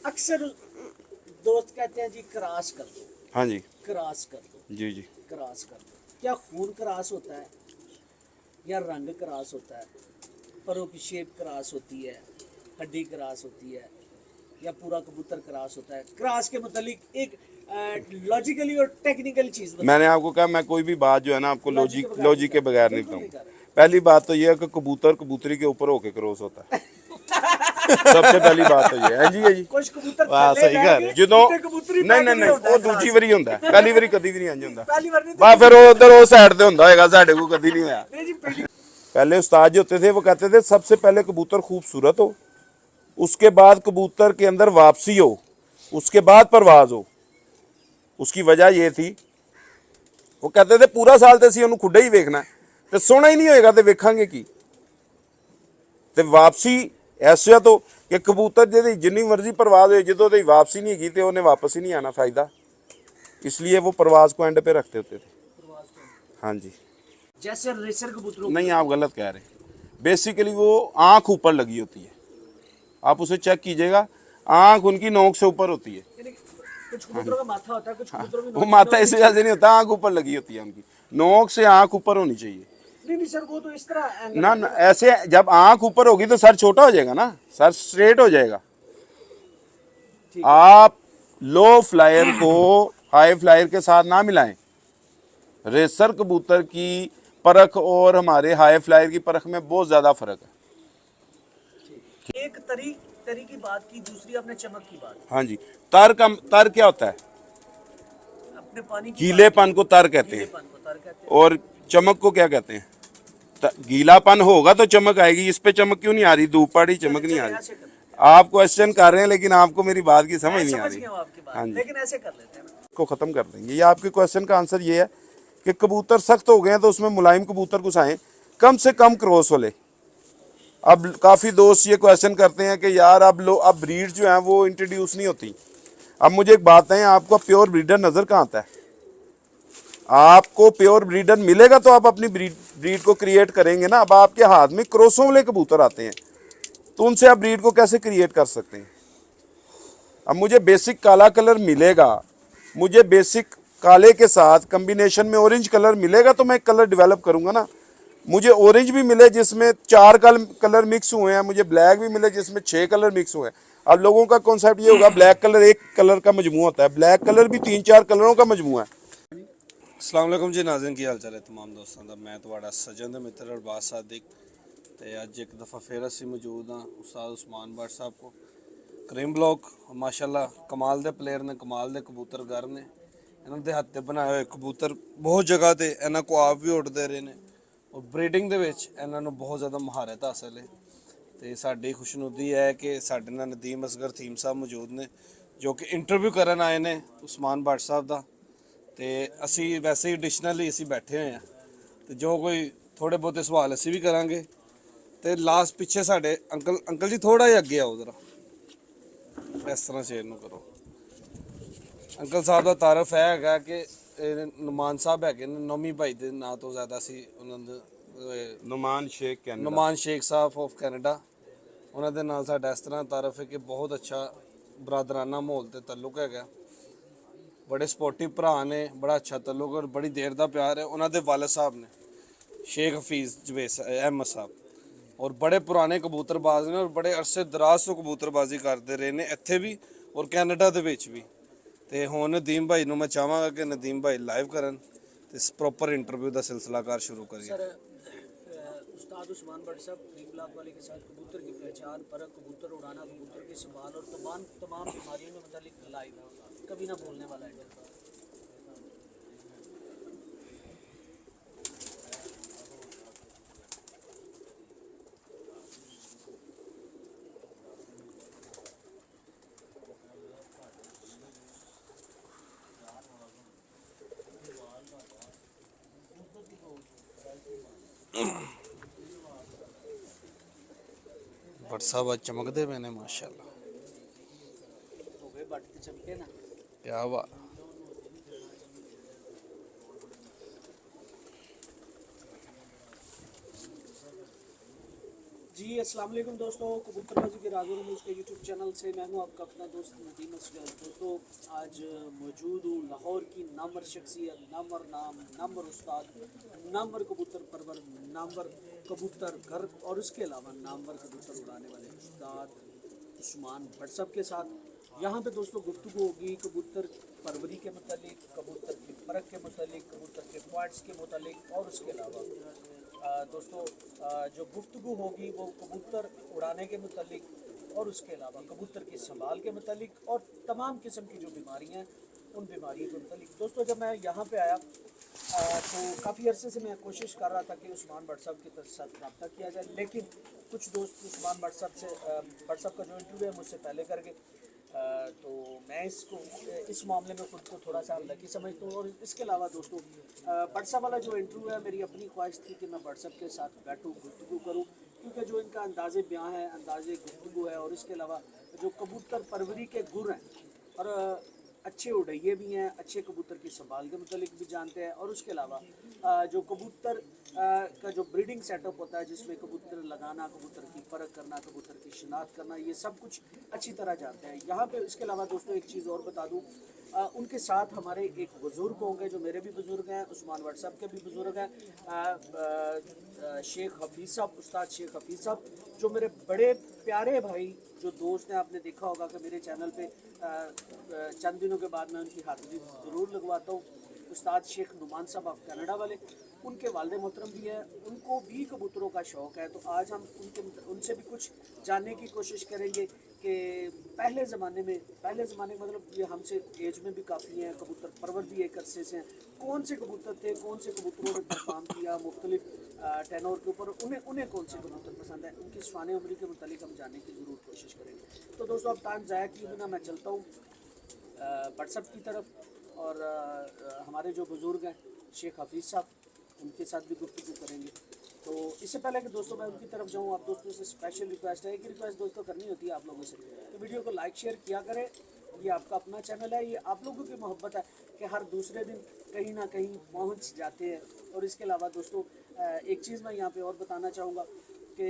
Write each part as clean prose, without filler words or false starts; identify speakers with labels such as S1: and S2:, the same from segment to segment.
S1: अक्सर दोस्त कहते हैं जी क्रॉस कर दो,
S2: हाँ जी,
S1: क्रॉस कर दो,
S2: जी जी।
S1: क्रॉस कर दो। क्या खून क्रॉस होता है या रंग क्रॉस होता है, परों की शेप क्रॉस होती है, हड्डी क्रॉस होती है, या पूरा कबूतर क्रॉस होता है? क्रॉस के मुतालिक एक लॉजिकली और टेक्निकल चीज
S2: मैंने आपको कहा मैं कोई भी बात जो है ना आपको लॉजिक के बगैर नहीं
S1: बिल्कुल नहीं कर
S2: बताऊंगा।
S1: रहे।
S2: पहली बात तो ये है कि कबूतर कबूतरी के ऊपर होके क्रॉस होता है। सबसे पहली बात तो ये है जी, है जी।
S1: कुछ कबूतर
S2: वाह
S1: थल्ले
S2: सही
S1: बैठ
S2: कह
S1: के
S2: रहे ਜਦੋਂ
S1: ਉੱਤੇ ਕਬੂਤਰੀ
S2: ਨਹੀਂ
S1: ਬਹਿ ਕੇ
S2: ਨਹੀਂ
S1: ਵੀ
S2: ਨਹੀਂ
S1: ਹੁੰਦਾ
S2: ਉਹ
S1: ਹੈ
S2: ਦੂਜੀ
S1: cross।
S2: ਵਾਰੀ ਹੁੰਦਾ ਹੈ, ਪਹਿਲੀ ਵਾਰੀ ਕਦੀ ਵੀ ਨਹੀਂ ਇੰਜ ਹੁੰਦਾ।
S1: पहली बार नहीं
S2: ਬਾ ਫਿਰ ਉਹ ਉਧਰ ਉਹ ਸਾਈਡ ਤੇ ਹੁੰਦਾ ਹੋਏਗਾ, ਸਾਡੇ ਕੋਲ कभी नहीं होया।
S1: नहीं जी पहली
S2: पहले उस्ताद जो होते थे वो कहते थे सबसे पहले कबूतर खूबसूरत हो, उसके बाद कबूतर के अंदर वापसी हो, उसके बाद परवाज हो। उसकी वजह ये थी, वो कहते थे पूरा साल तो ਅਸੀਂ ਉਹਨੂੰ ਖੁੱਡੇ ਹੀ ਵੇਖਣਾ ਤੇ ਸੋਹਣਾ ਹੀ ਨਹੀਂ ਹੋਏਗਾ ਤੇ ਵੇਖਾਂਗੇ ਕੀ। ਤੇ ਵਾਪਸੀ ਐਸਿਆ ਤੋਂ ਕਿ ਕਬੂਤਰ ਜਿਹਦੀ ਜਿੰਨੀ ਮਰਜ਼ੀ परवाज हो, ਜਦੋਂ ਦੀ वापसी नहीं हैगी तो उन्हें वापस ही नहीं आना फायदा, इसलिए वो परवाज को एंड पे रखते होते थे। हाँ जी।
S1: जैसे रेसर कबूतरों
S2: नहीं आप गलत कह रहे हैं। बेसिकली वो आंख ऊपर लगी होती है, आप उसे चेक कीजिएगा, आंख उनकी नोक से ऊपर होती है।
S1: यानी कुछ कबूतरों का माथा होता है, कुछ कबूतरों की
S2: वो माथा इस वजह से नहीं होता, आंख ऊपर लगी होती है उनकी, नोक से आंख ऊपर होनी चाहिए।
S1: नहीं सर, वो तो इस तरह एंगल
S2: ना ना ऐसे जब आंख ऊपर होगी तो सर छोटा हो जाएगा ना, सर स्ट्रेट हो जाएगा। आप लो फ्लायर को हाई फ्लायर के साथ ना मिलाएं। रेसर कबूतर की परख और हमारे हाई फ्लायर की परख में बहुत ज्यादा फर्क है।
S1: एक तरी की बात की, दूसरी आपने चमक की बात,
S2: हाँ जी। तर क्या होता है?
S1: अपने पानी की
S2: गीलेपन को तर कहते हैं,
S1: गीलेपन को तर कहते हैं।
S2: और चमक को क्या कहते हैं? गीलापन होगा तो चमक आएगी, इस पे चमक क्यों नहीं आ रही? धूप पड़ी चमक नहीं आ
S1: ऐसे
S2: रही।
S1: कर लेते
S2: आप क्वेश्चन कर रहे हैं लेकिन आपको मेरी बात की
S1: हैं।
S2: समझ
S1: मैं
S2: नहीं आ
S1: समझ
S2: रही।
S1: गया हूँ आपकी बात,
S2: हाँ जी,
S1: लेकिन ऐसे कर लेते हैं ना।
S2: को खत्म कर देंगे। ये आपके क्वेश्चन का आंसर ये है कि कबूतर सख्त हो गए हैं तो उसमें मुलायम कबूतर घुसाएं, कम से कम क्रॉस वाले। अब काफ़ी दोस्त ये क्वेश्चन करते हैं कि यार अब ब्रीड जो है वो इंट्रोड्यूस नहीं होती। अब मुझे एक बात है, आपको प्योर ब्रीडर नज़र कहाँ आता है? आपको प्योर ब्रीडर मिलेगा तो आप अपनी ब्रीड को क्रिएट करेंगे ना। अब आपके हाथ में क्रॉसों वाले कबूतर आते हैं तो उनसे आप ब्रीड को कैसे क्रिएट कर सकते हैं? अब मुझे बेसिक काला कलर मिलेगा, मुझे बेसिक काले के साथ कम्बिनेशन में ऑरेंज कलर मिलेगा तो मैं एक कलर डेवलप करूंगा ना। मुझे ऑरेंज भी मिले जिसमें 4 कलर मिक्स हुए हैं, मुझे ब्लैक भी मिले जिसमें 6 कलर मिक्स हुए हैं। अब लोगों का कॉन्सेप्ट ये होगा ब्लैक कलर एक कलर का मजमू होता है, ब्लैक कलर भी 3-4 कलरों का मजमू है।
S3: अस्सलाम वालेकुम जी नाज़रीन, की हाल चाल है तमाम दोस्तों का। मैं ਤੁਹਾਡਾ सजन ਦੇ मित्र अरबाज सादिक ਤੇ ਅੱਜ ਇੱਕ ਦਫਾ ਫੇਰ ਅਸੀਂ ਮੌਜੂਦ ਹਾਂ ਉਸਤਾਦ ਉਸਮਾਨ ਭੱਟ ਸਾਹਿਬ ਕੋ। ਕਰੀਮ ਬਲੌਕ ਮਾਸ਼ਾਅੱਲਾ ਕਮਾਲ ਦੇ ਪਲੇਅਰ ਨੇ, ਕਮਾਲ ਦੇ ਕਬੂਤਰਗਰ ਨੇ। ਇਹਨਾਂ ਦੇ ਹੱਥ ਤੇ ਬਣਾਏ ਹੋਏ ਕਬੂਤਰ ਬਹੁਤ ਜਗ੍ਹਾ ਤੇ ਇਹਨਾਂ ਕੋ ਆਪ ਵੀ ਉੱਡਦੇ ਰਹੇ ਨੇ, ਔਰ ਬਰੀਡਿੰਗ ਦੇ ਵਿੱਚ ਇਹਨਾਂ ਨੂੰ ਬਹੁਤ ਜ਼ਿਆਦਾ ਮਹਾਰਤ ਹਾਸਲ ਹੈ। ਤੇ ਸਾਡੀ ਖੁਸ਼ਨੁਦੀ ਹੈ ਕਿ ਸਾਡੇ ਨਾਲ ਨਦੀਮ ਅਸਗਰ ਥੀਮ ਸਾਹਿਬ ਮੌਜੂਦ ਨੇ ਜੋ ਕਿ ਇੰਟਰਵਿਊ ਕਰਨ ਆਏ ਨੇ ਉਸਮਾਨ ਭੱਟ ਸਾਹਿਬ ਦਾ। ਤੇ ਅਸੀਂ ਵੈਸੇ ਹੀ ਐਡੀਸ਼ਨਲੀ ਅਸੀਂ ਬੈਠੇ ਹੋਏ ਆ ਤੇ ਜੋ ਕੋਈ ਥੋੜੇ ਬਹੁਤੇ ਸਵਾਲ ਅਸੀਂ ਵੀ ਕਰਾਂਗੇ। ਤੇ ਲਾਸਟ ਪਿੱਛੇ ਸਾਡੇ ਅੰਕਲ ਜੀ ਥੋੜਾ ਜਿਹਾ ਅੱਗੇ ਆਓ ਜ਼ਰਾ, ਇਸ ਤਰ੍ਹਾਂ ਸ਼ੇਰ ਨੂੰ ਕਰੋ। ਅੰਕਲ ਸਾਹਿਬ ਦਾ ਤਾਰਫ ਹੈ ਹੈਗਾ ਕਿ ਨੁਮਾਨ ਸਾਹਿਬ ਹੈਗੇ ਨੇ, ਨੌਮੀ ਭਾਈ ਦੇ ਨਾਂ ਤੋਂ ਜ਼ਿਆਦਾ ਸੀ ਉਹਨਾਂ ਦਾ।
S2: Numan Sheikh Canada.
S3: ਨੁਮਾਨ Sheikh Sahib of Canada, ਉਹਨਾਂ ਦੇ ਨਾਲ ਸਾਡਾ ਇਸ ਤਰ੍ਹਾਂ ਤਾਰਫ ਹੈ ਕਿ ਬਹੁਤ ਅੱਛਾ ਬਰਾਦਰਾਨਾ ਮਾਹੌਲ ਤੇ ਤਾਲੁਕ ਹੈਗਾ। बड़े स्पोर्टिव भरा ने, बड़ा अच्छा तल्लुक और बड़ी देर का प्यार है। उन्होंने वालद साहब ने शेख हफीज़ जवेस अहमद साहब, और बड़े पुराने कबूतरबाज ने और बड़े अरसे दराज तो कबूतरबाजी करते रहे ने इत्थे भी और कैनेडा दे विच भी। तो हुण नदीम भाई नूं मैं चाहांगा कि नदीम भाई लाइव करन ते प्रॉपर इंटरव्यू का सिलसिलाकार शुरू करिए।
S1: सर उस्ताद उस्मान भट्ट साहब करीम ब्लॉक वाले के साथ कबूतर की पहचान, परख, कबूतर उड़ाना, कबूतर की संभाल और तमाम बीमारियों के मतलब लाइव कभी ना भूलने वाला है।
S3: भट्ट साहब आज चमकते पे ने माशाअल्लाह,
S1: हो गए बट ते चमके ना।
S3: क्या बात।
S1: जी अस्सलाम वालेकुम दोस्तों, कबूतरबाजी के राज़ और रमूज़ के यूट्यूब चैनल से मैं हूं आपका अपना दोस्त नदीम असगर। दोस्तों आज मौजूद हूं लाहौर की नामवर शख्सियत, नामवर नाम, नामवर उस्ताद, नामवर कबूतर परवर, नामवर कबूतर घर और उसके अलावा नामवर कबूतर उड़ाने वाले उस्ताद उस्मान भट्ट साहब के साथ। यहाँ पे दोस्तों गुफ्तगू होगी कबूतर परवरी के मतलब, कबूतर की परख के मतलब, कबूतर के पॉइंट्स के मतलब और उसके अलावा दोस्तों जो गुफ्तगू होगी वो कबूतर उड़ाने के मतलब और उसके अलावा कबूतर की संभाल के मतलब और तमाम किस्म की जो बीमारियाँ हैं उन बीमारियों के मतलब। दोस्तों जब मैं यहाँ पे आया तो काफ़ी अरसे से मैं कोशिश कर रहा था कि उस्मान भट्ट साहब के साथ रब्ता किया जाए, लेकिन कुछ दोस्त उस्मान भट्ट साहब से भट्ट साहब का जो इंटरव्यू है मुझसे पहले करके तो मैं इस मामले में खुद को थोड़ा सा लकी समझता हूँ। और इसके अलावा दोस्तों भट्ट साहब वाला जो इंटरव्यू है मेरी अपनी ख्वाहिश थी कि मैं भट्ट साहब के साथ बैठूँ, गुफ्तगू करूँ, क्योंकि जो इनका अंदाज़े बयां है, अंदाज़े गुफ्तगू है और इसके अलावा जो कबूतर परवरी के गुर हैं और अच्छे उड़ैये भी हैं, अच्छे कबूतर की संभाल के मतलब भी जानते हैं और उसके अलावा जो कबूतर का जो ब्रीडिंग सेटअप होता है जिसमें कबूतर लगाना, कबूतर की परख करना, कबूतर की शिनाख्त करना, ये सब कुछ अच्छी तरह जानते हैं यहाँ पे। इसके अलावा दोस्तों एक चीज़ और बता दूँ, उनके साथ हमारे एक बुज़ुर्ग होंगे जो मेरे भी बुज़ुर्ग हैं, उस्मान भट्ट साहब के भी बुज़ुर्ग हैं, शेख हफीज़ साहब, उस्ताद शेख हफीज़ साहब जो मेरे बड़े प्यारे भाई जो दोस्त हैं। आपने देखा होगा कि मेरे चैनल पे चंद दिनों के बाद मैं उनकी हाज़िरी ज़रूर लगवाता हूँ। उस्ताद शेख नुमान साहब ऑफ कनाडा वाले, उनके वालिद मोहतरम भी हैं, उनको भी कबूतरों का शौक़ है। तो आज हम उनसे भी कुछ जानने की कोशिश करेंगे कि पहले ज़माने में मतलब ये हमसे एज में भी काफ़ी हैं, कबूतर परवर भी एक अरसे से हैं, कौन से कबूतर थे, कौन से कबूतरों ने परफॉर्म किया मुख्तलिफ टेनोर के ऊपर, उन्हें कौन से कबूतर पसंद है, उनकी स्वान उम्री के मुतालिक हम जानने की ज़रूर कोशिश करेंगे। तो दोस्तों अब टाइम ज़ाया किए बिना मैं चलता हूँ व्हाट्सअप की तरफ और हमारे जो बुज़ुर्ग हैं शेख हफीज़ साहब, उनके साथ भी गुफ्तगू करेंगे। तो इससे पहले कि दोस्तों मैं उनकी तरफ जाऊँ, आप दोस्तों से स्पेशल रिक्वेस्ट है, एक रिक्वेस्ट दोस्तों करनी होती है आप लोगों से, तो वीडियो को लाइक शेयर किया करें। ये आपका अपना चैनल है, ये आप लोगों की मोहब्बत है कि हर दूसरे दिन कहीं ना कहीं पहुंच जाते हैं। और इसके अलावा दोस्तों एक चीज़ मैं यहाँ पे और बताना चाहूँगा कि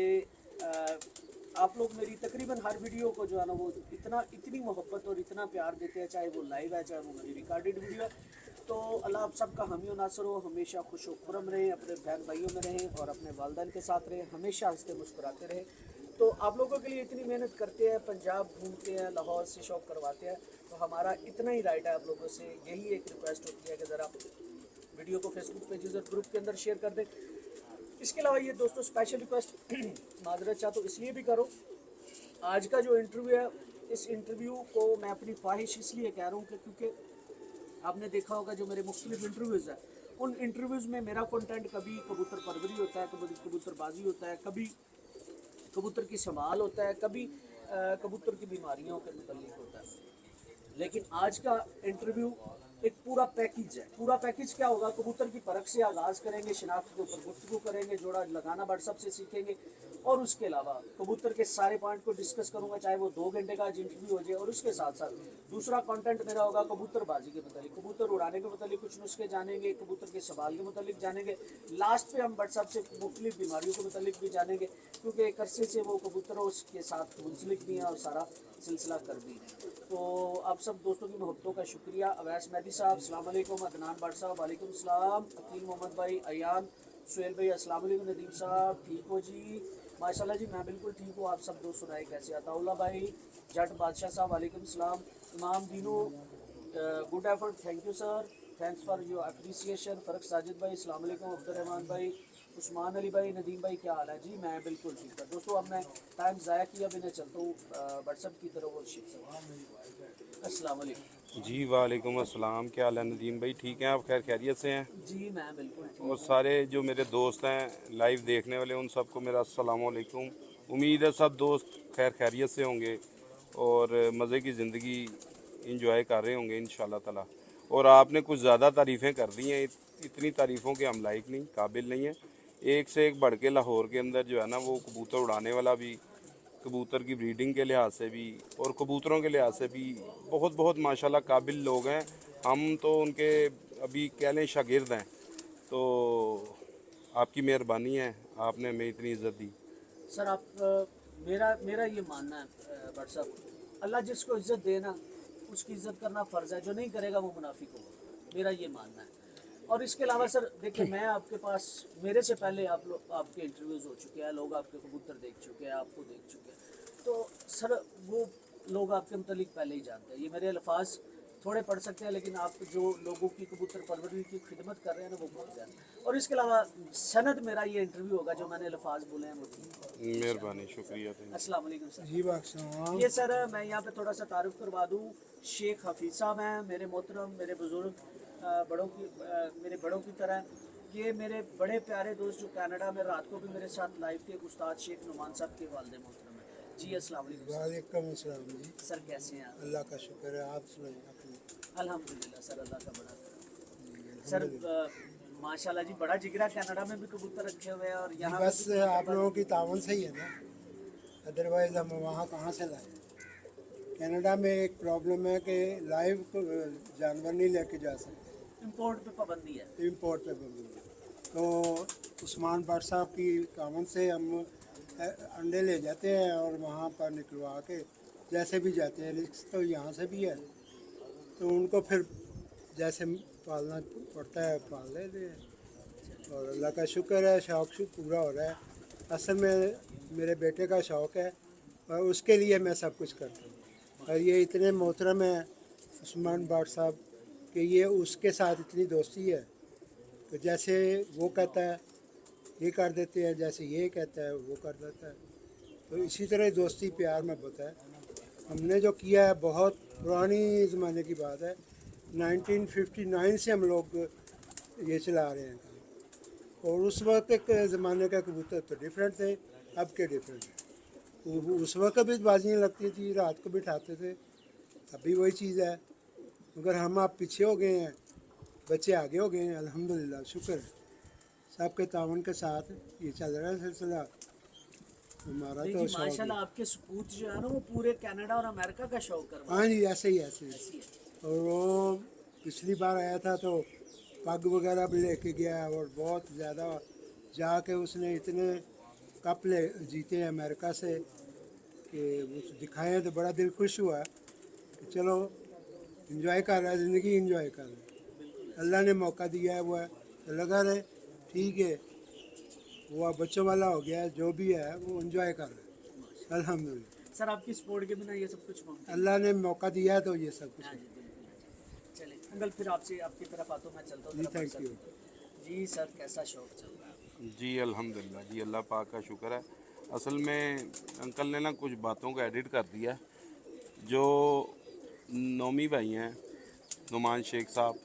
S1: आप लोग मेरी तकरीबन हर वीडियो को जो है ना वो इतनी मोहब्बत और इतना प्यार देते हैं, चाहे वो लाइव है चाहे वो मेरी रिकॉर्डेड वीडियो है। तो अल्लाह आप सबका हामी नासर हो, हमेशा खुश व खुरम रहें, अपने बहन भाइयों में रहें और अपने वालदैन के साथ रहें, हमेशा हंसते मुस्कुराते रहें। तो आप लोगों के लिए इतनी मेहनत करते हैं, पंजाब घूमते हैं, लाहौर से शौक करवाते हैं, तो हमारा इतना ही राइट है आप लोगों से, यही एक रिक्वेस्ट होती है कि ज़रा वीडियो को फेसबुक पेजेस और ग्रुप के अंदर शेयर कर दें। इसके अलावा ये दोस्तों स्पेशल रिक्वेस्ट माजरत चाह तो इसलिए भी करो, आज का जो इंटरव्यू है इस इंटरव्यू को मैं अपनी ख्वाहिश इसलिए कह रहा हूँ कि क्योंकि आपने देखा होगा जो मेरे मुख्तलिफ इंटरव्यूज़ हैं उन इंटरव्यूज़ में मेरा कंटेंट कभी कबूतर परवरी होता है, कभी कबूतरबाजी होता है, कभी कबूतर की संभाल होता है, कभी कबूतर की बीमारियों के मुतालिक होता है। लेकिन आज का इंटरव्यू एक पूरा पैकेज है। पूरा पैकेज क्या होगा, कबूतर की परख से आगाज़ करेंगे, शिनाख्त के ऊपर गुफ्तगू करेंगे, जोड़ा लगाना व्हाट्सअप से सीखेंगे और उसके अलावा कबूतर के सारे पॉइंट को डिस्कस करूंगा, चाहे वो 2 घंटे का आज इंटरव्यू हो जाए। और उसके साथ साथ दूसरा कंटेंट मेरा होगा कबूतरबाजी के मतलब, कबूतर उड़ाने के मतलब कुछ नुस्खे जानेंगे, कबूतर के सवाल के मतलब जानेंगे, लास्ट पे हम व्हाट्सअप से मुख्तलिफ बीमारियों के मतलब भी जानेंगे, क्योंकि एक अरसे से वो कबूतरों के साथ मुंसलिक भी हैं और सारा सिलसिला कर भी है। तो आप सब दोस्तों की मोहब्बतों का शुक्रिया। अवैस मेहदी साहब अस्सलाम वालेकुम, अदनान भट्ट साहब वालेकुम सलाम, अकील मोहम्मद भाई, अयान सुहेल भाई अस्सलाम वालेकुम, नदीम साहब ठीक हो जी, माशाल्लाह जी मैं बिल्कुल ठीक हूँ, आप सब दोस्त सुनाए कैसे, अताउल्ला भाई, जट बादशाह साहब वालेकुम सलाम, इमाम Dinu good effort, thank you sir, thanks for your appreciation, फ़र्क साजिद भाई अस्सलाम वालेकुम, अब्दुर्रहमान भाई, उस्मान अली भाई, नदीम भाई क्या हाल है जी, मैं बिल्कुल ठीक है। दोस्तों अब मैं टाइम ज़ाया किया बिना चलता हूँ व्हाट्सअप की तरफ और शिप। अस्सलाम वालेकुम
S2: जी वालेकुम अस्सलाम, क्या हाल है नदीम भाई, ठीक हैं आप, खैर खैरियत से हैं?
S1: जी, मैं बिल्कुल ठीक
S2: और
S1: हूँ।
S2: सारे जो मेरे दोस्त हैं लाइव देखने वाले उन सबको मेरा अस्सलाम वालेकुम। उम्मीद है सब दोस्त खैर खैरियत से होंगे और मज़े की ज़िंदगी इंजॉय कर रहे होंगे इंशाल्लाह ताला। और आपने कुछ ज़्यादा तारीफ़ें कर दी हैं, इतनी तारीफ़ों के हम लायक नहीं, काबिल नहीं हैं। एक से एक बढ़ के लाहौर के अंदर जो है ना वो कबूतर उड़ाने वाला भी, कबूतर की ब्रीडिंग के लिहाज से भी और कबूतरों के लिहाज से भी बहुत बहुत माशाल्लाह काबिल लोग हैं। हम तो उनके अभी कह लें शागिर्द हैं। तो आपकी मेहरबानी है, आपने हमें इतनी इज़्ज़त दी।
S1: सर आप मेरा मेरा ये मानना है भट्ट साहब, अल्लाह जिसको इज्जत दे ना उसकी इज्जत करना फ़र्ज़ है, जो नहीं करेगा वो मुनाफिक होगा, मेरा ये मानना है। और इसके अलावा सर देखिए, मैं आपके पास मेरे से पहले आप लोग आपके इंटरव्यूज़ हो चुके हैं, लोग आपके कबूतर देख चुके हैं, आपको देख चुके हैं, तो सर वो लोग आपके मतलब पहले ही जानते हैं। ये मेरे अल्फाज थोड़े पढ़ सकते हैं, लेकिन आप जो लोगों की कबूतर परवरिश की खिदमत कर रहे हैं ना, वो बहुत ज़्यादा। और इसके अलावा सनद मेरा ये इंटरव्यू होगा, जो मैंने अल्फाज बोले हैं मुझे।
S2: मेहरबानी, शुक्रिया।
S1: अस्सलाम वालेकुम सर।
S4: जी बादशाह।
S1: ये सर मैं यहाँ पे थोड़ा सा तारुफ करवा दूँ, शेख हफीज़ साहब हैं, मेरे मोहतरम, मेरे बुज़ुर्ग, मेरे बड़ों की तरह। ये मेरे बड़े प्यारे दोस्त जो कनाडा में रात को भी मेरे साथ लाइव थे, उस्ताद शेख नुमान साहब के वालिद मोहतरम हैं जी। अस्सलाम वालेकुम सर।
S4: वालेकुम अस्सलाम जी।
S1: सर कैसे हैं आप?
S4: अल्लाह का शुक्र है, आप सुनाइए अपनी।
S1: अल्हम्दुलिल्लाह सर, अल्लाह का बड़ा करम। सर माशाल्लाह जी, बड़ा जिगरा, कनाडा में भी कबूतर रखे हुए हैं और यहाँ
S4: बस
S1: पे भी
S4: आप लोगों की तावन से ही है ना, अदरवाइज हम वहाँ कहाँ से लाए। कनाडा में एक प्रॉब्लम है कि लाइव जानवर नहीं लेके जा सकते,
S1: इम्पोर्ट पे पाबंदी है।
S4: इम्पोर्ट पे पाबंदी। तो उस्मान भट्ट साहब की तावन से हम अंडे ले जाते हैं और वहाँ पर निकलवा के जैसे भी जाते हैं, रिस्क तो यहाँ से भी है, तो उनको फिर जैसे पालना पड़ता है पाल लेते हैं। और अल्लाह का शुक्र है, शौक़ पूरा हो रहा है। असल में मेरे बेटे का शौक़ है और उसके लिए मैं सब कुछ करता हूँ। और ये इतने मोहतरम है उस्मान भट्ट साहब कि ये उसके साथ इतनी दोस्ती है, तो जैसे वो कहता है ये कर देते हैं, जैसे ये कहता है वो कर देता है। तो इसी तरह दोस्ती प्यार में होता है। हमने जो किया है बहुत पुरानी ज़माने की बात है, 1959 से हम लोग ये चला रहे हैं काम। और उस वक्त के ज़माने का कबूतर तो डिफरेंट थे, अब के डिफरेंट है। उस वक्त भी बाजियाँ लगती थी, रात को बिठाते थे, अभी वही चीज़ है। मगर हम आप पीछे हो गए हैं, बच्चे आगे हो गए हैं, अल्हम्दुलिल्लाह शुक्र है। सबके तावन के साथ ये चल रहा है सिलसिला। हमारा
S1: नहीं
S4: तो
S1: जी,
S4: शौक है।
S1: माशाल्लाह आपके सपूत जो है ना, वो पूरे कनाडा और अमेरिका का शौक करवा
S4: हाँ जी, ऐसे ही ऐसे ही।
S1: ऐसी है।
S4: और वो पिछली बार आया था तो पग वगैरह भी लेके गया और बहुत ज़्यादा जाके उसने इतने कप ले जीते हैं अमेरिका से कि वो दिखाए, तो बड़ा दिल खुश हुआ कि चलो इन्जॉय कर रहा है, ज़िंदगी इन्जॉय कर रहा है। अल्लाह ने मौका दिया है, वो है तो लगा रहे, ठीक है। वो अब बच्चों वाला हो गया है, जो भी है वो इन्जॉय कर रहा है अल्हम्दुलिल्लाह।
S1: सर आपकी सपोर्ट के बिना ये सब कुछ मुमकिन
S4: अल्लाह ने मौका दिया है तो ये सब कुछ
S1: है। हाँ
S4: है।
S1: जी, बिल्कुल। चलिए अंकल, फिर आपसे आपकी तरफ आता हूँ, मैं चलता हूँ
S4: जी,
S1: जरा
S4: थैंक
S1: सर।
S4: यू।
S1: जी सर, कैसा शौक चल रहा है?
S2: जी अल्हम्दुलिल्लाह जी, अल्लाह पाक का शुक्र है। असल में अंकल ने ना कुछ बातों को एडिट कर दिया है। जो नौमी भाई हैं नुमान शेख साहब,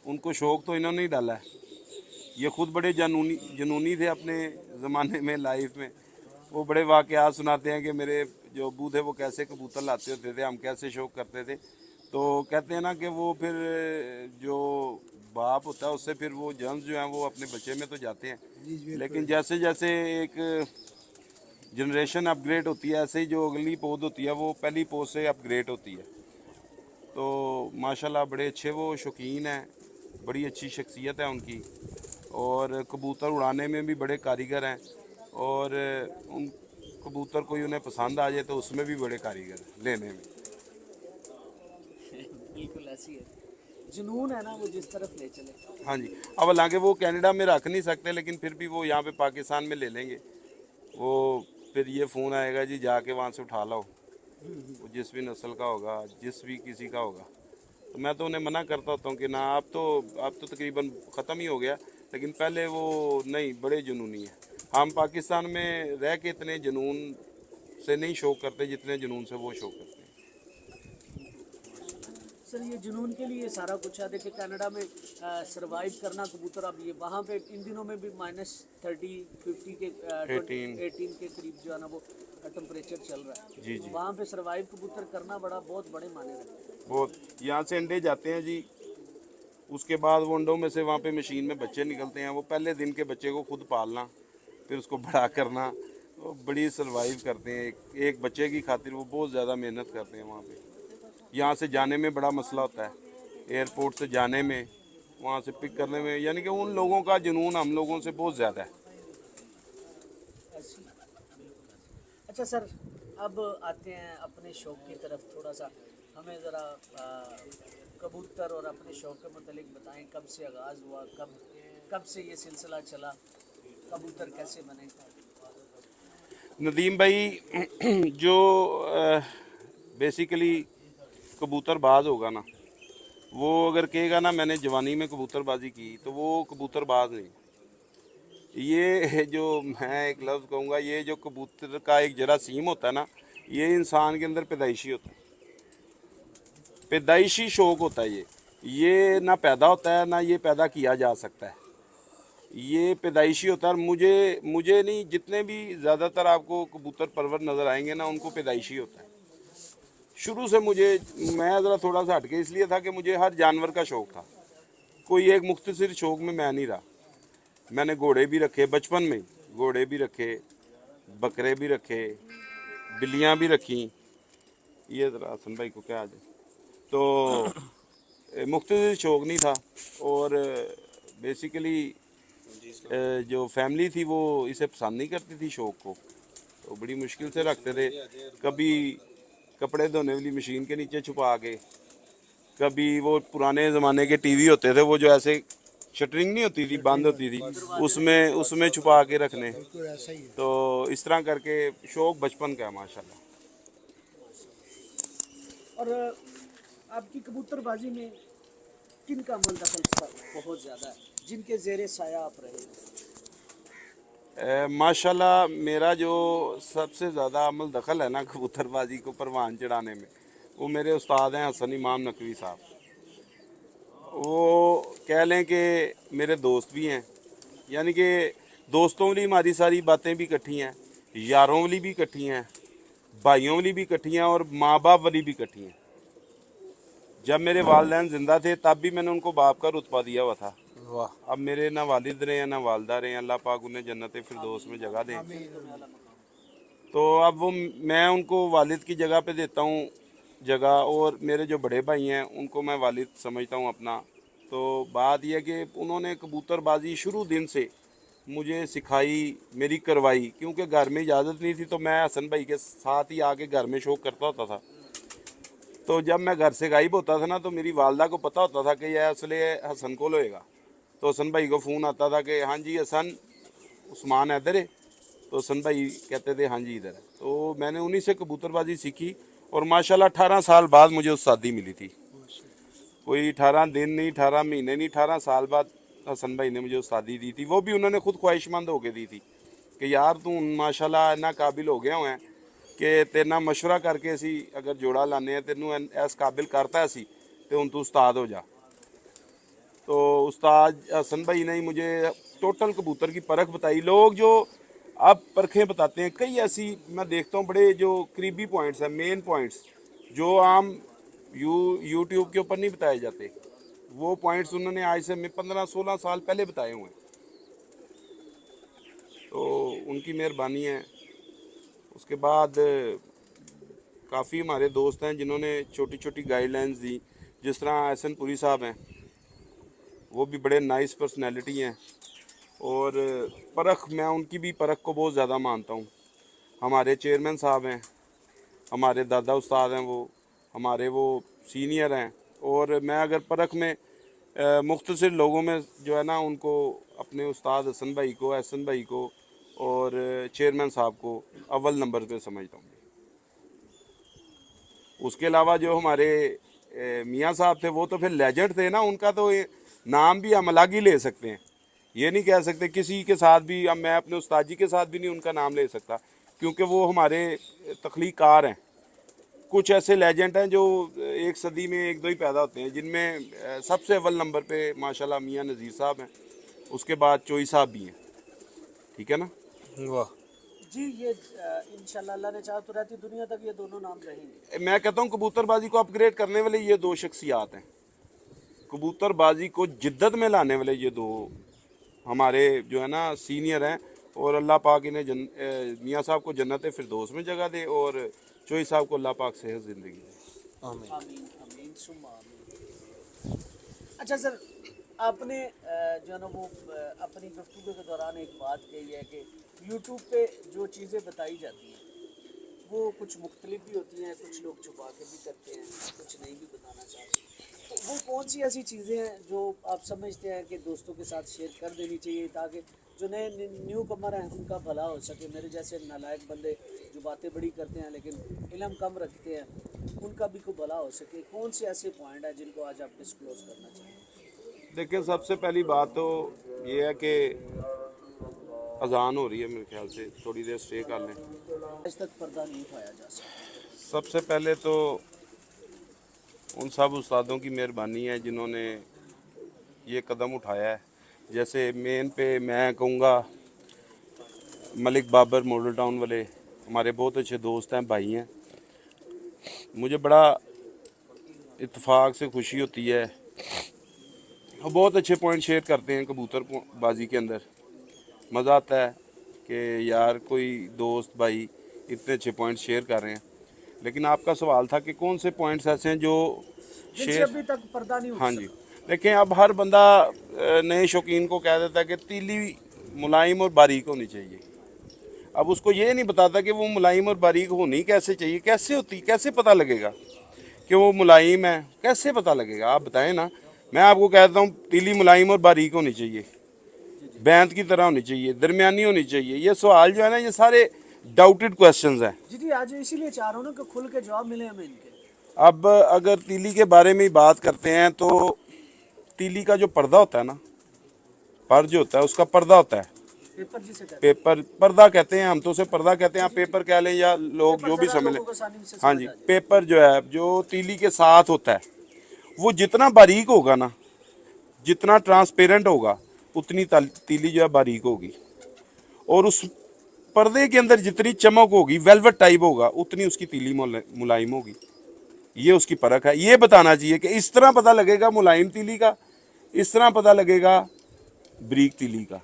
S2: उनको शौक़ तो इन्होंने ही डाला है। ये खुद बड़े जनूनी थे अपने ज़माने में, लाइफ में। वो बड़े वाक़यात सुनाते हैं कि मेरे जो अब्बू थे वो कैसे कबूतर लाते होते थे, हम कैसे शौक़ करते थे। तो कहते हैं ना कि वो फिर जो बाप होता है उससे फिर वो जर्म्स जो हैं वो अपने बच्चे में तो जाते हैं,
S4: जी जी,
S2: लेकिन जैसे जैसे एक जनरेशन अपग्रेड होती है, ऐसे ही जो अगली पौध होती है वो पहली पौध से अपग्रेड होती है। तो माशाल्लाह बड़े अच्छे वो शौकीन हैं, बड़ी अच्छी शख्सियत है उनकी, और कबूतर उड़ाने में भी बड़े कारीगर हैं। और उन कबूतर कोई उन्हें पसंद आ जाए तो उसमें भी बड़े कारीगर हैं लेने में।
S1: बिल्कुल ऐसी है, जुनून है ना, वो जिस तरफ ले चले।
S2: हाँ जी, अब हालांकि वो कनाडा में रख नहीं सकते, लेकिन फिर भी वो यहाँ पे पाकिस्तान में ले लेंगे। वो फिर ये फ़ोन आएगा जी जाके वहाँ से उठा लाओ, वो जिस भी नस्ल का होगा, जिस भी किसी का होगा। तो मैं तो उन्हें मना करता होता हूँ कि ना, आप तो तकरीबन ख़त्म ही हो गया, लेकिन पहले वो नहीं, बड़े जुनूनी है। हम पाकिस्तान में रह के इतने जुनून से नहीं शौक़ करते जितने जुनून से वो शौक़ करते हैं।
S1: सर ये जुनून के लिए सारा कुछ है। देखिए कनाडा में सरवाइव करना कबूतर, अब ये वहाँ पे इन दिनों में भी -30, 50 के 18 के करीब जो है ना वो टेम्परेचर चल रहा है।
S2: जी जी,
S1: वहाँ पे सरवाइव कबूतर करना बहुत बड़े माने रखते हैं।
S2: बहुत। यहाँ से अंडे जाते हैं जी, उसके बाद वो अंडों में से वहाँ पे मशीन में बच्चे निकलते हैं। वो पहले दिन के बच्चे को खुद पालना, फिर उसको बड़ा करना, वो बड़ी सरवाइव करते हैं। एक बच्चे की खातिर वो बहुत ज़्यादा मेहनत करते हैं वहाँ पे। यहाँ से जाने में बड़ा मसला होता है, एयरपोर्ट से जाने में, वहाँ से पिक करने में, यानी कि उन लोगों का जुनून हम लोगों से बहुत ज़्यादा है।
S1: ऐसी अच्छा सर, अब आते हैं अपने शौक की तरफ थोड़ा सा। हमें ज़रा कबूतर और अपने शौक के मुतालिक बताएं, कब से आगाज़ हुआ, कब से ये सिलसिला चला, कबूतर कैसे बने?
S2: नदीम भाई जो बेसिकली कबूतरबाज होगा ना, वो अगर कहेगा ना मैंने जवानी में कबूतरबाजी की, तो वो कबूतरबाज नहीं। ये जो मैं एक लफ्ज़ कहूँगा, ये जो कबूतर का एक जरासीम होता है ना, ये इंसान के अंदर पैदाइशी होता है, पैदाइशी शौक होता है। ये ना पैदा होता है ना ये पैदा किया जा सकता है, ये पैदाइशी होता है। और मुझे नहीं, जितने भी ज़्यादातर आपको कबूतर परवर नज़र आएंगे ना, उनको पैदाइशी होता है। शुरू से मैं ज़रा थोड़ा सा हटके इसलिए था कि मुझे हर जानवर का शौक़ था, कोई एक मुख्तसर शौक़ में मैं नहीं रहा। मैंने घोड़े भी रखे बचपन में, घोड़े भी रखे, बकरे भी रखे, बिल्लियाँ भी रखी। ये ज़रा हसन भाई को क्या आ जाए, तो मुख्तसर शौक़ नहीं था। और बेसिकली जो फैमिली थी वो इसे पसंद नहीं करती थी शौक़ को, तो बड़ी मुश्किल से रखते थे। कभी कपड़े धोने वाली मशीन के नीचे छुपा के, कभी वो पुराने ज़माने के टीवी होते थे, वो जो ऐसे शटरिंग नहीं होती थी, बंद होती थी, उसमें छुपा के रखने।
S4: बिल्कुल ऐसा ही है।
S2: तो इस तरह करके शौक़ बचपन का है माशाल्लाह।
S1: और आपकी कबूतरबाजी में किन का अमल दखल बहुत ज़्यादा है, जिनके ज़ेरे साया आप रहे?
S2: माशाल्लाह मेरा जो सबसे ज़्यादा अमल दखल है ना कबूतरबाजी को परवान चढ़ाने में, वो मेरे उस्ताद हैं हसन इमाम नकवी साहब। वो कह लें कि मेरे दोस्त भी हैं, यानी कि दोस्तों वाली हमारी सारी बातें भी इकट्ठी हैं, यारों वाली भी इकट्ठी हैं, भाइयों वाली भी इकट्ठी हैं, और माँ बाप वाली भी इकट्ठी हैं। जब मेरे वालिदैन ज़िंदा थे तब भी मैंने उनको बाप का रुतबा दिया हुआ था।
S3: वाह।
S2: अब मेरे ना वालिद रहे ना वालदा रहे, अल्लाह पाक उन्हें जन्नत फिरदौस में जगह दें। तो अब वो मैं उनको वालिद की जगह पे देता हूँ जगह, और मेरे जो बड़े भाई हैं उनको मैं वालिद समझता हूँ अपना। तो बात यह कि उन्होंने कबूतरबाजी शुरू दिन से मुझे सिखाई, मेरी करवाई, क्योंकि घर में इजाज़त नहीं थी, तो मैं हसन भाई के साथ ही आके घर में शौक़ करता होता था। तो जब मैं घर से गायब होता था ना, तो मेरी वालदा को पता होता था कि यह असले हसन को लोएगा, तो हसन भाई को फ़ोन आता था कि हाँ जी हसन, उस्मान है इधर है। तो हसन भाई कहते थे हाँ जी इधर है। तो मैंने उन्हीं से कबूतरबाजी सीखी, और माशाल्लाह 18 साल बाद मुझे उस्तादी मिली थी। कोई 18 दिन नहीं, 18 महीने नहीं, 18 साल बाद हसन भाई ने मुझे उस्तादी दी थी। वो भी उन्होंने खुद ख्वाहिशमंद होके दी थी कि यार तू माशाल्लाह इन्ना काबिल हो गया हुआ है कि तेरे नाल मशवरा करके असी अगर जोड़ा लाने तेनू इस काबिल करता असी, तो हुण तू उस्ताद हो जा। तो उस्ताद हसन भाई ने ही मुझे टोटल कबूतर की परख बताई। लोग जो अब परखें बताते हैं, कई ऐसी मैं देखता हूँ बड़े जो करीबी पॉइंट्स हैं, मेन पॉइंट्स जो आम यूट्यूब के ऊपर नहीं बताए जाते, वो पॉइंट्स उन्होंने आज से 15-16 साल पहले बताए हुए हैं। तो उनकी मेहरबानी है। उसके बाद काफ़ी हमारे दोस्त हैं जिन्होंने छोटी छोटी गाइडलाइंस दी, जिस तरह एहसन पुरी साहब हैं, वो भी बड़े नाइस पर्सनैलिटी हैं, और परख मैं उनकी भी परख को बहुत ज़्यादा मानता हूँ। हमारे चेयरमैन साहब हैं, हमारे दादा उस्ताद हैं, वो हमारे वो सीनियर हैं। और मैं अगर परख में मुख्तसर लोगों में जो है ना, उनको अपने उस्ताद हसन भाई को, एहसन भाई को और चेयरमैन साहब को अव्वल नंबर पे समझता हूँ। उसके अलावा जो हमारे मियाँ साहब थे, वो तो फिर लेजेंड थे ना, उनका तो नाम भी हम अलग ही ले सकते हैं। ये नहीं कह सकते किसी के साथ भी, अब मैं अपने उस्ताद जी के साथ भी नहीं उनका नाम ले सकता, क्योंकि वो हमारे तख्लीकार हैं। कुछ ऐसे लेजेंड हैं जो एक सदी में एक दो ही पैदा होते हैं, जिनमें सबसे अव्वल नंबर पे माशाल्लाह मियाँ नज़ीर साहब हैं, उसके बाद चोई साहब भी हैं। ठीक है ना?
S3: वाह
S1: जी, ये इंशाल्लाह अल्लाह ने चाहा तो रहती दुनिया तक ये दोनों नाम रहेंगे।
S2: मैं कहता हूँ कबूतरबाजी को अपग्रेड करने वाले ये दो शख्सियात हैं, कबूतरबाजी को जिद्दत में लाने वाले ये दो हमारे जो है ना सीनियर हैं। और अल्लाह पाक इन्हें मियाँ साहब को जन्नत फिरदौस में जगह दे, और चोई साहब को अल्लाह पाक सेहत ज़िंदगी दे।
S3: आमीन।
S1: आमीन आमीन सुम्मा आमीन। अच्छा सर, आपने जो है ना वो अपनी गुफ्तगू के दौरान एक बात कही है कि यूट्यूब पे जो चीज़ें बताई जाती हैं वो कुछ मुख्तलिफ भी होती हैं, कुछ लोग छुपा के भी करते हैं, कुछ नहीं भी बताना चाहते। तो वो कौन सी ऐसी चीज़ें हैं जो आप समझते हैं कि दोस्तों के साथ शेयर कर देनी चाहिए ताकि जो नए न्यू कमर हैं उनका भला हो सके, मेरे जैसे नालायक बंदे जो बातें बड़ी करते हैं लेकिन इल्म कम रखते हैं उनका भी कोई भला हो सके? कौन से ऐसे पॉइंट हैं जिनको आज आप डिस्क्लोज करना चाहिए?
S2: देखिए, सबसे पहली बात तो ये है कि अजान हो रही है, मेरे ख्याल से थोड़ी देर स्टे कर लें।
S1: आज तक पर्दा नहीं उठाया जा सकता।
S2: सबसे पहले तो उन सब उस्तादों की मेहरबानी है जिन्होंने ये कदम उठाया है। जैसे मेन पे मैं कहूँगा मलिक बाबर मॉडल टाउन वाले हमारे बहुत अच्छे दोस्त हैं, भाई हैं। मुझे बड़ा इत्तेफाक से खुशी होती है, वो बहुत अच्छे पॉइंट शेयर करते हैं कबूतर बाजी के अंदर। मज़ा आता है कि यार कोई दोस्त भाई इतने अच्छे पॉइंट शेयर कर रहे हैं। लेकिन आपका सवाल था कि कौन से पॉइंट्स ऐसे हैं जो
S1: जिनसे
S2: शेयर।
S1: अभी तक पर्दा नहीं उठ
S2: हाँ जी, देखें, अब हर बंदा नए शौकीन को कह देता है कि तीली मुलायम और बारीक होनी चाहिए। अब उसको ये नहीं बताता कि वो मुलायम और बारीक होनी कैसे चाहिए, कैसे होती, कैसे पता लगेगा कि वो मुलायम है, कैसे पता लगेगा? आप बताएं ना। मैं आपको कहता हूँ तीली मुलायम और बारीक होनी चाहिए, बैंत की तरह होनी चाहिए, दरमियानी होनी चाहिए। ये सवाल जो है ना, ये सारे डाउटेड क्वेश्चंस हैं।
S1: जी आज इसीलिए चाह रहा हूँ ना कि खुल के जवाब मिले हमें इनके।
S2: अब अगर तीली के बारे में बात करते हैं तो तीली का जो पर्दा होता है ना, पर जो होता है उसका पर्दा होता है,
S1: पेपर जिसे कहते हैं।
S2: पेपर पर्दा कहते हैं, हम तो उसे पर्दा कहते हैं, आप पेपर कह लें या लोग जो भी समझ लें।
S1: लोगों को आसानी से
S2: हाँ
S1: समझ
S2: जी,
S1: आ जाए।
S2: पेपर जो है जो तीली के साथ होता है वो जितना बारीक होगा ना, जितना ट्रांसपेरेंट होगा, उतनी तीली जो है बारीक होगी। और उस पर्दे के अंदर जितनी चमक होगी, वेलवेट टाइप होगा, उतनी उसकी तीली मुलायम होगी। ये उसकी परख है। ये बताना चाहिए कि इस तरह पता लगेगा मुलायम तीली का, इस तरह पता लगेगा बारीक तीली का।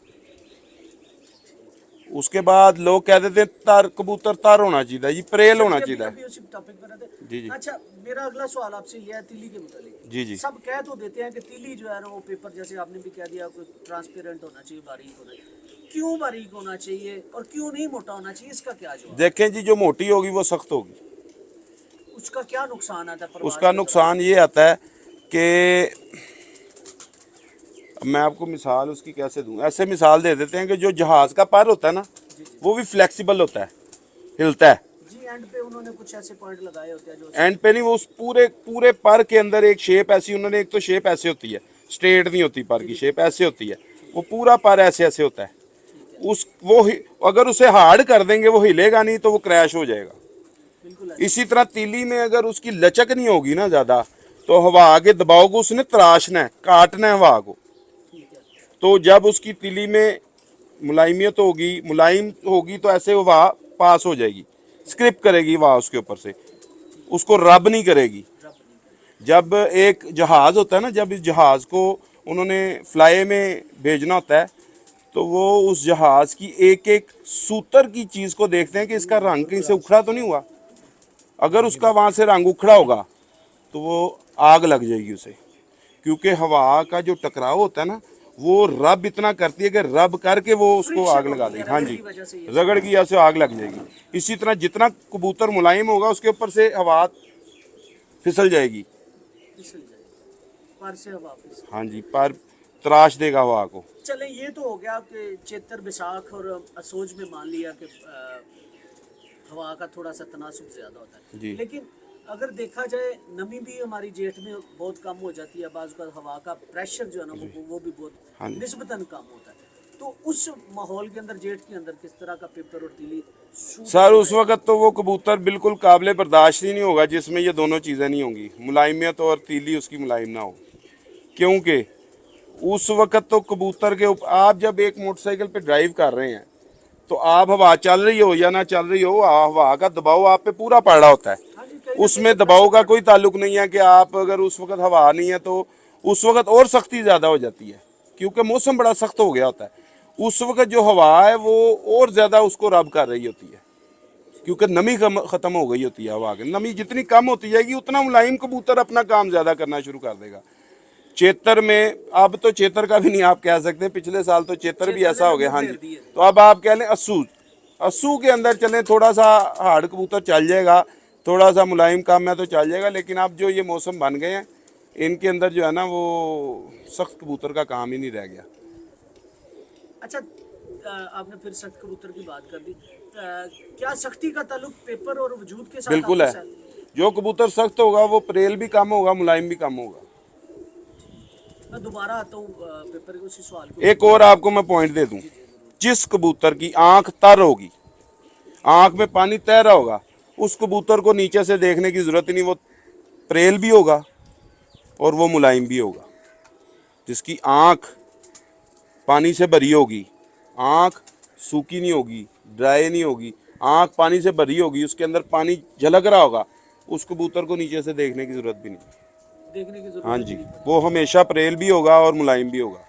S2: उसके बाद लोग कह देते हैं तार, कबूतर तार होना चाहिए जी, परेल होना चाहिए।
S1: अभी उसी टॉपिक पर रहते हैं।
S2: जी जी
S1: अच्छा, मेरा अगला सवाल आपसे यह है तीली के मुतालिक।
S2: जी जी।
S1: सब कह तो देते हैं कि तीली जो है ना वो पेपर जैसे आपने भी कह दिया कोई ट्रांसपेरेंट होना चाहिए, बारीक होना चाहिए। क्यों बारीक होना चाहिए और क्यों नहीं मोटा होना चाहिए, इसका क्या जवाब?
S2: देखें जी, जो मोटी होगी वो सख्त होगी।
S1: उसका क्या नुकसान आता है?
S2: उसका नुकसान ये आता है कि मैं आपको मिसाल उसकी कैसे दूं, ऐसे मिसाल दे देते हैं कि जो जहाज का पर होता है ना, वो भी फ्लेक्सिबल होता है, हिलता है।
S1: जी एंड पे उन्होंने कुछ ऐसे पॉइंट लगाए होते हैं जो
S2: एंड पे नहीं, वो उस पूरे पूरे पर के अंदर एक शेप ऐसी उन्होंने, एक तो शेप ऐसे होती है, स्ट्रेट नहीं होती, पर की शेप ऐसे होती है, वो पूरा पर ऐसे ऐसे होता है। अगर उसे हार्ड कर देंगे वो हिलेगा नहीं, तो वो क्रैश हो जाएगा।
S1: बिल्कुल
S2: इसी तरह तीली में अगर उसकी लचक नहीं होगी ना ज़्यादा, तो हवा के दबाव को उसने तराशना है, काटना है हवा को।
S1: ठीक है।
S2: तो जब उसकी तीली में मुलायमियत होगी, मुलायम होगी, तो ऐसे हवा पास हो जाएगी, स्क्रिप करेगी हवा उसके ऊपर से, उसको रब नहीं करेगी। जब एक जहाज़ होता है ना, जब इस जहाज़ को उन्होंने फ्लाई में भेजना होता है, तो वो उस जहाज़ की एक एक सूतर की चीज़ को देखते हैं कि इसका रंग कहीं से उखड़ा तो नहीं हुआ। अगर उसका वहाँ से रंग उखड़ा होगा तो वो आग लग जाएगी उसे, क्योंकि हवा का जो टकराव होता है ना, वो रब इतना करती है कि रब करके वो उसको आग लगा देगी। हाँ जी, रगड़ की या से आग लग जाएगी। इसी तरह जितना कबूतर मुलायम होगा उसके ऊपर से हवा फिसल जाएगी।
S1: पर से हवा फिसल।
S2: हाँ जी, पर तराश देगा हवा को।
S1: चले, ये तो हो गया कि चैत्र बैसाख और असोज में मान लिया कि हवा का थोड़ा सा तनासुब ज्यादा होता है
S2: जी।
S1: लेकिन अगर देखा जाए नमी भी हमारी जेठ में बहुत कम हो जाती है, बाज़ का हवा का प्रेशर जो है ना वो भी बहुत
S2: हाँ जी।
S1: निस्बतन कम होता है। तो उस माहौल के अंदर जेठ के अंदर किस तरह का पेपर और तीली
S2: सर उस वक्त तो वो कबूतर बिल्कुल काबिल बर्दाश्त ही नहीं होगा जिसमें ये दोनों चीज़ें नहीं होंगी, मुलायमियत और तीली उसकी मुलायम ना हो। क्योंकि उस वक्त तो कबूतर के ऊपर, आप जब एक मोटरसाइकिल पे ड्राइव कर रहे हैं तो आप हवा चल रही हो या ना चल रही हो, हवा का दबाव आप पे पूरा पड़ रहा होता है। उसमें दबाव का कोई ताल्लुक नहीं है कि आप अगर उस वक्त हवा नहीं है तो उस वक्त और सख्ती ज़्यादा हो जाती है, क्योंकि मौसम बड़ा सख्त हो गया होता है। उस वक्त जो हवा है वो और ज़्यादा उसको रब कर रही होती है, क्योंकि नमी ख़त्म हो गई होती है। हवा की नमी जितनी कम होती जाएगी उतना मुलायम कबूतर अपना काम ज़्यादा करना शुरू कर देगा। चेतर में, अब तो चेतर का भी नहीं आप कह सकते, पिछले साल तो चेतर भी ऐसा हो गया। हाँ जी, तो अब आप कह लें अस्सू के अंदर चलें, थोड़ा सा हार्ड कबूतर चल जाएगा, थोड़ा सा मुलायम काम है तो चल जाएगा, लेकिन अब जो ये मौसम बन गए हैं इनके अंदर जो है ना वो सख्त कबूतर का काम ही नहीं रह गया।
S1: अच्छा, आपने फिर सख्त कबूतर की बात कर दी। क्या सख्ती का ताल्लुक पेपर और वजूद के साथ
S2: बिल्कुल
S1: आपके
S2: है,
S1: साथ?
S2: जो कबूतर सख्त होगा वो परेल भी कम होगा, मुलायम भी कम होगा।
S1: मैं दोबारा आता हूँ पेपर के उसी सवाल को।
S2: एक और आपको मैं पॉइंट दे दूं, जिस कबूतर की आंख तर होगी, आंख में पानी तैर रहा होगा, उस कबूतर को नीचे से देखने की जरूरत ही नहीं, वो परेल भी होगा और वो मुलायम भी होगा। जिसकी आंख पानी से भरी होगी, आंख सूखी नहीं होगी, ड्राई नहीं होगी, आंख पानी से भरी होगी, उसके अंदर पानी झलक रहा होगा, उस कबूतर को नीचे से देखने की जरूरत भी नहीं,
S1: देखने की जरूरत
S2: हाँ जी, वो हमेशा परेल भी होगा और मुलायम भी होगा।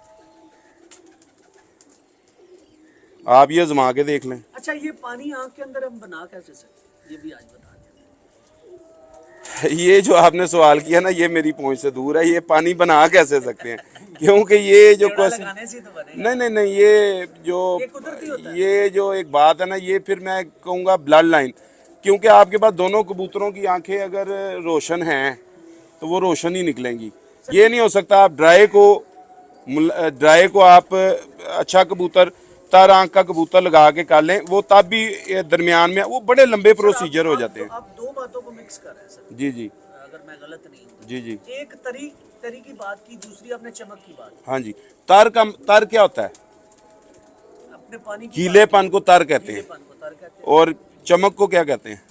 S2: आप ये आजमा के देख लें।
S1: अच्छा, ये पानी आंख के अंदर हम बना कैसे सकते, ये भी आज बता दें।
S2: ये जो आपने सवाल किया ना, ये मेरी पहुंच से दूर है, ये पानी बना कैसे सकते हैं, क्योंकि ये जो
S1: पेड़ा
S2: क्वेश्चन,
S1: लगाने से ही तो बनेगा।
S2: नहीं नहीं नहीं, ये जो
S1: ये कुदरती होता है।
S2: ये जो एक बात है ना, ये फिर मैं कहूँगा ब्लड लाइन, क्योंकि आपके पास दोनों कबूतरों की आंखें अगर रोशन हैं तो वो रोशन ही निकलेंगी। ये नहीं हो सकता आप ड्राई को आप अच्छा कबूतर, तर आंख का कबूतर लगा के कर लें, वो तब भी दरमियान में वो बड़े लंबे प्रोसीजर हो जाते हैं।
S1: आप दो बातों को मिक्स कर रहे हैं सर,
S2: जी जी
S1: अगर मैं गलत नहीं हूँ।
S2: जी जी,
S1: एक तरी की बात की, दूसरी आपने चमक की बात,
S2: हाँ जी। तर क्या होता है?
S1: अपने पानी की
S2: गीलेपन को तर कहते हैं,
S1: गीलेपन को तर कहते
S2: और चमक को क्या कहते हैं?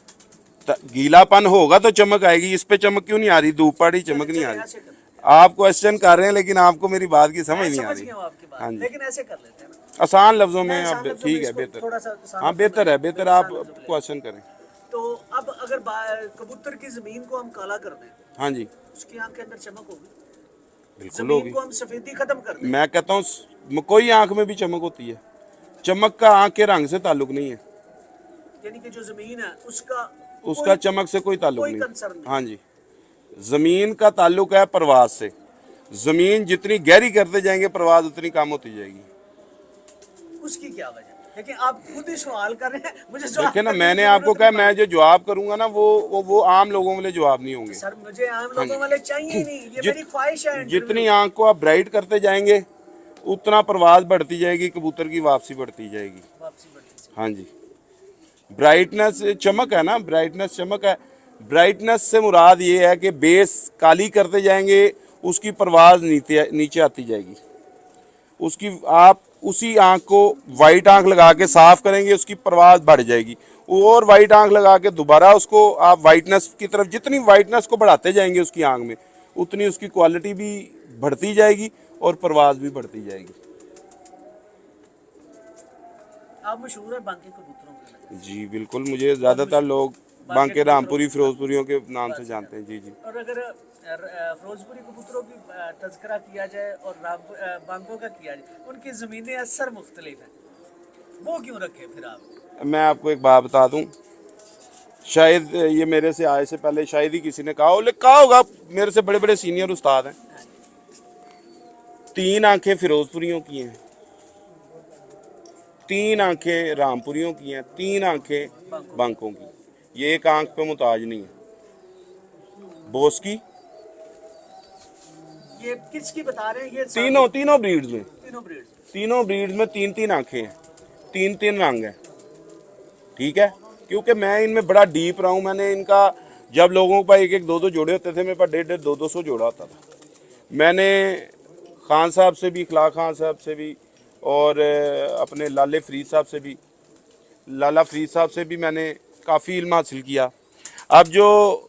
S2: गीलापन होगा तो चमक आएगी, इस पे चमक क्यों नहीं आ रही? धूप पड़ी चमक नहीं आ
S1: हैं।
S2: रही।
S1: ऐसे कर,
S2: आप क्वेश्चन कर रहे हैं लेकिन आपको मेरी बात की समझ नहीं आ
S1: समझ
S2: रही।
S1: गया हूँ आपकी बात,
S2: हाँ जी,
S1: लेकिन ऐसे कर लेते हैं ना।
S2: आसान लफ्जों में
S1: मैं आसान
S2: अब
S1: लफ्जों में
S2: ठीक है,
S1: इसको
S2: बेहतर,
S1: थोड़ा सा आसान
S2: हाँ
S1: लफ्जों
S2: बेहतर
S1: में-
S2: है, बेहतर
S1: आसान
S2: आप
S1: लफ्जों में।
S2: क्वेश्चन करें।
S1: तो अब अगर कबूतर की जमीन को हम काला कर दें,
S2: हाँ जी,
S1: उसकी आंख के अंदर चमक होगी।
S2: बिल्कुल
S1: जमीन
S2: होगी।
S1: को हम सफेदी खत्म कर दें,
S2: मैं कहता हूँ कोई आंख में भी चमक होती है, चमक का आंख के रंग से ताल्लुक नहीं है,
S1: यानी कि जो जमीन है उसका
S2: उसका चमक से कोई ताल्लुक
S1: कोई
S2: नहीं।
S1: कंसर्न नहीं।
S2: हाँ जी, जमीन का ताल्लुक है प्रवास से। जमीन जितनी गहरी करते जाएंगे प्रवास उतनी कम होती जाएगी।
S1: उसकी क्या वजह? लेकिन आप खुद ही सवाल कर रहे हैं, मुझे जवाब
S2: देखिए ना,
S1: करने की
S2: मैंने
S1: जरूरत
S2: आपको
S1: नहीं
S2: कहा
S1: पड़ी।
S2: मैं जो जवाब करूंगा ना वो आम लोगों वाले जवाब नहीं होंगे।
S1: सर मुझे आम लोगों वाले चाहिए ही नहीं, ये मेरी ख्वाहिश है।
S2: जितनी आंख को आप ब्राइट करते जाएंगे उतना प्रवास बढ़ती जाएगी, कबूतर की वापसी बढ़ती जाएगी।
S1: वापसी बढ़ती है।
S2: हाँ जी, ब्राइटनेस चमक है ना, ब्राइटनेस चमक है। ब्राइटनेस से मुराद ये है कि बेस काली करते जाएंगे उसकी परवाज नीचे आती जाएगी। उसकी आप उसी आंख को वाइट आंख लगा के साफ करेंगे, उसकी परवाज बढ़ जाएगी। और वाइट आंख लगा के दोबारा उसको आप वाइटनेस की तरफ, जितनी वाइटनेस को बढ़ाते जाएंगे उसकी आंख में, उतनी उसकी क्वालिटी भी बढ़ती जाएगी और परवाज भी बढ़ती जाएगी।
S1: आप मशहूर है बांके कबूतरों के लिए।
S2: जी बिल्कुल, मुझे ज़्यादातर लोग बांके रामपुरी फिरोजपुरियों के नाम से जानते हैं। जी जी,
S1: और अगर फिरोजपुरी कबूतरों की तज़किरा किया जाए और बांकों का किया जाए, उनकी ज़मीनें असर मुख्तलिफ हैं, वो क्यों रखे फिर आप?
S2: मैं आपको एक बात बता दूं, शायद ये मेरे से आए से पहले शायद ही किसी ने कहा होगा, मेरे से बड़े बड़े सीनियर उस्ताद हैं, 3 आंखें फिरोजपुरियों की हैं, 3 आंखें रामपुरियों की हैं, 3 आंखें बांकों की। ये एक आंख पे मुताज नहीं है। बोस की
S1: ये किसकी बता रहे हैं? ये
S2: तीनों ब्रीड्स में,
S1: तीनों ब्रीड।
S2: तीनों ब्रीड्स में 3-3 आंखें हैं, 3-3 रंग हैं। ठीक है, क्योंकि मैं इनमें बड़ा डीप रहा हूँ। मैंने इनका, जब लोगों के पास 1-1, 2-2 जोड़े होते थे, मेरे पास 150, 200 जोड़ा होता था। मैंने खान साहब से भी, इखलाक खान साहब से भी, और अपने लाला फरीद साहब से भी मैंने काफ़ी इल्म हासिल किया। अब जो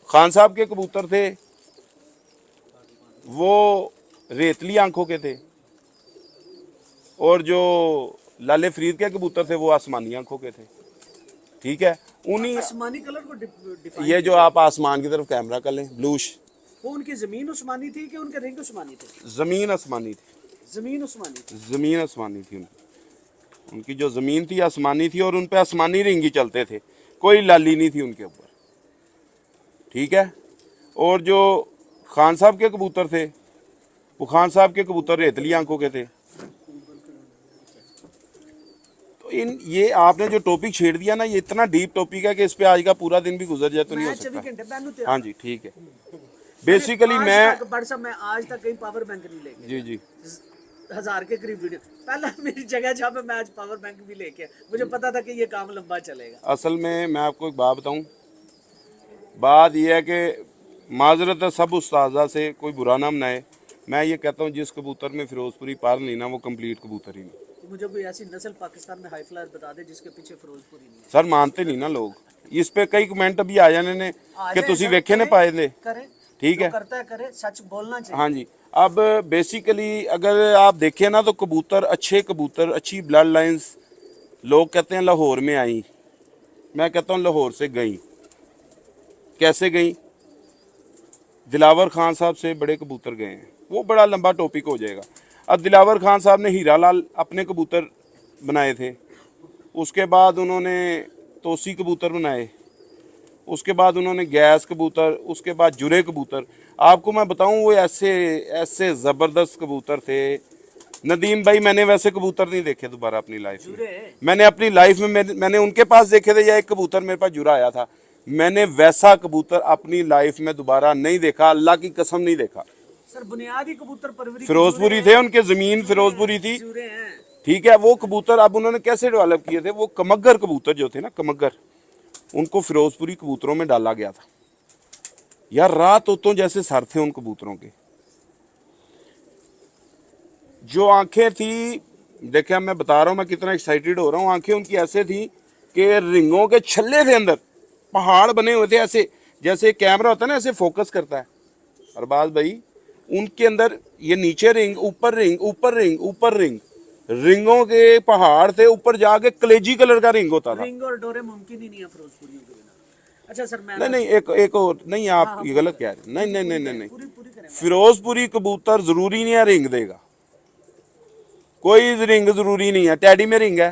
S2: खान साहब के कबूतर थे वो रेतली आंखों के थे, और जो लाले फरीद के कबूतर थे वो आसमानी आंखों के थे। ठीक है, उन्हीं
S1: आसमानी कलर को डिफाइन,
S2: ये जो आप आसमान की तरफ कैमरा कर लें, ब्लूश,
S1: वो उनकी ज़मीन उस्मानी थी कि उनके रिंग उस्मानी थे?
S2: ज़मीन आसमानी थी,
S1: ज़मीन उस्मानी थी।
S2: ज़मीन आसमानी थी। उनकी जो ज़मीन थी आसमानी थी, और उन पे आसमानी रिंग ही चलते थे, कोई लाली नहीं थी उनके ऊपर। ठीक है, और जो खान साहब के कबूतर थे वो खान साहब के कबूतर रेतली आंखों के थे। तो ये आपने जो टॉपिक छेड़ दिया ना, ये इतना डीप टॉपिक है कि इस पे आज का पूरा दिन भी गुजर जाए तो नहीं हो
S1: मैं 24
S2: सकता।
S1: घंटे मैनू ते
S2: हाँ जी ठीक है। बेसिकली मैं
S1: बट साहब मैं आज तक कहीं पावर बैंक नहीं लेके
S2: जी जी
S1: 1000 के करीब वीडियो पहला मेरी जगह जहाँ पे मैं आज पावर बैंक भी लेके मुझे पता था कि ये काम लंबा चलेगा।
S2: असल में मैं आपको एक बात बताऊं, बात यह है कि माजरत है सब उस्ताजा से, कोई बुरा ना मनाए, मैं ये कहता हूँ जिस कबूतर में फिरोजपुरी पार नहीं ना वो कंप्लीट कबूतर ही नहीं।
S1: तो मुझे कोई ऐसी नस्ल पाकिस्तान में हाई फ्लायर बता दे जिसके पीछे फिरोजपुरी नहीं है।
S2: सर मानते नहीं ना लोग, इस पे कई कमेंट भी आ जाने ने कि तुसी वेखे ने पाए दे,
S1: करे
S2: ठीक है,
S1: करता है करे, सच बोलना चाहिए।
S2: हाँ जी। अब बेसिकली अगर आप देखें ना तो कबूतर, अच्छे कबूतर, अच्छी ब्लड लाइंस, लोग कहते हैं लाहौर में आई, मैं कहता हूँ लाहौर से गई। कैसे गई? दिलावर खान साहब से बड़े कबूतर गए हैं, वो बड़ा लंबा टॉपिक हो जाएगा। अब दिलावर खान साहब ने हीरा लाल अपने कबूतर बनाए थे, उसके बाद उन्होंने तोसी कबूतर बनाए, उसके बाद उन्होंने गैस कबूतर, उसके बाद जुरे कबूतर। आपको मैं बताऊं वो ऐसे ऐसे ज़बरदस्त कबूतर थे। नदीम भाई मैंने वैसे कबूतर नहीं देखे दोबारा अपनी लाइफ में। मैंने अपनी लाइफ में मैंने उनके पास देखे थे, या एक कबूतर मेरे पास जुरा आया था, मैंने वैसा कबूतर अपनी लाइफ में दोबारा नहीं देखा, अल्लाह की कसम नहीं देखा।
S1: सर बुनियादी कबूतर परवरी
S2: फिरोजपुरी थे, उनके ज़मीन फिरोजपुरी थी,
S1: जुरे हैं।
S2: ठीक है। वो कबूतर अब उन्होंने कैसे डेवलप किए थे, वो कमगर कबूतर जो थे ना, कमगर, उनको फिरोजपुरी कबूतरों में डाला गया था। यार रात तोतों जैसे सर थे उन कबूतरों के, जो आंखें थी, देखिए मैं बता रहा हूँ मैं कितना एक्साइटेड हो रहा हूँ, आंखें उनकी ऐसे थी कि रिंगों के छल्ले थे, अंदर पहाड़ बने हुए थे, ऐसे जैसे कैमरा होता है ना ऐसे फोकस करता है। अरबाज भाई उनके अंदर ये नीचे रिंग, ऊपर रिंग, ऊपर रिंग, ऊपर रिंग, रिंगों के पहाड़ थे, ऊपर जाके कलेजी कलर का रिंग होता था।
S1: रिंग और डोरे मुमकिन ही नहीं है फिरोजपुरियों के बिना। अच्छा सर मैं
S2: नहीं एक और नहीं, आप ये गलत कह रहे हैं। नहीं नहीं नहीं नहीं नहीं,
S1: पूरी करें।
S2: फिरोजपुरी कबूतर जरूरी नहीं है रिंग देगा, कोई रिंग जरूरी नहीं है। टैडी में रिंग है,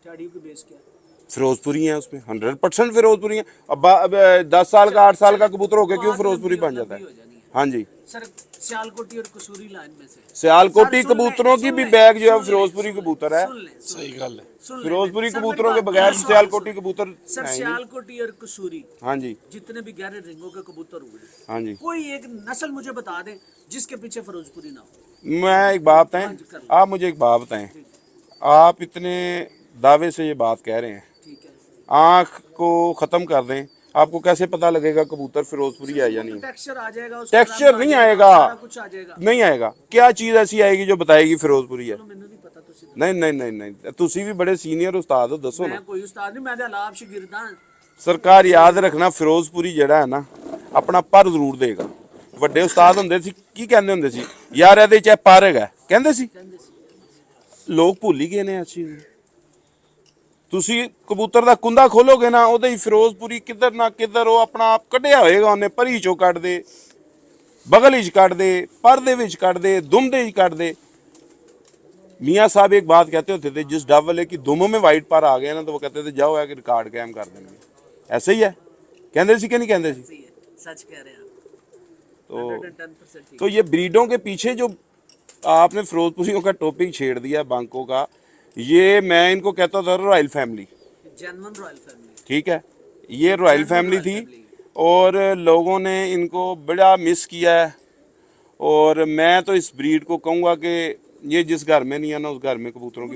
S1: टैडी की बेस क्या है?
S2: फिरोजपुरी है उसमें, 100% फिरोजपुरी है। अब 10 साल का 8 साल का कबूतर होकर क्यों फिरोजपुरी बन जाता है? हाँ जी
S1: सर सियालकोटी और कसूरी लाइन में से
S2: सियालकोटी कबूतरों की भी बैग जो है फिरोजपुरी कबूतर है।
S3: सही गल है।
S2: फिरोजपुरी कबूतरों के बगैर सियालकोटी कबूतर
S1: सर सियालकोटी और कसूरी,
S2: हाँ जी
S1: जितने भी गहरे रिंगों के कबूतर हुए,
S2: हाँ जी,
S1: कोई एक नस्ल मुझे बता दें जिसके पीछे फिरोजपुरी ना हो।
S2: मैं एक बात बताएं, आप मुझे एक बात बताएं, आप इतने दावे से ये बात कह रहे हैं,
S1: ठीक है,
S2: आँख को ख़त्म कर दें, आपको कैसे पता लगेगा कबूतर फिरोजपुरी है या नहीं?
S1: टेक्सचर आ जाएगा, उसका
S2: टेक्सचर
S1: रंग
S2: नहीं
S1: आ जाएगा,
S2: आएगा,
S1: सारा कुछ आ जाएगा।
S2: नहीं आएगा। क्या चीज़ ऐसी आएगी जो बताएगी फिरोजपुरी है?
S1: मैंने नहीं पता तुसी
S2: नहीं नहीं नहीं नहीं, तुसी भी बड़े सीनियर उस्ताद हो, दसो ना।
S1: मैं कोई उस्ताद नहीं, मैं अलाप शागिर्दां।
S2: सरकार याद रखना फिरोजपुरी ਜਿਹੜਾ ਹੈ ਨਾ ਆਪਣਾ ਪਰ ਜ਼ਰੂਰ ਦੇਗਾ। ਵੱਡੇ ਉਸਤਾਦ ਹੁੰਦੇ ਸੀ ਕੀ ਕਹਿੰਦੇ ਹੁੰਦੇ ਸੀ, ਯਾਰ ਇਹਦੇ ਚ ਪਰ ਹੈਗਾ, ਕਹਿੰਦੇ ਸੀ। ਲੋਕ ਭੁੱਲ ਹੀ ਗਏ ਨੇ ਇਸ ਚੀਜ਼ ਨੂੰ। ਤੁਸੀਂ ਕਬੂਤਰ ਦਾ ਕੁੰਦਾ ਖੋਲੋਗੇ ਨਾ, ਉਹਦੇ ਹੀ ਫਿਰੋਜ਼ਪੁਰੀ ਕਿੱਧਰ ਨਾ ਕਿੱਧਰ ਉਹ ਆਪਣਾ ਆਪ ਕੱਢਿਆ ਹੋਏਗਾ, ਉਹਨੇ ਭਰੀ ਚੋਂ ਕੱਢ ਦੇ, बगल ही ਕੱਢ ਦੇ, पर ਦੇ ਵਿੱਚ ਕੱਢ ਦੇ, दुम ਦੇ ही ਕੱਢ ਦੇ। मियाँ साहब एक बात कहते होते थे, जिस डब वाले की दुम में वाइट पर आ गया ना तो वो कहते थे जाओ है कि रिकॉर्ड कैम कर देंगे। ऐसे ही है, कहते सी कि नहीं कहते सी?
S1: सच कह रहे हैं आप।
S2: तो ये ब्रीडों के पीछे जो आपने फिरोजपुरियों का टॉपिक छेड़ दिया बांकों का, ये मैं इनको कहता था royal family,
S1: genuine royal family,
S2: ठीक है, ये रॉयल फैमिली थी और लोगों ने इनको बड़ा मिस किया है। और मैं तो इस ब्रीड को कहूँगा कि ये जिस घर में नहीं है ना उस घर में कबूतरों की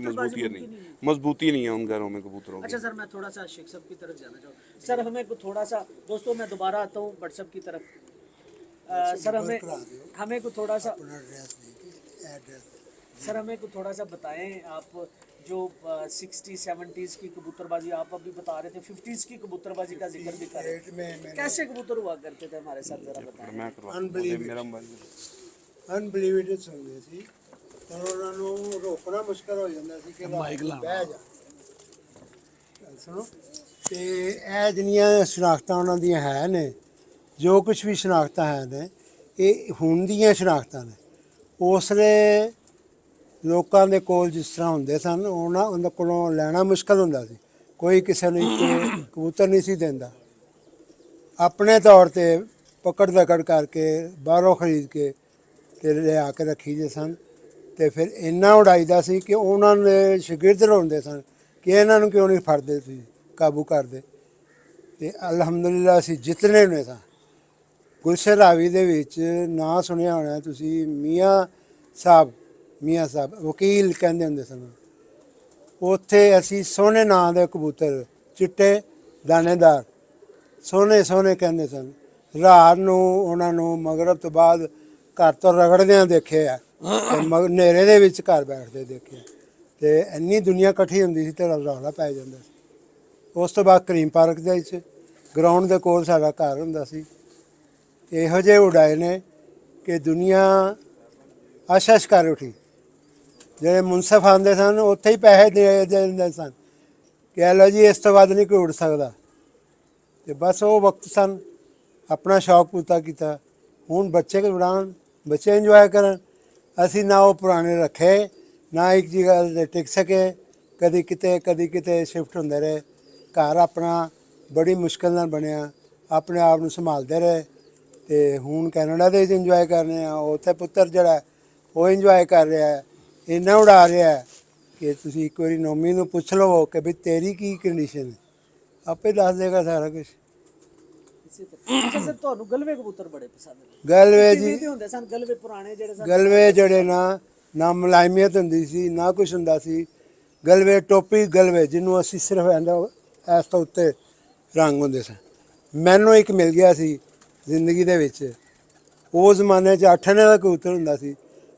S2: मजबूती नहीं है उन घरों में कबूतरों की।
S1: अच्छा सर मैं थोड़ा सा शेख साहब की तरफ जाना चाहूँ। सर हमें को थोड़ा सा, दोस्तों मैं दोबारा आता हूँ व्हाट्सएप की तरफ। सर हमें को थोड़ा सा सर हमें को थोड़ा सा बताएं, आप जो 60s 70s की कबूतरबाजी आप अभी बता रहे थे, 50s की कबूतरबाजी का जिक्र भी कर रहे थे, कैसे कबूतर हुआ करते थे हमारे साथ, जरा बताएं।
S4: ਅਨਬਲੀਵੇਬਲ ਹੁੰਦੇ ਸੀ ਤਾਂ ਉਹਨਾਂ ਨੂੰ ਰੋਕਣਾ ਮੁਸ਼ਕਲ ਹੋ ਜਾਂਦਾ ਸੀ ਕਿ ਬਹਿ ਜਾ। ਸੁਣੋ ਤੇ ਇਹ ਜਿਹੜੀਆਂ ਸ਼ਨਾਖਤਾਂ ਉਹਨਾਂ ਦੀਆਂ ਹੈ ਨੇ, ਜੋ ਕੁਝ ਵੀ ਸ਼ਨਾਖਤਾਂ ਹੈ ਨੇ ਇਹ ਹੁਣ ਦੀਆਂ ਸ਼ਨਾਖਤਾਂ ਨੇ। ਉਸ ਵੇਲੇ ਲੋਕਾਂ ਦੇ ਕੋਲ ਜਿਸ ਤਰ੍ਹਾਂ ਹੁੰਦੇ ਸਨ ਉਹਨਾਂ ਕੋਲੋਂ ਲੈਣਾ ਮੁਸ਼ਕਲ ਹੁੰਦਾ ਸੀ, ਕੋਈ ਕਿਸੇ ਨੂੰ ਕਬੂਤਰ ਨਹੀਂ ਸੀ ਦਿੰਦਾ। ਆਪਣੇ ਤੌਰ 'ਤੇ ਪਕੜ ਦਕੜ ਕਰਕੇ ਬਾਹਰੋਂ ਖਰੀਦ ਕੇ ਤੇ ਲਿਆ ਕੇ ਰੱਖੀ ਦੇ ਸਨ ਤੇ ਫਿਰ ਇੰਨਾ ਉਡਾਈਦਾ ਸੀ ਕਿ ਉਹਨਾਂ ਦੇ ਸ਼ਾਗਿਰਦ ਰੋਂਦੇ ਸਨ ਕਿ ਇਹਨਾਂ ਨੂੰ ਕਿਉਂ ਨਹੀਂ ਫੜਦੇ ਸੀ, ਕਾਬੂ ਕਰਦੇ। ਤੇ ਅਲਹਮਦੁਲਿਲਾ ਅਸੀਂ ਜਿੱਤਨੇ ਨੇ ਸਾਂ। ਗੁਲਸ਼ਨ ਰਾਵੀ ਦੇ ਵਿੱਚ ਨਾਂ ਸੁਣਿਆ ਹੋਣਾ ਤੁਸੀਂ, ਮੀਆਂ ਸਾਹਿਬ ਵਕੀਲ ਕਹਿੰਦੇ ਹੁੰਦੇ ਸਨ। ਉੱਥੇ ਅਸੀਂ ਸੋਹਣੇ ਨਾਂ ਦੇ ਕਬੂਤਰ, ਚਿੱਟੇ ਦਾਣੇਦਾਰ, ਸੋਹਣੇ ਸੋਹਣੇ ਕਹਿੰਦੇ ਸਨ। ਰਾਤ ਨੂੰ ਉਹਨਾਂ ਨੂੰ ਮਗਰਬ ਤੋਂ ਬਾਅਦ ਘਰ ਤੋਂ ਰਗੜਦਿਆਂ ਦੇਖਿਆ ਤੇ ਹਨੇਰੇ ਦੇ ਵਿੱਚ ਘਰ ਬੈਠਦੇ ਦੇਖਿਆ। ਤੇ ਇੰਨੀ ਦੁਨੀਆ ਇਕੱਠੀ ਹੁੰਦੀ ਸੀ ਤੇ ਰੌਲਾ ਪੈ ਜਾਂਦਾ ਸੀ। ਉਸ ਤੋਂ ਬਾਅਦ ਕਰੀਮ ਪਾਰਕ ਦੇ ਵਿੱਚ ਗਰਾਊਂਡ ਦੇ ਕੋਲ ਸਾਡਾ ਘਰ ਹੁੰਦਾ ਸੀ। ਇਹੋ ਜਿਹੇ ਉਡਾਏ ਨੇ ਕਿ ਦੁਨੀਆ ਅਸ਼ ਕਰ ਉੱਠੀ। ਜਿਹੜੇ ਮੁਨਸਫ ਆਉਂਦੇ ਸਨ ਉੱਥੇ ਹੀ ਪੈਸੇ ਦੇ ਦਿੰਦੇ ਸਨ ਕਿ ਲਓ ਜੀ, ਇਸ ਤੋਂ ਵੱਧ ਨਹੀਂ ਕੋਈ ਉੱਡ ਸਕਦਾ। ਤੇ ਬਸ ਉਹ ਵਕਤ ਸਨ, ਆਪਣਾ ਸ਼ੌਕ ਪੂਰਾ ਕੀਤਾ। ਹੁਣ ਬੱਚੇ ਉਡਾਉਣ, ਬੱਚੇ ਇੰਜੋਏ ਕਰਨ। ਅਸੀਂ ਨਾ ਉਹ ਪੁਰਾਣੇ ਰੱਖੇ, ਨਾ ਇੱਕ ਜਗ੍ਹਾ 'ਤੇ ਟਿਕ ਸਕੇ। ਕਦੀ ਕਿਤੇ ਸ਼ਿਫਟ ਹੁੰਦੇ ਰਹੇ। ਘਰ ਆਪਣਾ ਬੜੀ ਮੁਸ਼ਕਿਲ ਨਾਲ ਬਣਿਆ, ਆਪਣੇ ਆਪ ਨੂੰ ਸੰਭਾਲਦੇ ਰਹੇ। ਤੇ ਹੁਣ ਕੈਨੇਡਾ ਦੇ ਵਿੱਚ ਇੰਜੋਏ ਕਰਨੇ ਆ। ਉੱਥੇ ਪੁੱਤਰ ਜਿਹੜਾ ਉਹ ਇੰਜੋਏ ਕਰ ਰਿਹਾ, ਇੰਨਾ ਉਡਾ ਰਿਹਾ ਕਿ ਤੁਸੀਂ ਇੱਕ ਵਾਰੀ ਨੌਮੀ ਨੂੰ ਪੁੱਛ ਲਵੋ ਕਿ ਵੀ ਤੇਰੀ ਕੀ ਕੰਡੀਸ਼ਨ ਹੈ, ਆਪੇ ਦੱਸ ਦੇਗਾ ਸਾਰਾ ਕੁਝ।
S1: ਅੱਛਾ ਸਰ, ਤੁਹਾਨੂੰ ਗਲਵੇ ਕਬੂਤਰ ਬੜੇ ਪਸੰਦ ਨੇ।
S4: ਗਲਵੇ
S1: ਕਿਵੇਂ
S4: ਜੀ,
S1: ਦੇ ਹੁੰਦੇ ਸਨ ਗਲਵੇ ਪੁਰਾਣੇ ਜਿਹੜੇ ਸਨ?
S4: ਗਲਵੇ ਜਿਹੜੇ ਨਾ ਮੁਲਾਇਮੀਅਤ ਹੁੰਦੀ ਸੀ, ਨਾ ਕੁਛ ਹੁੰਦਾ ਸੀ। ਗਲਵੇ ਟੋਪੀ ਗਲਵੇ, ਜਿਹਨੂੰ ਅਸੀਂ ਸਿਰਫ ਇਸ ਤੋਂ ਉੱਤੇ ਰੰਗ ਹੁੰਦੇ ਸਨ। ਮੈਨੂੰ ਇੱਕ ਮਿਲ ਗਿਆ ਸੀ ਜ਼ਿੰਦਗੀ ਦੇ ਵਿੱਚ। ਉਹ ਜ਼ਮਾਨੇ 'ਚ 8 ਆਨੇ ਦਾ ਕਬੂਤਰ ਹੁੰਦਾ ਸੀ,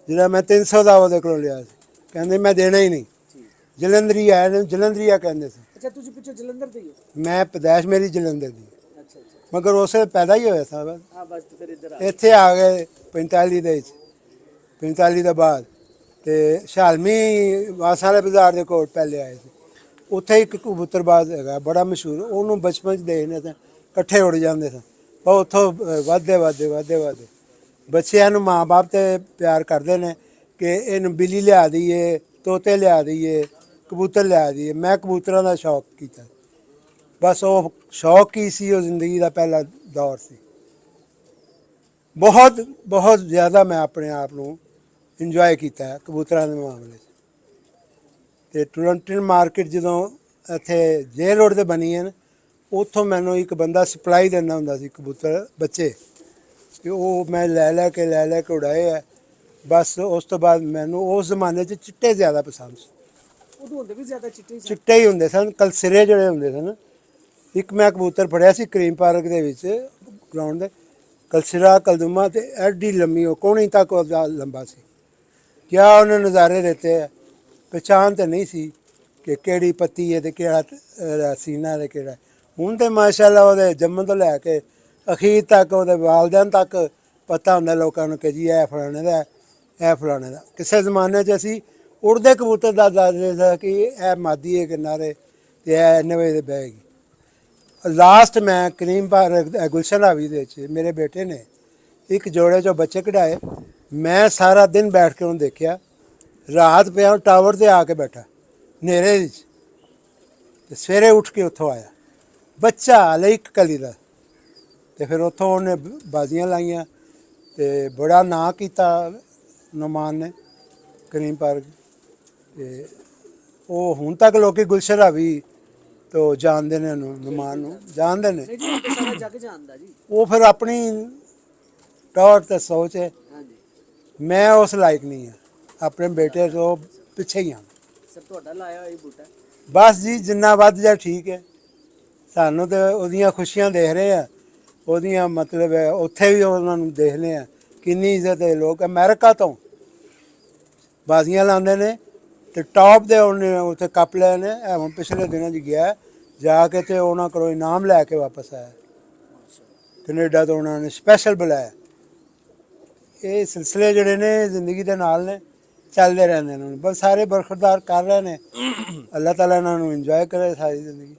S4: ਜਿਹੜਾ ਮੈਂ 300 ਦਾ ਉਹਦੇ ਕੋਲੋਂ ਲਿਆ ਸੀ। ਕਹਿੰਦੇ ਮੈਂ ਦੇਣਾ ਹੀ ਨਹੀਂ। ਜਲੰਧਰੀ ਆਇਆ ਨੇ, ਜਲੰਧਰੀਆ ਕਹਿੰਦੇ ਸੀ।
S1: ਅੱਛਾ, ਤੁਸੀਂ ਪਿੱਛੇ ਜਲੰਧਰ ਦੇ ਹੀ ਹੋ?
S4: ਮੈਂ ਪੈਦਾਇਸ਼ ਮੇਰੀ ਜਲੰਧਰ ਦੀ,
S1: ਅੱਛਾ ਅੱਛਾ।
S4: ਮਗਰ ਉਸੇ ਪੈਦਾ ਹੀ ਹੋਇਆ ਸਾਂ।
S1: ਹਾਂ ਬਸ ਫਿਰ ਇੱਧਰ ਆ
S4: ਇੱਥੇ ਆ ਗਏ 45 ਦੇ ਵਿੱਚ, 45 ਤੋਂ ਬਾਅਦ। ਤੇ ਸ਼ਾਲਮੀ ਵਾਸਾਲੇ ਬਾਜ਼ਾਰ ਦੇ ਕੋਲ ਪਹਿਲੇ ਆਏ ਸੀ। ਉੱਥੇ ਇੱਕ ਕਬੂਤਰਬਾਜ਼ ਹੈਗਾ ਬੜਾ ਮਸ਼ਹੂਰ, ਉਹਨੂੰ ਬਚਪਨ 'ਚ ਦੇਖਦੇ ਤਾਂ ਇਕੱਠੇ ਉੱਡ ਜਾਂਦੇ ਸਨ। ਪਰ ਉੱਥੋਂ ਵੱਧਦੇ ਬੱਚਿਆਂ ਨੂੰ ਮਾਂ ਬਾਪ ਤੇ ਪਿਆਰ ਕਰਦੇ ਨੇ ਕਿ ਇਹਨੂੰ ਬਿੱਲੀ ਲਿਆ ਦਈਏ, ਤੋਤੇ ਲਿਆ ਦਈਏ, ਕਬੂਤਰ ਲਿਆ ਦਈਏ। ਮੈਂ ਕਬੂਤਰਾਂ ਦਾ ਸ਼ੌਕ ਕੀਤਾ। ਬਸ ਉਹ ਸ਼ੌਕ ਹੀ ਸੀ, ਉਹ ਜ਼ਿੰਦਗੀ ਦਾ ਪਹਿਲਾ ਦੌਰ ਸੀ। ਬਹੁਤ ਜ਼ਿਆਦਾ ਮੈਂ ਆਪਣੇ ਆਪ ਨੂੰ ਇੰਜੋਏ ਕੀਤਾ ਕਬੂਤਰਾਂ ਦੇ ਮਾਮਲੇ 'ਚ। ਤੇ ਟੋਰੰਟੋ ਮਾਰਕੀਟ ਜਦੋਂ ਇੱਥੇ ਜੇ ਰੋਡ 'ਤੇ ਬਣੀ ਹੈ ਨਾ, ਉੱਥੋਂ ਮੈਨੂੰ ਇੱਕ ਬੰਦਾ ਸਪਲਾਈ ਦਿੰਦਾ ਹੁੰਦਾ ਸੀ ਕਬੂਤਰ ਬੱਚੇ, ਤੇ ਉਹ ਮੈਂ ਲੈ ਕੇ ਉਡਾਏ ਹੈ। ਬਸ ਉਸ ਤੋਂ ਬਾਅਦ ਮੈਨੂੰ ਉਸ ਜ਼ਮਾਨੇ 'ਚ ਚਿੱਟੇ ਜ਼ਿਆਦਾ ਪਸੰਦ ਸੀ।
S1: ਉਦੋਂ ਹੁੰਦੇ ਵੀ ਜ਼ਿਆਦਾ ਚਿੱਟੇ ਸਨ।
S4: ਚਿੱਟੇ ਹੀ ਹੁੰਦੇ ਸਨ, ਕਲਸਿਰੇ ਜਿਹੜੇ ਹੁੰਦੇ ਸਨ। ਇੱਕ ਮੈਂ ਕਬੂਤਰ ਫੜਿਆ ਸੀ ਕਰੀਮ ਪਾਰਕ ਦੇ ਵਿੱਚ ਗਰਾਊਂਡ ਦੇ, ਕਲਸਿਰਾ ਕਲਦੁਮਾ, ਤੇ ਐਡੀ ਲੰਮੀ ਉਹ ਕੋਣੀ ਤੱਕ ਉਹਦਾ ਲੰਬਾ ਸੀ। ਕਿਆ ਉਹਨੇ ਨਜ਼ਾਰੇ ਦਿੱਤੇ ਹੈ। ਪਛਾਣ ਤਾਂ ਨਹੀਂ ਸੀ ਕਿ ਕਿਹੜੀ ਪੱਤੀ ਹੈ ਤੇ ਕਿਹੜਾ ਸੀਨਾ ਤੇ ਕਿਹੜਾ। ਹੁਣ ਤੇ ਮਾਸ਼ਾਅੱਲਾ ਉਹਦੇ ਜੰਮਣ ਤੋਂ ਲੈ ਕੇ ਅਖੀਰ ਤੱਕ ਉਹਦੇ ਵਾਲਦਿਆਂ ਤੱਕ ਪਤਾ ਹੁੰਦਾ ਲੋਕਾਂ ਨੂੰ ਕਿ ਜੀ ਇਹ ਫਲਾਣੇ ਦਾ, ਇਹ ਫਲਾਣੇ ਦਾ। ਕਿਸੇ ਜ਼ਮਾਨੇ 'ਚ ਅਸੀਂ ਉੜਦੇ ਕਬੂਤਰ ਦਾ ਦੱਸਦੇ ਸੀ ਕਿ ਇਹ ਮਾਦੀ ਹੈ ਕਿਨਾਰੇ ਤੇ ਇਹ ਇੰਨੇ ਵਜੇ ਤੇ ਬਹਿ ਗਈ। ਲਾਸਟ ਮੈਂ ਕਰੀਮ ਪਾਰਕ ਗੁਲਸ਼ਨ ਰਾਵੀ ਦੇ ਵਿੱਚ ਮੇਰੇ ਬੇਟੇ ਨੇ ਇੱਕ ਜੋੜੇ 'ਚੋਂ ਬੱਚੇ ਕਢਾਏ। ਮੈਂ ਸਾਰਾ ਦਿਨ ਬੈਠ ਕੇ ਉਹਨੂੰ ਦੇਖਿਆ। ਰਾਤ ਪਿਆ ਟਾਵਰ 'ਤੇ ਆ ਕੇ ਬੈਠਾ ਹਨੇਰੇ ਵਿੱਚ, ਤੇ ਸਵੇਰੇ ਉੱਠ ਕੇ ਉੱਥੋਂ ਆਇਆ ਬੱਚਾ ਹਾਲੇ ਇੱਕ ਕਲੀ ਦਾ। ਤੇ ਫਿਰ ਉੱਥੋਂ ਉਹਨੇ ਬਾਜ਼ੀਆਂ ਲਾਈਆਂ ਤੇ ਬੜਾ ਨਾਂ ਕੀਤਾ ਨੁਮਾਨ ਨੇ ਕਰੀਮ ਪਾਰਕ। ਤੇ ਉਹ ਹੁਣ ਤੱਕ ਲੋਕੀ ਗੁਲਸ਼ਨ ਰਾਵੀ ਤੋਂ ਜਾਣਦੇ ਨੇ, ਉਹਨੂੰ ਨੁਮਾਨ ਨੂੰ ਜਾਣਦੇ ਨੇ।
S1: ਨਹੀਂ ਜੀ, ਹੁਣ ਤਾਂ ਸਾਰਾ ਜੱਗ ਜਾਣਦਾ ਜੀ।
S4: ਉਹ ਫਿਰ ਆਪਣੀ ਟੌਰ ਤੇ ਸੋਚ ਹੈ।
S1: ਹਾਂਜੀ
S4: ਮੈਂ ਉਸ ਲਾਇਕ ਨਹੀਂ ਹਾਂ, ਆਪਣੇ ਬੇਟੇ ਤੋਂ ਪਿੱਛੇ ਹੀ ਹਾਂ।
S1: ਸਰ, ਤੁਹਾਡਾ ਲਾਇਆ ਹੋਇਆ ਬੂਟਾ?
S4: ਬਸ ਜੀ, ਜਿੰਨਾ ਵੱਧ ਜਾ ਠੀਕ ਹੈ। ਸਾਨੂੰ ਤਾਂ ਉਹਦੀਆਂ ਖੁਸ਼ੀਆਂ ਦੇਖ ਰਹੇ ਆ, ਉਹਦੀਆਂ ਮਤਲਬ ਹੈ ਉੱਥੇ ਵੀ ਉਹਨਾਂ ਨੂੰ ਦੇਖਦੇ ਆ ਕਿੰਨੀ ਇੱਜ਼ਤ ਹੈ। ਲੋਕ ਅਮਰੀਕਾ ਤੋਂ ਬਾਜ਼ੀਆਂ ਲਾਉਂਦੇ ਨੇ ਤੇ ਟੌਪ ਦੇ ਉਹਨੇ ਉੱਥੇ ਕੱਪ ਲਏ ਨੇ। ਹੁਣ ਪਿਛਲੇ ਦਿਨਾਂ 'ਚ ਗਿਆ ਜਾ ਕੇ ਤੇ ਉਹਨਾਂ ਕੋਲੋਂ ਇਨਾਮ ਲੈ ਕੇ ਵਾਪਸ ਆਇਆ। ਕੈਨੇਡਾ ਤੋਂ ਉਹਨਾਂ ਨੇ ਸਪੈਸ਼ਲ ਬੁਲਾਇਆ। ਇਹ ਸਿਲਸਿਲੇ ਜਿਹੜੇ ਨੇ ਜ਼ਿੰਦਗੀ ਦੇ ਨਾਲ ਨੇ, ਚੱਲਦੇ ਰਹਿੰਦੇ ਨੇ। ਬਸ ਸਾਰੇ ਬਰਖੁਰਦਾਰ ਕਰ ਰਹੇ ਨੇ। ਅੱਲਾਹ ਤਾਲਾ ਇਹਨਾਂ ਨੂੰ ਇੰਜੋਏ ਕਰੇ ਸਾਰੀ ਜ਼ਿੰਦਗੀ।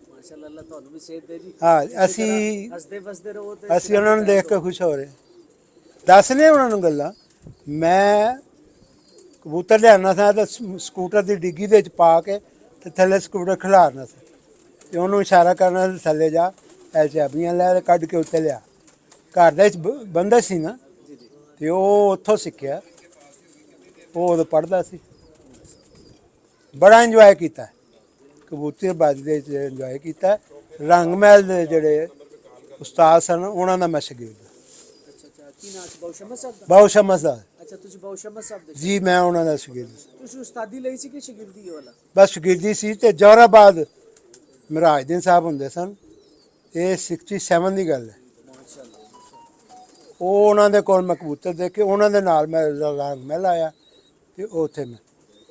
S1: ਮਾਸ਼ਾਅੱਲਾ, ਅੱਲਾਹ ਤੁਹਾਨੂੰ ਵੀ ਸਿਹਤ ਦੇ ਜੀ।
S4: ਹਾਂ, ਅਸੀਂ
S1: ਹੱਸਦੇ ਵਸਦੇ ਰਹੋ ਤੇ
S4: ਅਸੀਂ ਉਹਨਾਂ ਨੂੰ ਦੇਖ ਕੇ ਖੁਸ਼ ਹੋ ਰਹੇ। ਦੱਸਨੇ ਉਹਨਾਂ ਨੂੰ ਗੱਲਾਂ। ਮੈਂ ਕਬੂਤਰ ਲਿਆਉਣਾ ਸੀ ਤਾਂ ਸਕੂਟਰ ਦੀ ਡਿੱਗੀ ਦੇ ਵਿੱਚ ਪਾ ਕੇ ਤੇ ਥੱਲੇ ਸਕੂਟਰ ਖਿਲਾਰਨਾ ਸੀ ਤੇ ਉਹਨੂੰ ਇਸ਼ਾਰਾ ਕਰਨਾ ਥੱਲੇ ਜਾ, ਐ ਚਾਬੀਆਂ ਲੈ ਤੇ ਕੱਢ ਕੇ ਉੱਤੇ ਲਿਆ। ਘਰ ਦੇ ਵਿੱਚ ਬੰਦਾ ਸੀ ਨਾ, ਤੇ ਉਹ ਉੱਥੋਂ ਸਿੱਖਿਆ। ਉਹ ਉਦੋਂ ਪੜ੍ਹਦਾ ਸੀ। ਬੜਾ ਇੰਜੋਏ ਕੀਤਾ ਕਬੂਤਰਬਾਜ਼ੀ ਦੇ ਵਿੱਚ, ਇੰਜੋਏ ਕੀਤਾ। ਰੰਗ ਮਹਿਲ ਦੇ ਜਿਹੜੇ ਉਸਤਾਦ ਸਨ ਉਹਨਾਂ ਦਾ ਮੈਂ ਸ਼ਾਗਿਰਦ।
S1: ਅੱਛਾ ਅੱਛਾ, ਕੀ ਨਾਮ ਸੀ? ਬਾਊ ਸ਼ਮਸ ਸਾਹਿਬ ਦਾ?
S4: ਬਾਊ ਸ਼ਮਸ ਦਾ
S1: ਅੱਛਾ, ਤੁਸੀਂ ਬਾਊ ਸ਼ਮਸ ਸਾਹਿਬ ਦੇ
S4: ਜੀ, ਮੈਂ ਉਹਨਾਂ ਦਾ ਸ਼ਾਗਿਰਦ ਸੀ।
S1: ਤੁਸੀਂ ਉਸਤਾਦੀ ਲਈ ਸੀ ਕਿ ਸ਼ਾਗਿਰਦੀ ਵਾਲਾ?
S4: ਬਸ ਸ਼ਾਗਿਰਦੀ ਸੀ। ਤੇ ਜੌਹਰਾਬਾਦ ਮਰਾਜਦੀਨ ਸਾਹਿਬ ਹੁੰਦੇ ਸਨ, ਇਹ 67 ਦੀ ਗੱਲ ਹੈ। ਉਹ ਉਹਨਾਂ ਦੇ ਕੋਲ ਮੈਂ ਕਬੂਤਰ ਦੇਖ ਕੇ ਉਹਨਾਂ ਦੇ ਨਾਲ ਮੈਂ ਰੰਗ ਮਹਿਲ ਆਇਆ ਤੇ ਉੱਥੇ ਮੈਂ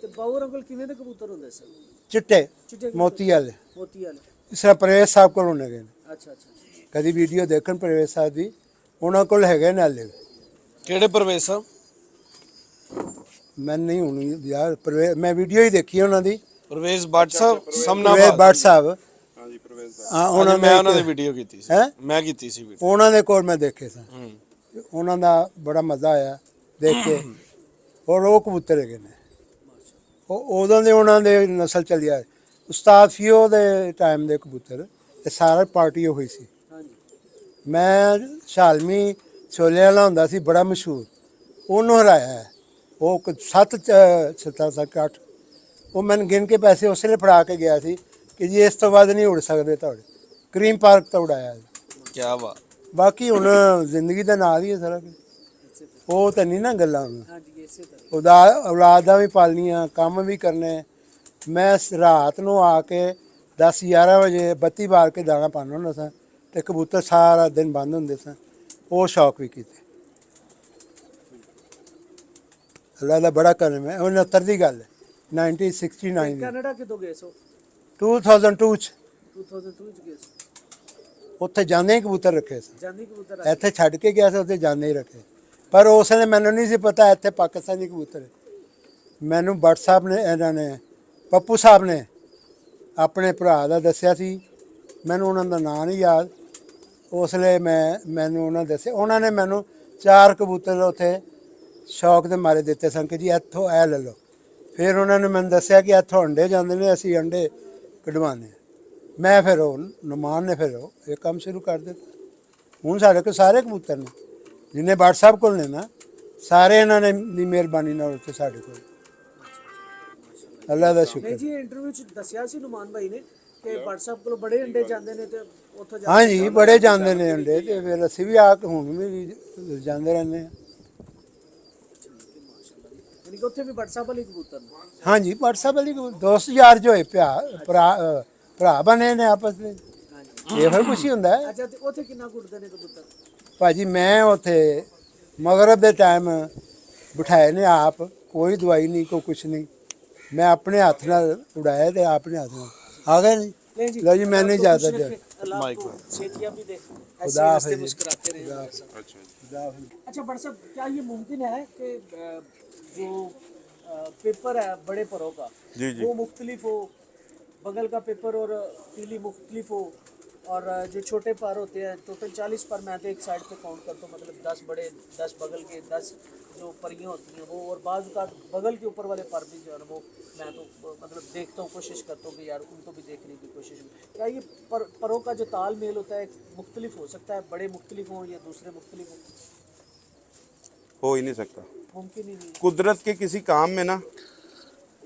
S1: ਤੇ ਬਾਊ ਅੰਕਲ ਕਿਵੇਂ ਦੇ ਕਬੂਤਰ ਹੁੰਦੇ ਸਨ?
S4: ਚਿੱਟੇ
S1: ਚਿੱਟੇ
S4: ਮੋਤੀ ਵਾਲੇ,
S1: ਮੋਤੀ ਵਾਲੇ।
S4: ਇਸ ਤਰ੍ਹਾਂ ਪ੍ਰਵੇਸ਼ ਸਾਹਿਬ ਕੋਲ ਹੋਣੇ ਗਏ ਨੇ।
S1: ਅੱਛਾ ਅੱਛਾ,
S4: ਕਦੀ ਵੀਡੀਓ ਦੇਖਣ ਪ੍ਰਵੇਸ਼ ਸਾਹਿਬ ਦੀ, ਉਹਨਾਂ ਕੋਲ ਹੈਗੇ ਨਾਲੇ।
S3: ਕਿਹੜੇ ਪ੍ਰਵੇਸ਼ ਸਾਹਿਬ?
S4: ਮੈਂ ਨਹੀਂ ਹੁਣ ਯਾਰ ਮੈਂ ਵੀਡੀਓ ਹੀ ਦੇਖੀ ਉਹਨਾਂ ਦੀ।
S3: ਪ੍ਰਵੇਸ਼ ਭੱਟ ਸਾਹਿਬ
S4: ਪ੍ਰਵੇਸ਼
S3: ਸਮਨਾਬਾਦ।
S4: ਭੱਟ ਸਾਹਿਬ, ਹਾਂ
S3: ਉਹਨਾਂ ਮੈਂ ਉਹਨਾਂ ਦੀ ਵੀਡੀਓ ਕੀਤੀ ਸੀ।
S4: ਹੈਂ?
S3: ਮੈਂ ਕੀਤੀ ਸੀ ਵੀਡੀਓ।
S4: ਉਹਨਾਂ ਦੇ ਕੋਲ ਮੈਂ ਦੇਖੇ ਸਨ।
S3: ਹੂੰ।
S4: ਉਹਨਾਂ ਦਾ ਬੜਾ ਮਜ਼ਾ ਆਇਆ ਦੇਖ ਕੇ। ਔਰ ਉਹ ਕਬੂਤਰ ਹੈਗੇ ਨੇ, ਉਹ ਉਦੋਂ ਦੇ ਉਹਨਾਂ ਦੇ ਨਸਲ ਚੱਲੀ ਆ। ਉਸਤਾਦ ਫਿਓ ਦੇ ਟਾਈਮ ਦੇ ਕਬੂਤਰ, ਇਹ ਸਾਰਾ ਪਾਰਟੀ ਹੋਈ ਸੀ।
S1: ਹਾਂਜੀ।
S4: ਮੈਂ ਛਾਲਮੀ ਛੋਲੇ ਵਾਲਾ ਹੁੰਦਾ ਸੀ, ਬੜਾ ਮਸ਼ਹੂਰ, ਉਹਨੂੰ ਹਰਾਇਆ ਹੈ। ਉਹ 7 8 ਉਹ ਮੈਨੂੰ ਗਿਣ ਕੇ ਪੈਸੇ ਉਸ ਵੇਲੇ ਫੜਾ ਕੇ ਗਿਆ ਸੀ ਕਿ ਜੀ ਇਸ ਤੋਂ ਬਾਅਦ ਨਹੀਂ ਉੜ ਸਕਦੇ ਤੁਹਾਡੇ। ਕਰੀਮ ਪਾਰਕ ਤੋਂ ਉਡਾਇਆ।
S3: ਕੀ ਬਾਤ।
S4: ਬਾਕੀ ਹੁਣ ਜ਼ਿੰਦਗੀ ਦਾ ਨਾਲ ਹੀ ਹੈ ਸਾਰਾ ਕੁਝ। ਉਹ ਤਾਂ ਨਹੀਂ ਨਾ ਗੱਲਾਂ ਹੁਣ।
S1: ਹਾਂਜੀ, ਇਸੇ ਤਰ੍ਹਾਂ।
S4: ਉਹਦਾ ਔਲਾਦਾਂ ਵੀ ਪਾਲਣੀਆਂ, ਕੰਮ ਵੀ ਕਰਨੇ। ਮੈਂ ਰਾਤ ਨੂੰ ਆ ਕੇ 10 11 ਵਜੇ ਬੱਤੀ ਬਾਲ ਕੇ ਦਾਣਾ ਪਾਉਂਦਾ ਹੁੰਦਾ ਸਾਂ ਤੇ ਕਬੂਤਰ ਸਾਰਾ ਦਿਨ ਬੰਦ ਹੁੰਦੇ ਸਨ। ਉਹ ਸ਼ੌਕ ਵੀ ਕੀਤੇ। ਅੱਲਾ ਦਾ ਬੜਾ ਕਰਮ ਹੈ। 69 ਦੀ ਗੱਲ ਹੈ, 1969 ਦੀ।
S1: ਕੈਨੇਡਾ ਕਿਦੋਂ ਗਏ ਸੋ?
S4: 2002 ਚ
S1: 2002 ਚ ਗਏ ਸੋ।
S4: ਉੱਥੇ ਜਾਂਦੇ ਹੀ ਕਬੂਤਰ ਰੱਖੇ ਸਨ।
S1: ਜਾਂਦੀ ਕਬੂਤਰ
S4: ਇੱਥੇ ਛੱਡ ਕੇ ਗਿਆ ਸੀ, ਉੱਥੇ ਜਾਂਦੇ ਹੀ ਰੱਖੇ। ਪਰ ਉਸ ਨੇ ਮੈਨੂੰ ਨਹੀਂ ਸੀ ਪਤਾ ਇੱਥੇ ਪਾਕਿਸਤਾਨੀ ਕਬੂਤਰ ਹੈ। ਮੈਨੂੰ ਭੱਟ ਸਾਹਿਬ ਨੇ, ਇਹਨਾਂ ਨੇ, ਪੱਪੂ ਸਾਹਿਬ ਨੇ ਆਪਣੇ ਭਰਾ ਦਾ ਦੱਸਿਆ ਸੀ। ਮੈਨੂੰ ਉਹਨਾਂ ਦਾ ਨਾਂ ਨਹੀਂ ਯਾਦ। ਉਸ ਵੇਲੇ ਮੈਨੂੰ ਉਹਨਾਂ ਦੱਸਿਆ। ਉਹਨਾਂ ਨੇ ਮੈਨੂੰ 4 ਕਬੂਤਰ ਉੱਥੇ ਸ਼ੌਕ ਦੇ ਮਾਰੇ ਦਿੱਤੇ ਸਨ ਕਿ ਜੀ ਇੱਥੋਂ ਇਹ ਲੈ ਲਓ। ਫਿਰ ਉਹਨਾਂ ਨੇ ਮੈਨੂੰ ਦੱਸਿਆ ਕਿ ਇੱਥੋਂ ਅੰਡੇ ਜਾਂਦੇ ਨੇ, ਅਸੀਂ ਅੰਡੇ ਕਢਵਾਉਂਦੇ। ਮੈਂ ਫਿਰ ਉਹ ਨੁਮਾਨ ਨੇ ਫਿਰ ਉਹ ਇਹ ਕੰਮ ਸ਼ੁਰੂ ਕਰ ਦਿੱਤਾ। ਹੁਣ ਸਾਡੇ ਕੋਲ ਸਾਰੇ ਕਬੂਤਰ ਨੇ ਜਿੰਨੇ ਭੱਟ ਸਾਹਿਬ ਕੋਲ ਨੇ ਨਾ, ਸਾਰੇ ਇਹਨਾਂ ਨੇ ਦੀ ਮਿਹਰਬਾਨੀ ਨਾਲ ਉੱਥੇ ਸਾਡੇ ਕੋਲ। ਅੱਲਾ ਦਾ ਸ਼ੁਕਰ।
S1: ਨਹੀਂ ਜੀ, ਇੰਟਰਵਿਊ ਚ ਦੱਸਿਆ ਸੀ ਨੁਮਾਨ ਭਾਈ ਨੇ ਕਿ WhatsApp ਕੋਲ ਬੜੇ ਅੰਡੇ ਜਾਂਦੇ ਨੇ ਤੇ ਉੱਥੋਂ ਜਾ
S4: ਹਾਂਜੀ, ਬੜੇ ਜਾਂਦੇ ਨੇ ਅੰਡੇ। ਤੇ ਫਿਰ ਅਸੀਂ ਵੀ ਆ ਕੇ ਹੁਣ ਵੀ ਜਾਂਦੇ ਰਹਿੰਦੇ ਹਾਂ।
S1: ਯਾਨੀ ਕਿ ਉੱਥੇ ਵੀ WhatsApp ਵਾਲੇ ਕਬੂਤਰ ਨੇ।
S4: ਹਾਂਜੀ, ਭੱਟ ਸਾਹਿਬ ਵਾਲੀ ਦੋਸਤ ਯਾਰ ਜੋ ਹੈ ਭਰਾ ਬਣੇ ਨੇ ਆਪਸ ਵਿੱਚ।
S1: ਹਾਂਜੀ।
S4: ਇਹ ਫਿਰ ਖੁਸ਼ੀ ਹੁੰਦਾ ਹੈ।
S1: ਅੱਛਾ, ਤੇ ਉੱਥੇ ਕਿੰਨਾ ਕੁੱਟਦੇ ਨੇ ਕਬੂਤਰ?
S4: ਭਾਜੀ ਮੈਂ ਉੱਥੇ ਮਗਰਬ ਦੇ ਟਾਈਮ ਬਿਠਾਏ ਨੇ ਆਪ, ਕੋਈ ਦਵਾਈ ਨਹੀਂ, ਕੋਈ ਕੁਛ ਨਹੀਂ। ਮੈਂ ਆਪਣੇ ਹੱਥ ਨਾਲ ਉਡਾਇਆ ਤੇ ਆਪਣੇ ਹੱਥ ਨਾਲ ਆ गए नहीं।
S1: नहीं जी,
S4: लो जी, मैंने
S1: आपको
S4: ज़्यादा
S1: खुश
S4: दिया।
S1: रखे, अल्लाह आपको सेहतियां भी दे, ऐसे
S4: खुदा
S1: हंसते
S4: हाफिज़।
S1: मुस्कुराते रहे। अच्छा बट साहब, क्या ये मुमकिन है कि जो पेपर है बड़े परों का
S2: जी जी।
S1: वो मुख्तलिफ हो, बगल का पेपर और पीली मुख्तलिफ हो, और जो छोटे पर होते हैं टोटल 40 पर मैं तो एक साइड पे काउंट करता हूँ, मतलब 10 बड़े 10 बगल के 10 जो परियां होती हैं वो, और बाज़ का बगल के ऊपर वाले पर भी जो है ना वो मैं तो मतलब देखता हूँ, कोशिश करता हूँ कि यार उनको भी देखने की कोशिश। क्या ये परों का जो ताल मेल होता है मुख्तलिफ हो सकता है, बड़े मुख्तलिफ हों या दूसरे मुख्तलिफ हों?
S2: हो ही नहीं सकता।
S1: मुमकिन ही नहीं।
S2: कुदरत के किसी काम में ना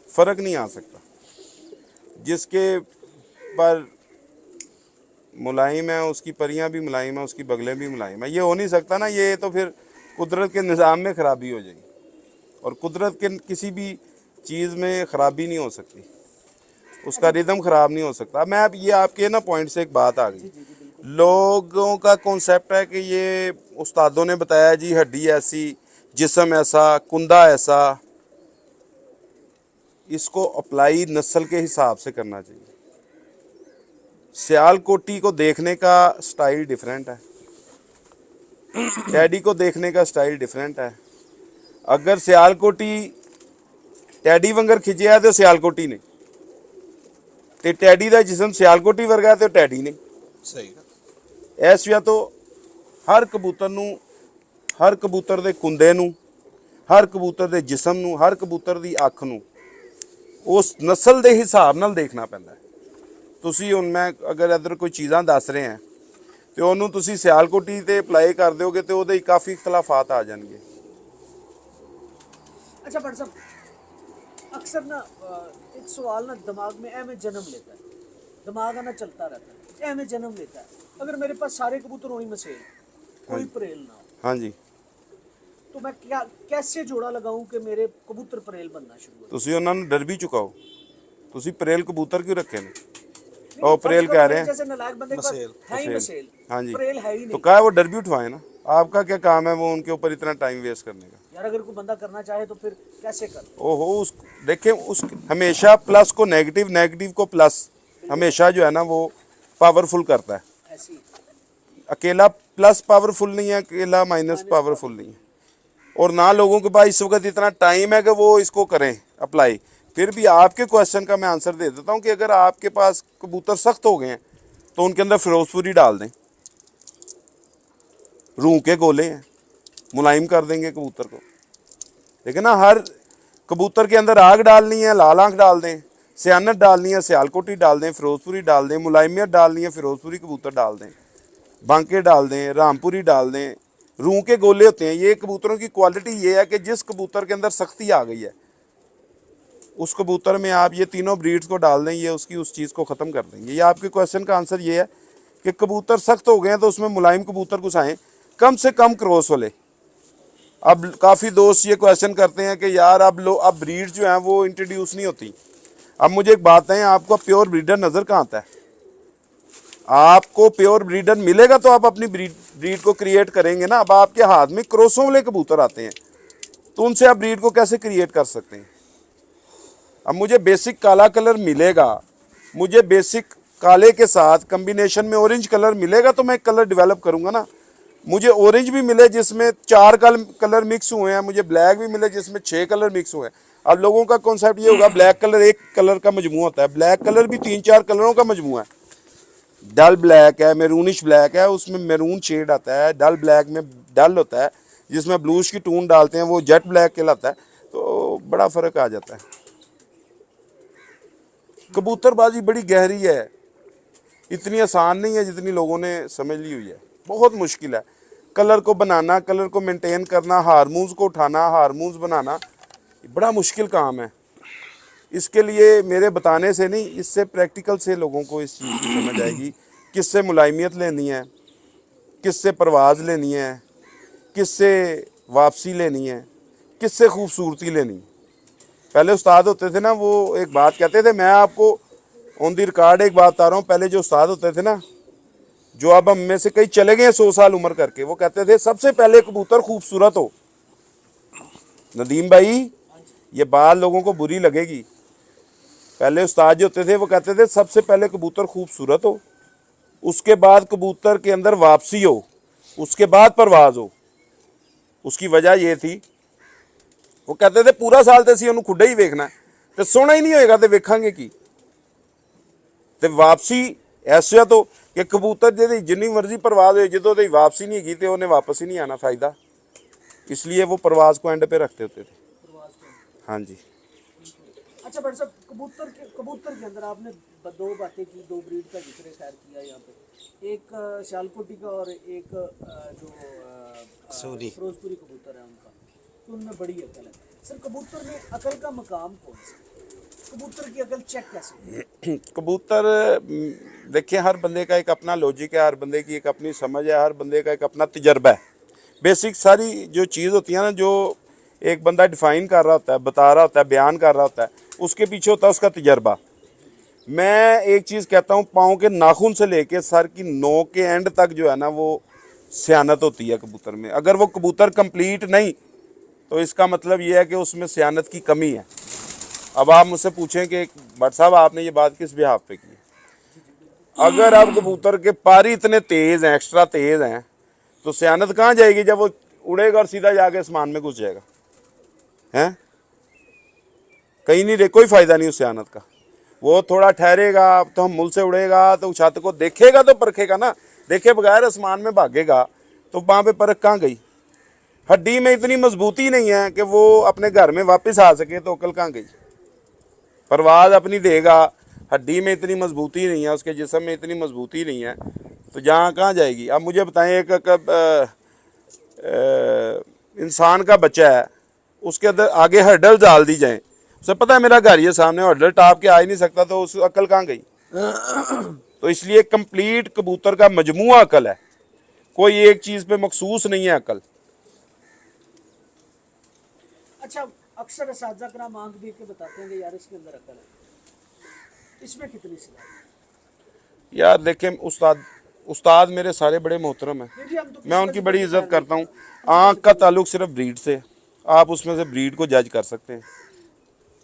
S2: फर्क नहीं आ सकता। जिसके पर मुलायम है उसकी परियां भी मुलायम है, उसकी बगलें भी मुलायम है। ये हो नहीं सकता ना, ये तो फिर कुदरत के निज़ाम में ख़राबी हो जाएगी, और कुदरत के किसी भी चीज़ में ख़राबी नहीं हो सकती, उसका रिदम ख़राब नहीं हो सकता। मैं अब ये आपके ना पॉइंट से एक बात आ गई। लोगों का कॉन्सेप्ट है कि ये उस्तादों ने बताया जी हड्डी ऐसी, जिस्म ऐसा, कुंदा ऐसा, इसको अप्लाई नस्ल के हिसाब से करना चाहिए। सियालकोटी को देखने का स्टाइल डिफरेंट है, टैडी को देखने का स्टाइल डिफरेंट है। अगर सियालकोटी टैडी वंगर खिंचिया तो सियालकोटी ने, ते टैडी का जिसम सियालकोटी वर्गा तो टैडी ने।
S3: सही
S2: ਇਸ ਵਿਆ ਤੋਂ ਹਰ ਕਬੂਤਰ ਨੂੰ, ਹਰ ਕਬੂਤਰ ਦੇ ਕੁੰਦੇ ਨੂੰ, ਹਰ ਕਬੂਤਰ ਦੇ ਜਿਸਮ ਨੂੰ, ਹਰ ਕਬੂਤਰ ਦੀ ਅੱਖ ਨੂੰ ਉਸ ਨਸਲ ਦੇ ਹਿਸਾਬ ਨਾਲ ਦੇਖਣਾ ਪੈਂਦਾ ਹੈ। ਤੁਸੀਂ ਹੁਣ ਮੈਂ ਅਗਰ ਇੱਧਰ ਕੋਈ ਚੀਜ਼ਾਂ ਦੱਸ ਰਹੇ ਹਾਂ ਤੇ ਉਹਨੂੰ ਤੁਸੀਂ ਸਿਆਲਕੋਟੀ ਤੇ ਅਪਲਾਈ ਕਰ ਦਿਓਗੇ ਤੇ ਉਹਦੇ ਹੀ ਕਾਫੀ ਇਖਤਲਾਫਾਤ ਆ ਜਾਣਗੇ।
S1: अच्छा भट्ट साहब, अक्सर ना एक सवाल ना दिमाग में ऐ में जन्म लेता है, दिमाग आना चलता रहता है, ऐ में जन्म लेता है, अगर मेरे पास सारे कबूतर हों मसेल, कोई परेल ना हो,
S2: हाँ जी,
S1: तो मैं क्या कैसे जोड़ा लगाऊं कि मेरे कबूतर परेल बनना शुरू हो?
S2: ਤੁਸੀਂ ਉਹਨਾਂ ਨੂੰ ਡਰ ਵੀ ਚੁਕਾਓ। ਤੁਸੀਂ ਪਰੇਲ ਕਬੂतर क्यों रखे ने? और परेल कह रहे हैं
S1: जैसे नालायक बंदे के पास है ही मसेल,
S2: हाँ जी,
S1: परेल है ही
S2: तो
S1: नहीं।
S2: क्या है वो डर भी उठवाए ना। आपका क्या काम है वो उनके ऊपर इतना टाइम वेस्ट करने का?
S1: यार अगर कोई बंदा करना चाहे तो फिर कैसे कर?
S2: ओहो, उस देखिए उस हमेशा प्लस को नेगेटिव, नेगेटिव को प्लस हमेशा जो है ना वो पावरफुल करता है।
S1: ऐसी
S2: अकेला प्लस पावरफुल नहीं है, अकेला माइनस पावरफुल नहीं है। और ना लोगों के पास इस वक्त इतना टाइम है कि वो इसको करें अप्लाई। फिर भी आपके क्वेश्चन का मैं आंसर दे देता हूँ कि अगर आपके पास कबूतर सख्त हो गए हैं तो उनके अंदर फिरोजपुरी डाल दें, रूह के गोले हैं, मुलायम कर देंगे कबूतर को। लेकिन ना हर कबूतर के अंदर आग डालनी है, लाल आंख डाल दें, सियानत डालनी है, सियालकोटी डाल दें, फिरोजपुरी डाल दें, मुलायमियत डालनी है, फिरोजपुरी कबूतर डाल दें, बांके डाल दें, रामपुरी डाल दें, रूह के गोले होते हैं। ये कबूतरों की क्वालिटी ये है कि जिस कबूतर के अंदर सख्ती आ गई है उस कबूतर में आप ये तीनों ब्रीड्स को डाल दें, ये उसकी उस चीज़ को ख़त्म कर देंगे। ये आपके क्वेश्चन का आंसर ये है कि कबूतर सख्त हो गए हैं तो उसमें मुलायम कबूतर घुसाएं, कम से कम क्रॉस वाले। अब काफ़ी दोस्त ये क्वेश्चन करते हैं कि यार अब ब्रीड जो हैं वो इंट्रोड्यूस नहीं होती। अब मुझे एक बात है, आपको प्योर ब्रीडर नज़र कहाँ आता है? आपको प्योर ब्रीडर मिलेगा तो आप अपनी ब्रीड को क्रिएट करेंगे ना। अब आपके हाथ में क्रॉसों वाले कबूतर आते हैं तो उनसे आप ब्रीड को कैसे क्रिएट कर सकते हैं? अब मुझे बेसिक काला कलर मिलेगा, मुझे बेसिक काले के साथ कम्बिनेशन में ऑरेंज कलर मिलेगा तो मैं कलर डेवलप करूंगा ना। मुझे ऑरेंज भी मिले जिसमें 4 कलर मिक्स हुए हैं, मुझे ब्लैक भी मिले जिसमें 6 कलर मिक्स हुए हैं। अब लोगों का कॉन्सेप्ट ये होगा ब्लैक कलर एक कलर का मजमू होता है, ब्लैक कलर भी 3-4 कलरों का मजमू है। डल ब्लैक है, मेरूनिश ब्लैक है, उसमें मेरून शेड आता है, डल ब्लैक में डल होता है, जिसमें ब्लूश की टून डालते हैं वो जेट ब्लैक कहलाता है। तो बड़ा फ़र्क आ जाता है। कबूतरबाजी बड़ी गहरी है, इतनी आसान नहीं है जितनी लोगों ने समझ ली हुई है, बहुत मुश्किल है। कलर को बनाना, कलर को मेंटेन करना, हार्मोन्स को उठाना, हार्मोन्स बनाना बड़ा मुश्किल काम है। इसके लिए मेरे बताने से नहीं, इससे प्रैक्टिकल से लोगों को इस चीज़ की समझ आएगी, किससे मुलायमियत लेनी है, किससे परवाज़ लेनी है, किससे वापसी लेनी है, किससे खूबसूरती लेनी है। पहले उस्ताद होते थे ना, वो एक बात कहते थे, मैं आपको ऑन दी रिकॉर्ड एक बात बता रहा हूँ। पहले जो उस्ताद होते थे ना, जो अब हम में से कई चले गए 100 साल उम्र करके, वो कहते थे सबसे पहले कबूतर खूबसूरत हो। नदीम भाई, ये बात लोगों को बुरी लगेगी। पहले उस्ताद जो होते थे वो कहते थे सबसे पहले कबूतर खूबसूरत हो, उसके बाद कबूतर के अंदर वापसी हो, उसके बाद परवाज हो। उसकी वजह ये थी, वो कहते थे पूरा साल तो असीं उहनूं खुड्डा ही वेखना, तो सोना ही नहीं होएगा तो वेखांगे की। तो वापसी ऐसा तो कि कबूतर जी जिन्नी मर्जी परवाज हो, जो तो वापसी नहीं हैगी तो उन्हें वापस ही नहीं आना फायदा, इसलिए वो परवाज को एंड पे रखते होते थे। हाँ जी।
S1: अच्छा भट्ट साहब, कबूतर के अंदर आपने 2 बातें की, 2 ब्रीड का जिक्र खैर किया यहाँ पे, एक सियालकोटी का और एक जो फिरोजपुरी कबूतर है उनका, तो उनमें बड़ी अकल है। सर कबूतर में अकल का मकाम कौन सा? कबूतर की अकल चेक कैसे?
S2: कबूतर देखिए, हर बंदे का एक अपना लॉजिक है, हर बंदे की एक अपनी समझ है, हर बंदे का एक अपना तजर्बा है। बेसिक सारी जो चीज़ होती है ना, जो एक बंदा डिफाइन कर रहा होता है, बता रहा होता है, बयान कर रहा होता है, उसके पीछे होता है उसका तजर्बा। मैं एक चीज़ कहता हूँ, पाँव के नाखून से लेके सर की नोक के एंड तक जो है ना वो सियानत होती है कबूतर में। अगर वो कबूतर कंप्लीट नहीं तो इसका मतलब ये है कि उसमें सियानत की कमी है। अब आप मुझसे पूछें कि भट्ट साहब आपने ये बात किस बिहाफ पे की? अगर अब कबूतर के पारी इतने तेज़ हैं, एक्स्ट्रा तेज़ हैं, तो सियानत कहाँ जाएगी जब वो उड़ेगा और सीधा जाके आसमान में घुस जाएगा? हैं? कहीं नहीं, कोई फ़ायदा नहीं उस सियानत का। वो थोड़ा ठहरेगा तो हम मुल से उड़ेगा तो छत को देखेगा तो परखेगा ना, देखे बगैर आसमान में भागेगा तो वहाँ पे परख कहाँ गई? हड्डी में इतनी मजबूती नहीं है कि वो अपने घर में वापस आ सके, तो अकल कहाँ गई? परवाज़ अपनी देगा, हड्डी में इतनी मजबूती नहीं है, उसके जिस्म में इतनी मजबूती नहीं है, तो जहाँ कहाँ जाएगी? अब मुझे बताएं, एक इंसान का बच्चा है, उसके अंदर आगे हर्डल डाल दी जाए, उसे पता है मेरा घर ये सामने हर्डल टाप के आ ही नहीं सकता, तो उस अकल कहाँ गई? तो इसलिए कंप्लीट कबूतर का मजमुआ अकल है, कोई एक चीज पे मखसूस नहीं है अकल।
S1: अच्छा, अक्सर असातिज़ा कराम आंख देख के बताते हैं कि यार इसके अंदर अकल है, इसमें कितनी सलाह है?
S2: यार देखें, उस्ताद मेरे सारे बड़े मोहतरम हैं,
S1: नहीं जी, हम तो
S2: मैं उनकी बड़ी इज्जत करता हूँ। आँख का ताल्लुक सिर्फ ब्रीड से, आप उसमें से ब्रीड को जज कर सकते हैं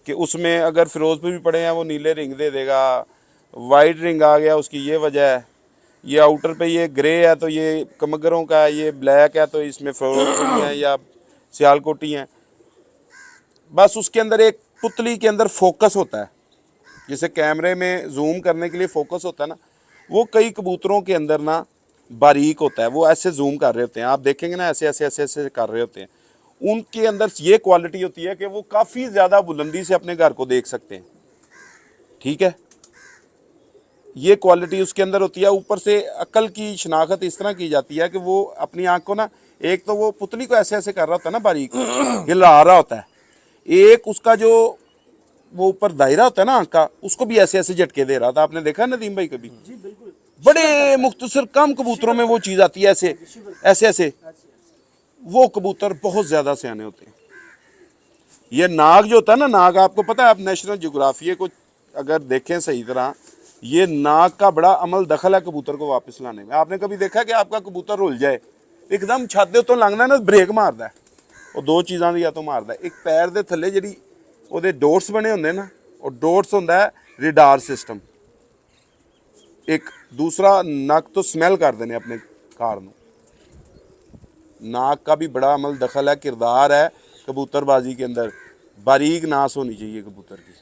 S2: कि उसमें अगर फिरोजपुर भी पड़े हैं वो नीले रिंग दे देगा, वाइट रिंग आ गया उसकी ये वजह है, ये आउटर पे ये ग्रे है तो ये कमगरों का है, ये ब्लैक है तो इसमें फिरोजपुरी है या सियालकोटी है। बस उसके अंदर एक पुतली के अंदर फोकस होता है, जिसे कैमरे में जूम करने के लिए फोकस होता है ना, वो कई कबूतरों के अंदर ना बारीक होता है, वो ऐसे जूम कर रहे होते हैं, आप देखेंगे ना ऐसे ऐसे ऐसे ऐसे कर रहे होते हैं। उनके अंदर ये क्वालिटी होती है कि वो काफ़ी ज़्यादा बुलंदी से अपने घर को देख सकते हैं, ठीक है, ये क्वालिटी उसके अंदर होती है। ऊपर से अकल की शनाख्त इस तरह की जाती है कि वो अपनी आँख को ना, एक तो वो पुतली को ऐसे ऐसे कर रहा होता है ना बारीक, हिला रहा होता है, एक उसका जो वो ऊपर दायरा होता है ना आँख का, उसको भी ऐसे ऐसे झटके दे रहा था। आपने देखा नदीम भाई कभी?
S1: जी बिल्कुल।
S2: बड़े मुख्तसर कम कबूतरों में वो चीज़ आती है, ऐसे ऐसे ऐसे, वो कबूतर बहुत ज़्यादा सियाने होते हैं। ये नाग जो होता है ना, नाग आपको पता है, आप नेशनल ज्योग्राफी को अगर देखें सही तरह, ये नाग का बड़ा अमल दखल है कबूतर को वापस लाने में। आपने कभी देखा कि आपका कबूतर रुल जाए, एकदम छत दे तो लंघना ना ब्रेक मारदा है, वो दो चीज़ां दी या तो मारदा है, एक पैर दे थल्ले जिहड़ी ਉਹਦੇ डोट्स बने होंगे ना, और डोट्स होंदा है रिडार सिस्टम, एक दूसरा नक तो स्मैल कर देने अपने कार में। नाक का भी बड़ा अमल दखल है, किरदार है कबूतरबाजी के अंदर। बारीक नास होनी चाहिए कबूतर की,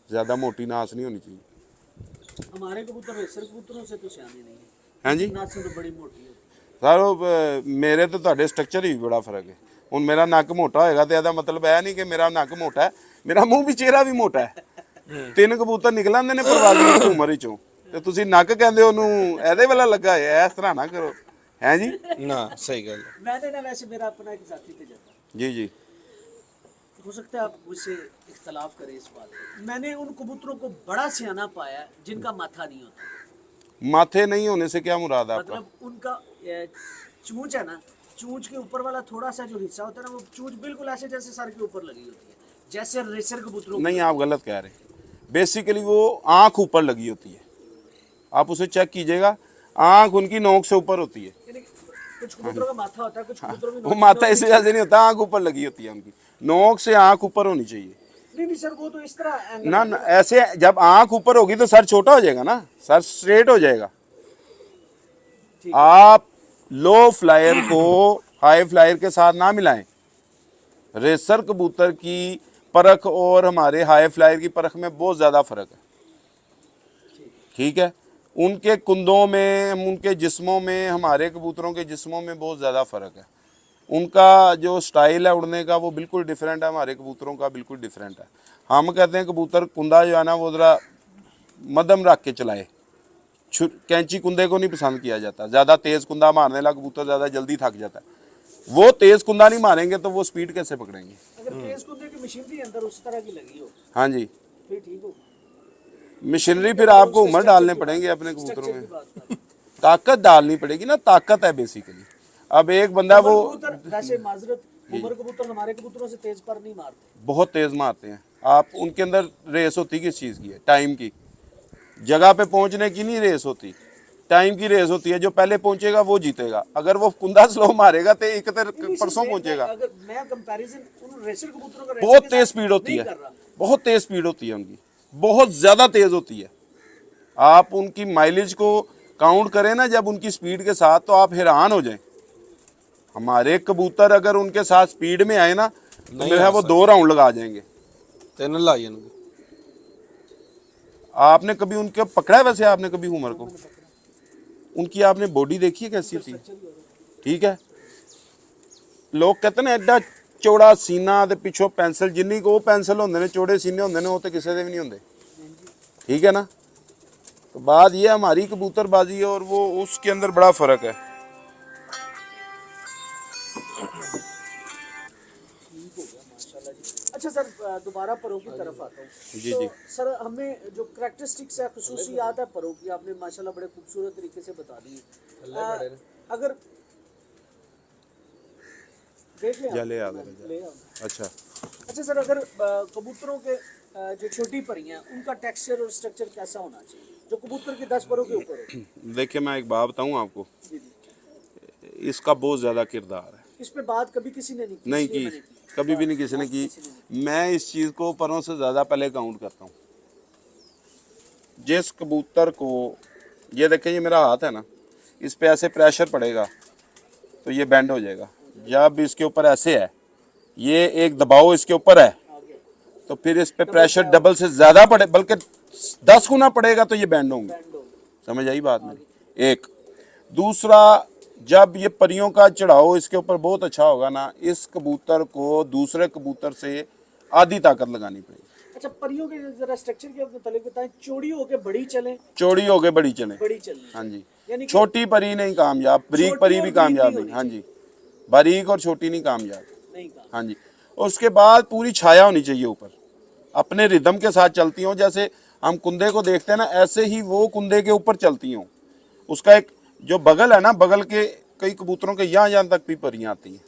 S2: ज़्यादा मोटी नास नहीं होनी चाहिए।
S1: हमारे कबूतर रेसर कबूतरों से तो सियाने नहीं है,
S2: हैं जी
S1: नासें तो बड़ी मोटी होती
S2: सर, मेरे तो ਤੁਹਾਡੇ स्ट्रक्चर ही बड़ा फर्क है। ਹੁਣ ਮੇਰਾ ਨੱਕ ਮੋਟਾ ਹੋਏਗਾ ਤੇ ਇਹਦਾ ਮਤਲਬ ਇਹ ਨਹੀਂ ਕਿ ਮੇਰਾ ਨੱਕ ਮੋਟਾ ਹੈ, ਮੇਰਾ ਮੂੰਹ ਵੀ ਚਿਹਰਾ ਵੀ ਮੋਟਾ ਹੈ। ਤਿੰਨ ਕਬੂਤਰ ਨਿਕਲ ਆਉਂਦੇ ਨੇ ਪਰਵਾਜ਼ੀ ਦੀ ਉਮਰ ਵਿੱਚੋਂ, ਤੇ ਤੁਸੀਂ ਨੱਕ ਕਹਿੰਦੇ ਉਹਨੂੰ ਇਹਦੇ ਵਾਲਾ ਲੱਗਾ ਹੈ, ਇਸ ਤਰ੍ਹਾਂ ਨਾ ਕਰੋ, ਹੈ ਜੀ?
S3: ना सही गल है।
S1: मैंने ना वैसे मेरा अपना एक जाती तजर्बा,
S2: जी जी।
S1: हो सकता है आप मुझसे इख्तलाफ करें इस बात पे, मैंने उन कबूतरों को बड़ा सियाना पाया जिनका माथा नहीं होता।
S2: माथे नहीं होने से क्या मुराद है आपका?
S1: मतलब उनका चूंच है ना, चूंच के ऊपर वाला थोड़ा सा जो हिस्सा होता है ना, वो चूंच बिल्कुल ऐसे जैसे सर के ऊपर लगी होती है, जैसे रेसर कबूतरों
S2: नहीं, आप गलत कह रहे हैं। बेसिकली वो आँख ऊपर लगी होती है, आप उसे चेक कीजिएगा, आँख उनकी नोक से ऊपर होती है।
S1: यानी कुछ कबूतरों का माथा होता है, कुछ कबूतरों में
S2: वो माथा इस वजह से नहीं होता, आँख ऊपर लगी होती है उनकी, नोक से आँख ऊपर होनी चाहिए।
S1: नहीं सर, वो तो इस तरह एंगल
S2: ना ना, ऐसे जब आँख ऊपर होगी तो सर छोटा हो जाएगा ना, सर स्ट्रेट हो जाएगा। आप लो फ्लायर को हाई फ्लायर के साथ ना मिलाएं। रेसर कबूतर की परख और हमारे हाई फ्लायर की परख में बहुत ज़्यादा फ़र्क है, ठीक है? उनके कुंदों में, उनके जिस्मों में, हमारे कबूतरों के जिस्मों में बहुत ज़्यादा फ़र्क है। उनका जो स्टाइल है उड़ने का वो बिल्कुल डिफरेंट है, हमारे कबूतरों का बिल्कुल डिफरेंट है। हम कहते हैं कबूतर कुंदा जो है ना वो ज़रा मध्यम रख के चलाए, कैंची कुंदे को नहीं पसंद किया जाता। ज़्यादा तेज़ कुंदा मारने वाला कबूतर ज़्यादा जल्दी थक जाता है, वो तेज़ कुंदा नहीं मारेंगे तो वो स्पीड कैसे पकड़ेंगे?
S1: अगर तेज कुंदे की मशीनरी अंदर उस तरह की लगी हो
S2: हाँ जी,
S1: फिर ठीक हो।
S2: मशीनरी फिर आपको उम्र डालने पड़ेंगे अपने कबूतरों में, ताकत डालनी पड़ेगी ना, ताकत है बेसिकली। अब एक बंदा वो
S1: वैसे माजरत, उमर कबूतर हमारे कबूतरों से तेज पर नहीं मारते,
S2: बहुत तेज़ मारते हैं। आप उनके अंदर रेस होती किस चीज़ की है? टाइम की, जगह पे पहुंचने की नहीं रेस होती, टाइम की रेस होती है। जो पहले पहुंचेगा वो जीतेगा। अगर वो कुंदा स्लो मारेगा तो एक परसों पहुंचेगा।
S1: अगर मैं कंपैरिजन उन रेसर कबूतरों का
S2: बहुत तेज स्पीड होती है, बहुत तेज स्पीड होती है उनकी, बहुत ज़्यादा तेज़ होती है। आप उनकी माइलेज को काउंट करें ना जब उनकी स्पीड के साथ, तो आप हैरान हो जाएं। हमारे कबूतर अगर उनके साथ स्पीड में आए ना तो मेरे वो 2 राउंड लगा जाएंगे।
S3: तीन लाई जाएंगे।
S2: आपने कभी उनके पकड़ा है? वैसे आपने कभी उमर को? उनकी आपने बॉडी देखी है कैसी थी? ठीक है, लोग कहते हैं एडा चौड़ा सीना ते पिछों पेंसिल, जिन्नी को पेंसिल होंगे ने चौड़े सीने होंगे ने, वो तो किसी के भी नहीं होंगे, ठीक है ना? तो बात ये हमारी कबूतरबाजी है और वो उसके अंदर बड़ा फर्क है।
S1: माशाल्लाह जी। अच्छा सर, दोबारा परों की तरफ आता हूँ।
S2: जी,
S1: तो
S2: जी।
S1: सर हमें जो करैक्टरिस्टिक्स है, खुसूसियात है परों की, आपने माशाल्लाह बड़े खूबसूरत तरीके से बता दी। अगर देख लें
S2: जा
S1: आप,
S2: ले आ
S1: ले आओ।
S2: अच्छा
S1: अच्छा सर, अगर कबूतरों के जो छोटी परियां हैं उनका टेक्सचर और स्ट्रक्चर कैसा होना चाहिए, जो कबूतर की 10 परों के ऊपर हो?
S2: देखिए, मैं एक बात बताऊं आपको,
S1: जी जी।
S2: इसका बहुत ज़्यादा किरदार है।
S1: इस पे बात कभी किसी ने नहीं की,
S2: नहीं
S1: इसलिए
S2: की,
S1: मैंने
S2: कभी भी नहीं किसी ने
S1: बात
S2: की।
S1: किसी ने
S2: मैं इस चीज़ को परों से ज़्यादा पहले काउंट करता हूँ। जिस कबूतर को, ये देखें, ये मेरा हाथ है ना, इस पे ऐसे प्रेशर पड़ेगा तो ये बैंड हो जाएगा। जब इसके ऊपर ऐसे है, ये एक दबाव इसके ऊपर है,
S1: आगे
S2: तो फिर इस पे प्रेशर डबल से ज़्यादा पड़े, बल्कि 10 गुना पड़ेगा तो ये बैंड होंगे।
S1: बैंड हो।
S2: समझ आई बात मेरी? एक दूसरा, जब ये परियों का चढ़ाओ इसके ऊपर बहुत अच्छा होगा ना, इस कबूतर को दूसरे कबूतर से आधी ताकत लगानी पड़ेगी।
S1: अच्छा, परियों के जरा स्ट्रक्चर के मतलब बताएं, चौड़ी होके बड़ी चले,
S2: चौड़ी हो के बड़ी चले।
S1: बड़ी चलनी।
S2: हाँ जी।
S1: यानी कि
S2: छोटी परी नहीं कामयाब, बारीक
S1: छोटी
S2: परी
S1: और
S2: भी
S1: बारीक
S2: कामयाब
S1: नहीं
S2: नहीं।
S1: होनी
S2: हाँ जी, बारीक और छोटी नहीं कामयाब।
S1: नहीं कहा।
S2: हाँ जी। उसके बाद पूरी छाया होनी चाहिए ऊपर, अपने रिदम के साथ चलती हों। जैसे हम कुंदे को देखते हैं ना, ऐसे ही वो कुंदे के ऊपर चलती हों। उसका एक जो बगल है ना, बगल के कई कबूतरों के यहाँ तक भी परियां आती हैं।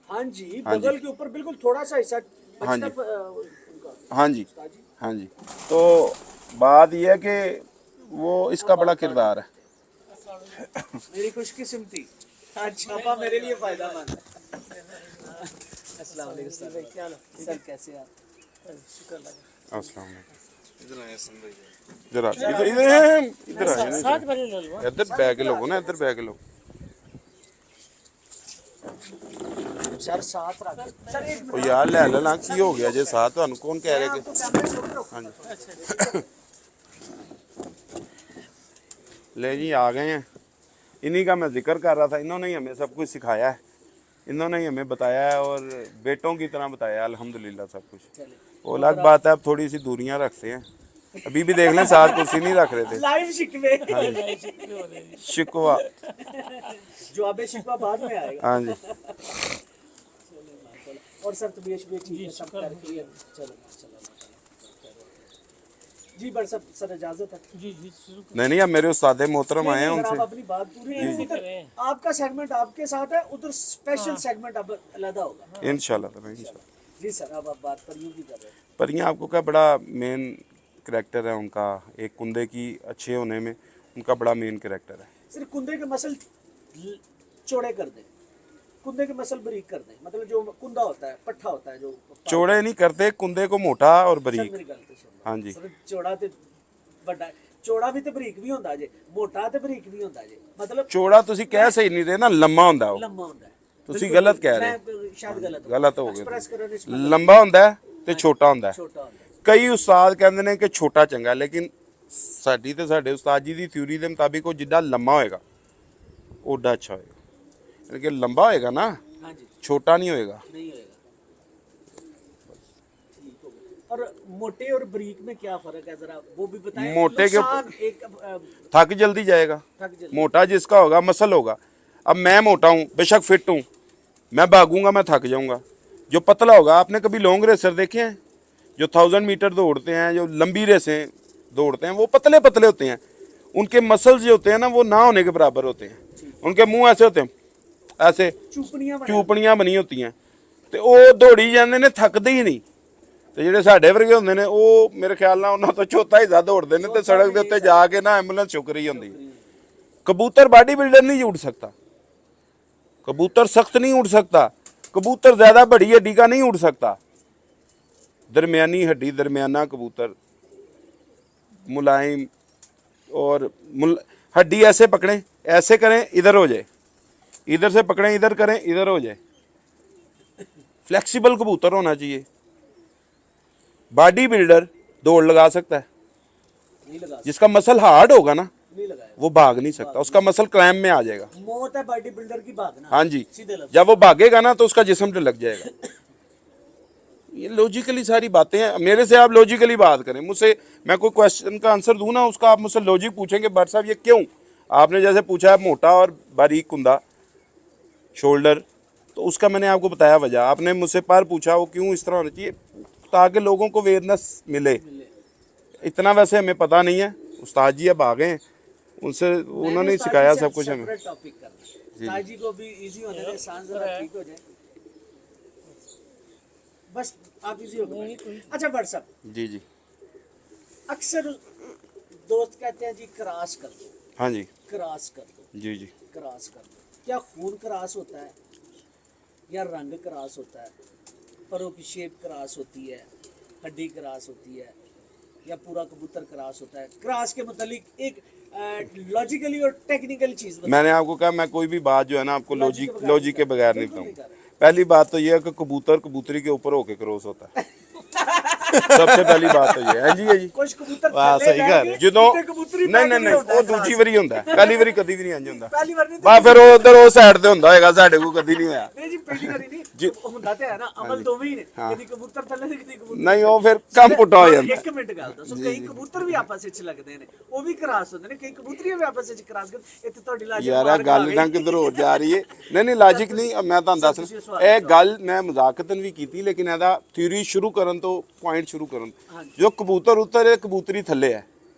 S1: हाँ जी,
S2: हाँ जी।
S1: बगल के ऊपर बिल्कुल थोड़ा सा हिस्सा
S2: हाँ
S1: बचता
S2: जी।
S1: उनका।
S2: हाँ जी,
S1: उस्ताद जी।
S2: हाँ जी। तो बात यह है कि वो इसका बड़ा किरदार है।
S1: मेरी खुशकिस्मती, आज छापा मेरे लिए फायदा मंद है। अस्सलाम वालेकुम सर, क्या हाल है सर, कैसे हैं आप? शुक्र लगा।
S2: अस्सलाम वालेकुम।
S3: इधर आए सुन रही
S2: इधर आ, इधर आ जाओ। इधर बैग लोगो ना, इधर बैग लो।
S1: सर साथ रख सर, एक
S2: ओ यार ले लेना, की हो गया जे साथ, ਤੁਹਾਨੂੰ कौन कह रहे
S1: आपको
S2: कि
S1: कैमरे छोड़ दो।
S2: हाँ जी। ले जी, आ गए हैं। इन्हीं का मैं जिक्र कर रहा था। इन्होंने ही हमें सब कुछ सिखाया है, इन्होंने ही हमें बताया है, और बेटों की तरह बताया है अल्हम्दुलिल्लाह सब कुछ।
S1: चलिए,
S2: वो अलग बात है, अब थोड़ी सी दूरियां रखते हैं। अभी भी देख लें, साथ कुर्सी नहीं रख रहे थे।
S1: लाइव शिकवे,
S2: शिकवा।
S1: जवाबे शिकवा बाद में आएगा।
S2: हाँ जी।
S1: और सर तबीयत भी ठीक है, सब करके चलो माशाल्लाह। जी बड़ सब सर, इजाजत है। जी जी,
S2: नहीं नहीं, अब मेरे उस्ताद मोहतरम आए हैं,
S1: आप
S2: उनसे
S1: अपनी बात पूरी उधर आपका सेगमेंट आपके साथ है, उधर स्पेशल सेगमेंट अब अलग होगा
S2: इंशाल्लाह। इंशाल्लाह।
S1: जी सर। अब आप बात परियों की कर रहे हैं।
S2: परियां आपको क्या बड़ा मेन करैक्टर है उनका, एक कुंदे की अच्छे होने में उनका बड़ा मेन करैक्टर है।
S1: सिर्फ कुंदे के मसल चौड़े कर दें, कुंदे के मसल बारीक कर दें, मतलब जो कुंदा होता है, पट्ठा होता है जो
S2: चौड़े नहीं करते कुंदे को, मोटा और
S1: सर
S2: बारीक।
S1: मेरी गल तो सुनो।
S2: हाँ जी।
S1: सर चौड़ा ते बड़ा, चौड़ा भी ते बारीक भी ਹੁੰਦਾ ਜੇ, ਮੋਟਾ ਤੇ ਬਾਰੀਕ ਵੀ ਹੁੰਦਾ ਜੇ, मतलब
S2: ਚੌੜਾ ਤੁਸੀਂ ਕਹਿ ਸਹੀ ਨਹੀਂ ਰਹੇ ਨਾ, ਲੰਮਾ ਹੁੰਦਾ ਉਹ।
S1: ਲੰਮਾ ਹੁੰਦਾ ਹੈ।
S2: ਤੁਸੀਂ ਗਲਤ ਕਹਿ ਰਹੇ
S1: ਮੈਂ ਸ਼ਾਇਦ ਗਲਤ
S2: ਗਲਤ ਹੋ
S1: ਐਕਸਪ੍ਰੈਸ
S2: ਗਏ।
S1: ਕਰਨ ਵਿੱਚ
S2: ਲੰਬਾ ਹੁੰਦਾ ਹੈ ਤੇ ਛੋਟਾ ਹੁੰਦਾ ਹੈ।
S1: ਛੋਟਾ ਹੁੰਦਾ ਹੈ।
S2: ਕਈ ਉਸਤਾਦ ਕਹਿੰਦੇ ਨੇ ਕਿ ਛੋਟਾ ਚੰਗਾ, ਲੇਕਿਨ ਸਾਡੀ ਤੇ ਸਾਡੇ ਉਸਤਾਦ ਜੀ ਦੀ ਥਿਊਰੀ ਦੇ ਮੁਤਾਬਿਕ ਉਹ ਜਿੱਦਾਂ ਲੰਮਾ ਹੋਏਗਾ ਓਡਾ ਅੱਛਾ ਹੋਏਗਾ। ਯਾਨੀ ਕਿ ਲੰਬਾ ਹੋਏਗਾ ਨਾ,
S1: हाँ जी,
S2: छोटा नहीं होएगा।
S1: नहीं होएगा। ठीक हो गया। और मोटे और बारीक में क्या फर्क है, जरा वो भी बताएं।
S2: मोटे के
S1: नुकसान एक
S2: थक जल्दी जाएगा।
S1: थक जल्दी।
S2: मोटा जिसका होगा मसल होगा। अब मैं मोटा हूँ, बेशक फिट हूँ, मैं भागूंगा मैं थक जाऊंगा। जो पतला होगा, आपने कभी लॉन्ग रेसर देखे हैं जो 1000 मीटर दौड़ते हैं, जो लंबी रेसें दौड़ते हैं, वो पतले पतले होते हैं। उनके मसल्स जो होते हैं ना, वो ना होने के बराबर होते हैं। उनके मुंह ऐसे होते हैं, ऐसे चूपड़ियां बनी होती हैं, ਤੇ ਉਹ ਦੌੜੀ ਜਾਂਦੇ ਨੇ, ਥੱਕਦੇ ਹੀ ਨਹੀਂ। ਤੇ ਜਿਹੜੇ ਸਾਡੇ ਵਰਗੇ ਹੁੰਦੇ ਨੇ, ਉਹ ਮੇਰੇ ਖਿਆਲ ਨਾਲ ਉਹਨਾਂ ਤੋਂ ਚੌਥਾ ਹਿੱਸਾ ਦੌੜਦੇ ਨੇ, ਤੇ ਸੜਕ ਦੇ ਉੱਤੇ ਜਾ ਕੇ ਨਾ ਐਂਬੂਲੈਂਸ ਚੁੱਕ ਰਹੀ ਹੁੰਦੀ। कबूतर बॉडी बिल्डर नहीं उड़ सकता, कबूतर सख्त नहीं उड़ सकता, कबूतर ज्यादा बड़ी हड्डी का नहीं उड़ सकता। दरमियानी हड्डी, दरमियाना कबूतर, मुलायम, और हड्डी ऐसे पकड़ें, ऐसे करें, इधर हो जाए, इधर से पकड़ें, इधर करें, इधर हो जाए। फ्लेक्सिबल कबूतर होना चाहिए। बॉडी बिल्डर दौड़ लगा सकता है,
S1: नहीं लगा,
S2: जिसका मसल हार्ड होगा ना,
S1: नहीं लगाया,
S2: वो भाग नहीं सकता, उसका मसल क्रैम्प में आ जाएगा।
S1: मौत है बॉडी बिल्डर की भागना।
S2: हाँ जी,
S1: सीधे लफ्ज़।
S2: जब वो भागेगा ना तो उसका जिस्म पे लग जाएगा। ये लॉजिकली सारी बातें हैं। मेरे से आप लॉजिकली बात करें, मुझसे मैं कोई क्वेश्चन का आंसर दूं ना, उसका आप मुझसे लॉजिक पूछेंगे, भट्ट साहब ये क्यों। आपने जैसे पूछा है मोटा और बारीक कुंदा, शोल्डर, तो उसका मैंने आपको बताया वजह। आपने मुझसे पर पूछा वो क्यों इस तरह होना चाहिए, ताकि लोगों को अवेयरनेस मिले। इतना वैसे हमें पता नहीं है, उस्ताद जी अब आ गए हैं, उनसे उन्होंने ही सिखाया सब कुछ हमें।
S1: टॉपिक करना ताजी को भी इजी होने दे, सांस जरा ठीक हो जाए, बस आप इजी हो गए। अच्छा बट साहब
S2: जी जी
S1: अक्सर दोस्त कहते हैं जी क्रॉस कर दो,
S2: हाँ जी
S1: क्रॉस कर दो,
S2: जी जी।
S1: क्रॉस कर दो। क्या खून क्रॉस होता है या रंग क्रॉस होता है, परों की शेप क्रॉस होती है, हड्डी क्रॉस होती है, या पूरा कबूतर क्रॉस होता है? क्रॉस के मुतालिक एक लॉजिकली और टेक्निकल चीज
S2: मैंने आपको कहा मैं कोई भी बात जो है ना आपको लॉजिक के बगैर नहीं
S1: बिल्कुल नहीं
S2: बताऊँ।
S1: कर रहे।
S2: पहली बात तो ये है कि कबूतर कबूतरी के ऊपर होके क्रॉस होता है। सबसे पहली बात तो ये है जी, है जी।
S1: कुछ कबूतर
S3: वाह,
S1: थੱਲੇ
S3: ਸਹੀ
S1: ਬਹਿ
S3: ਗੱਲ
S1: ਕੇ
S3: ਹੈ।
S2: ਜਦੋਂ
S1: ਉੱਤੇ ਕਬੂਤਰੀ
S2: ਨਹੀਂ ਨਹੀਂ
S1: ਬੈਠ
S2: ਨਹੀਂ
S1: ਕੇ
S2: ਉਹ ਦੂਜੀ ਵਾਰੀ ਹੁੰਦਾ ਹੈ, ਪਹਿਲੀ ਵਾਰੀ ਕਦੀ ਵੀ ਨਹੀਂ ਇੰਜ ਹੁੰਦਾ।
S1: ਪਹਿਲੀ ਵਾਰ ਨਹੀਂ
S2: ਬਾ ਫਿਰ ਉਹ ਉਧਰ ਉਹ ਸਾਈਡ ਤੇ ਹੁੰਦਾ ਹੋਏਗਾ, ਸਾਡੇ ਕੋਲ ਕਦੀ ਨਹੀਂ ਹੋਇਆ।
S1: ਨਹੀਂ ਜੀ ਪਹਿਲੀ ਵਾਰੀ ਨਹੀਂ
S2: ਜੀ।
S1: ਉਹ ਹੁੰਦਾ ਤੇ ਹੈ ਨਾ ਅਮਲ ਦੋਵੇਂ ਹੀ ਨੇ, ਕਦੀ ਕਬੂਤਰ ਥੱਲੇ ਤੇ ਕਦੀ ਕਬੂਤਰ
S2: ਨਹੀਂ ਉਹ ਫਿਰ ਕੰਮ ਪੁੱਟਾ ਹੋ ਜਾਂਦਾ।
S1: ਇੱਕ ਮਿੰਟ ਗੱਲ ਦੱਸੋ, ਕਈ ਕਬੂਤਰ ਵੀ ਆਪਸ ਵਿੱਚ ਲੱਗਦੇ ਨੇ, ਉਹ ਵੀ ਕਰਾਸ ਹੁੰਦੇ ਨੇ, ਕਈ ਕਬੂਤਰੀਆਂ ਵੀ ਆਪਸ ਵਿੱਚ ਕਰਾਸ ਕਰਦੇ। ਇੱਥੇ ਤੁਹਾਡੀ ਲਾਜ
S2: ਯਾਰ ਇਹ ਗੱਲ ਨਾ ਕਿਧਰ ਹੋ ਜਾ ਰਹੀ ਹੈ। ਨਹੀਂ ਨਹੀਂ ਲਾਜਿਕ ਨਹੀਂ, ਮੈਂ ਤੁਹਾਨੂੰ ਦੱਸਣਾ ਇਹ ਗੱਲ ਮੈਂ ਮਜ਼ਾਕਤਨ ਵੀ ਕੀਤੀ, ਲੇਕਿਨ ਇਹਦਾ ਥਿਊਰੀ ਸ਼ੁਰੂ ਕਰਨ ਤੋਂ ਪੁਆਇੰਟ ਸ਼ੁਰੂ ਕਰਨ ਜੋ ਕਬੂਤਰ ਉੱਤਰ ਕਬੂਤਰੀ ਥੱਲੇ ਹੈ,